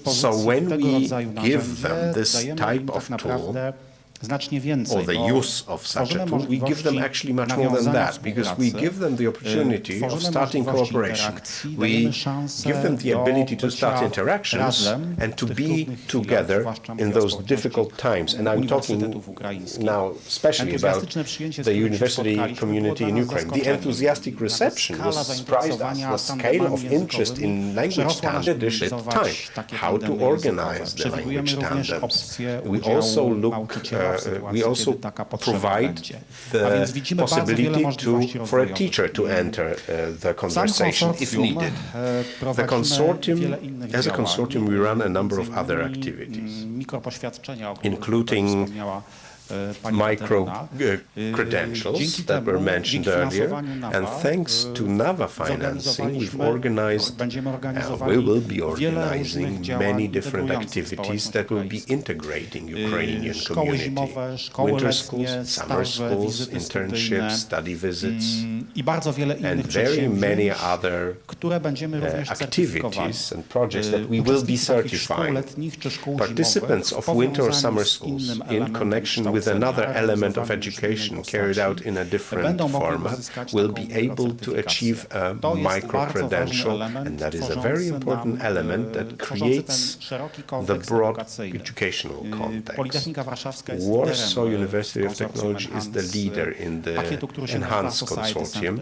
So when we give them this type of tool, or the use of such a tool, we give them actually much more than that, because we give them the opportunity of starting cooperation. We give them the ability to start interactions and to be together in those difficult times. And I'm talking now especially about the university community in Ukraine. The enthusiastic reception was surprised us. The scale of interest in language tandems at time, how to organize the language tandems. We also provide the possibility for a teacher to enter the conversation if needed. As a consortium, we run a number of other activities, including micro credentials that were mentioned earlier, and thanks to NAVA financing, we've organized, we will be organizing many different activities that will be integrating Ukrainian community. Winter schools, summer schools, internships, study visits, and very many other activities and projects that we will be certifying. Participants of winter or summer schools in connection with another element of education carried out in a different format will be able to achieve a micro-credential, and that is a very important element that creates the broad educational context. Warsaw University of Technology is the leader in the Enhanced Consortium,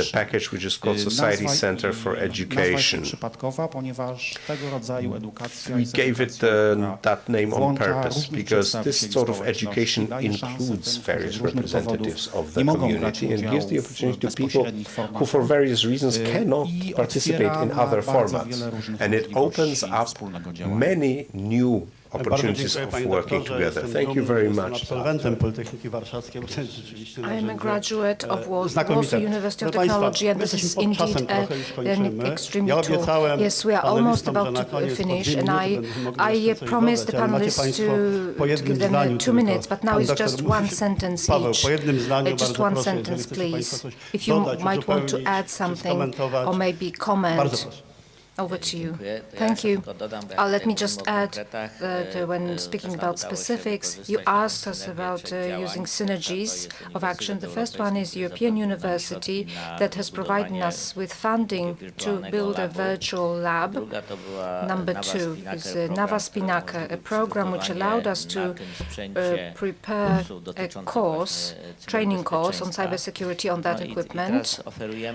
the package which is called Society Center for Education. We gave it that name on purpose because this sort of education includes various representatives of the community and gives the opportunity to people who for various reasons cannot participate in other formats. And it opens up many new opportunities of working together. Thank you very much. I am a graduate of Warsaw University of Technology, and this is indeed an extreme tool. Yes, we are almost about to finish, and I promised the panelists to give them 2 minutes, but now it's just 1 sentence each. Just 1 sentence, please. If you might want to add something or maybe comment. Over to you. Thank you. Let me just add that when speaking about specifics, you asked us about using synergies of action. The first one is European University that has provided us with funding to build a virtual lab. Number 2 is Nava Spinaka, a program which allowed us to prepare a training course on cybersecurity on that equipment.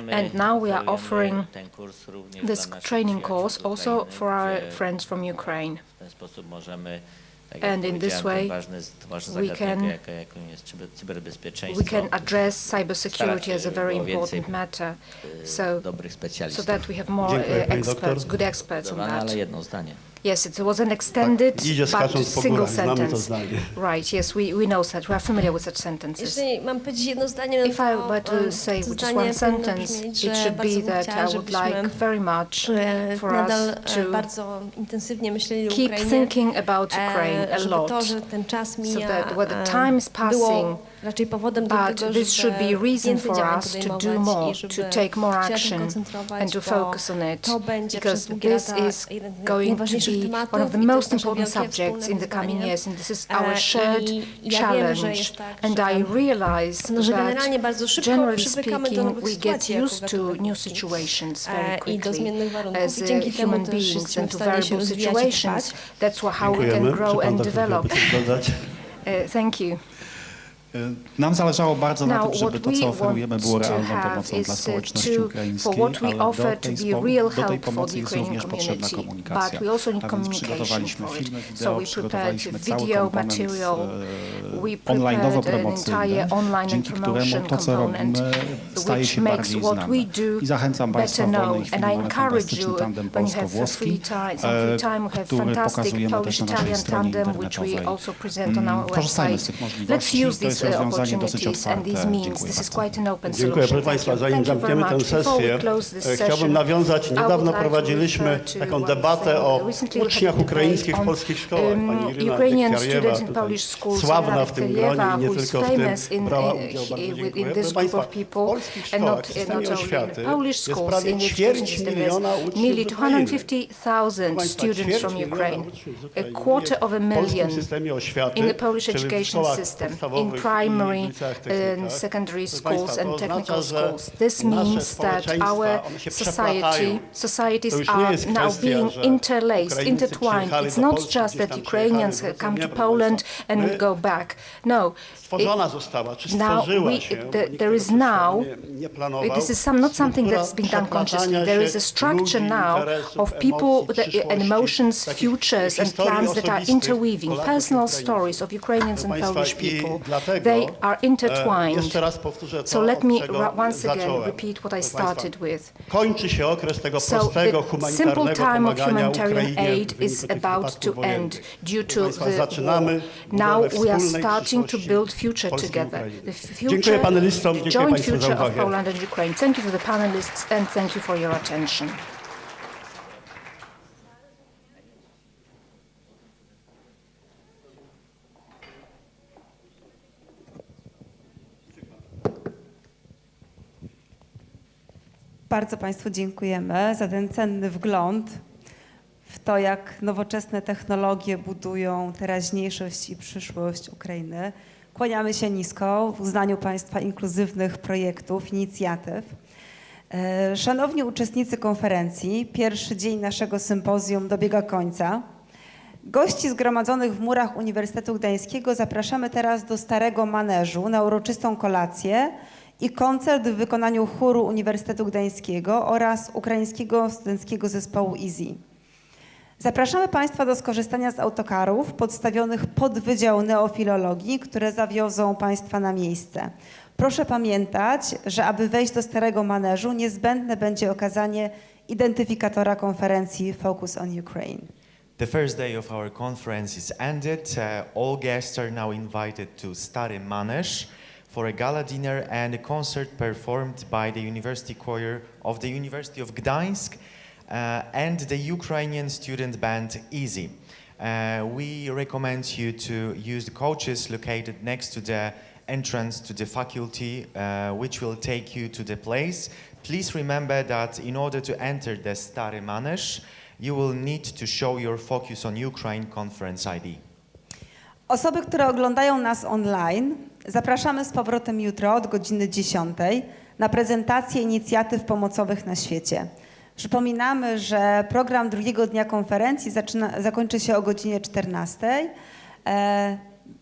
And now we are offering this training course also for our friends from Ukraine. And in this way, we can address cybersecurity as a very important matter, so that we have more experts, good experts on that. Yes, it was an extended but single sentence. Right, yes, we know such, we are familiar with such sentences. If I were to say just 1 sentence, it should be that I would like very much for us to keep thinking about Ukraine a lot, so that when the time is passing, but this should be a reason for us to do more, to take more action and to focus on it, because this is going to be one of the most important subjects in the coming years, and this is our shared challenge. And I realize that, generally speaking, we get used to new situations very quickly as human beings, and to variable situations. That's how we can grow and develop. Thank you. Nam zależało bardzo na tym, żeby to, co oferujemy, było realną pomocą dla społeczności ukraińskiej, ale do tej pomocy jest również potrzebna komunikacja. A więc przygotowaliśmy filmy wideo, przygotowaliśmy cały komponent online'owo-promocyjny, dzięki któremu to, co robimy, staje się bardziej znane. I zachęcam Państwa w wolnej chwili, mamy fantastyczny tandem polsko-włoski, który pokazujemy też na naszej stronie internetowej. Korzystajmy z tych możliwości. To jest these opportunities and these means. This is quite an open Dziękuję, proszę solution. Państwa, zanim zamkniemy tę sesję, chciałbym nawiązać, niedawno prowadziliśmy taką debatę o uczniach ukraińskich w polskich szkołach. Pani Irina Dektiariewa, tutaj sławna w tym gronie i nie tylko w tym, brała udział. Bardzo dziękuję. Proszę Państwa, w polskich szkołach, w systemie oświaty jest prawie ćwierć miliona uczniów z Ukrainy. 250,000 students from Ukraine, a quarter of a million in the Polish education system, in primary and secondary schools and technical schools. This means that our societies are now being interlaced, intertwined. It's not just that Ukrainians come to Poland and we go back. No. There is now, this is not something that's been done consciously. There is a structure now of people and emotions, futures and plans that are interweaving. Personal stories of Ukrainians and Polish people, they are intertwined. So let me once again repeat what I started with. So the simple time of humanitarian aid is about to end due to the war. Now we are starting to build future together. The future, the joint future of Poland and Ukraine. Thank you to the panelists and thank you for your attention. Bardzo Państwu dziękujemy za ten cenny wgląd w to, jak nowoczesne technologie budują teraźniejszość i przyszłość Ukrainy. Kłaniamy się nisko w uznaniu Państwa inkluzywnych projektów, inicjatyw. Szanowni uczestnicy konferencji, pierwszy dzień naszego sympozjum dobiega końca. Gości zgromadzonych w murach Uniwersytetu Gdańskiego zapraszamy teraz do Starego Maneżu na uroczystą kolację i koncert w wykonaniu chóru Uniwersytetu Gdańskiego oraz ukraińskiego studenckiego zespołu Easy. Zapraszamy Państwa do skorzystania z autokarów podstawionych pod Wydział Neofilologii, które zawiozą Państwa na miejsce. Proszę pamiętać, że aby wejść do Starego Maneżu niezbędne będzie okazanie identyfikatora konferencji Focus on Ukraine. The first day of our conference is ended. All guests are now invited to Stary Maneż for a gala dinner and a concert performed by the University Choir of the University of Gdansk and the Ukrainian student band Easy. We recommend you to use the coaches located next to the entrance to the faculty, which will take you to the place. Please remember that in order to enter the Stary Maneż, you will need to show your Focus on Ukraine conference ID. Osoby, które oglądają nas online, zapraszamy z powrotem jutro od godziny 10 na prezentację inicjatyw pomocowych na świecie. Przypominamy, że program drugiego dnia konferencji zakończy się o godzinie 14.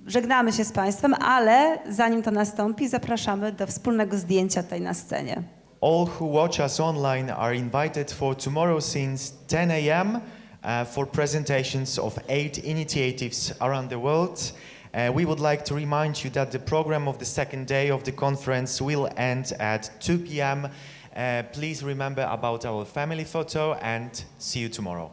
Żegnamy się z Państwem, ale zanim to nastąpi, zapraszamy do wspólnego zdjęcia tutaj na scenie. All who watch us online are invited for tomorrow since 10 a.m. For presentations of 8 initiatives around the world. We would like to remind you that the program of the second day of the conference will end at 2 p.m. Please remember about our family photo and see you tomorrow.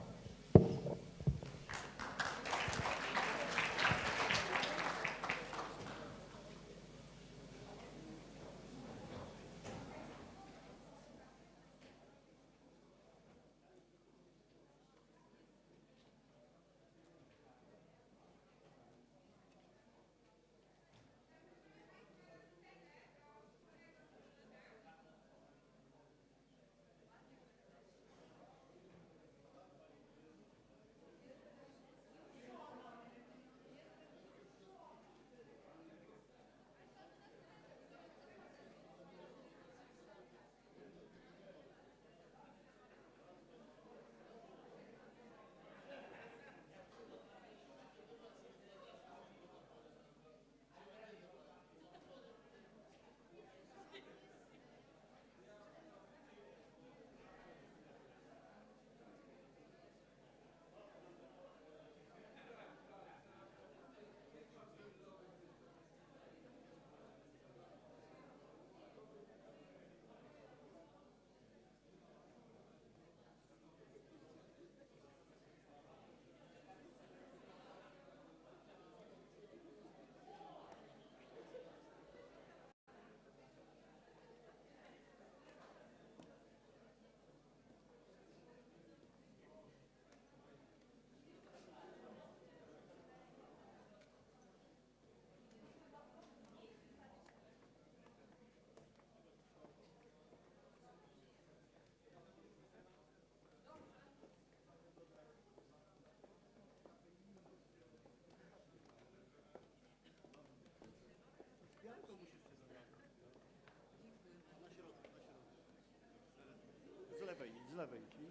z lewej, czyli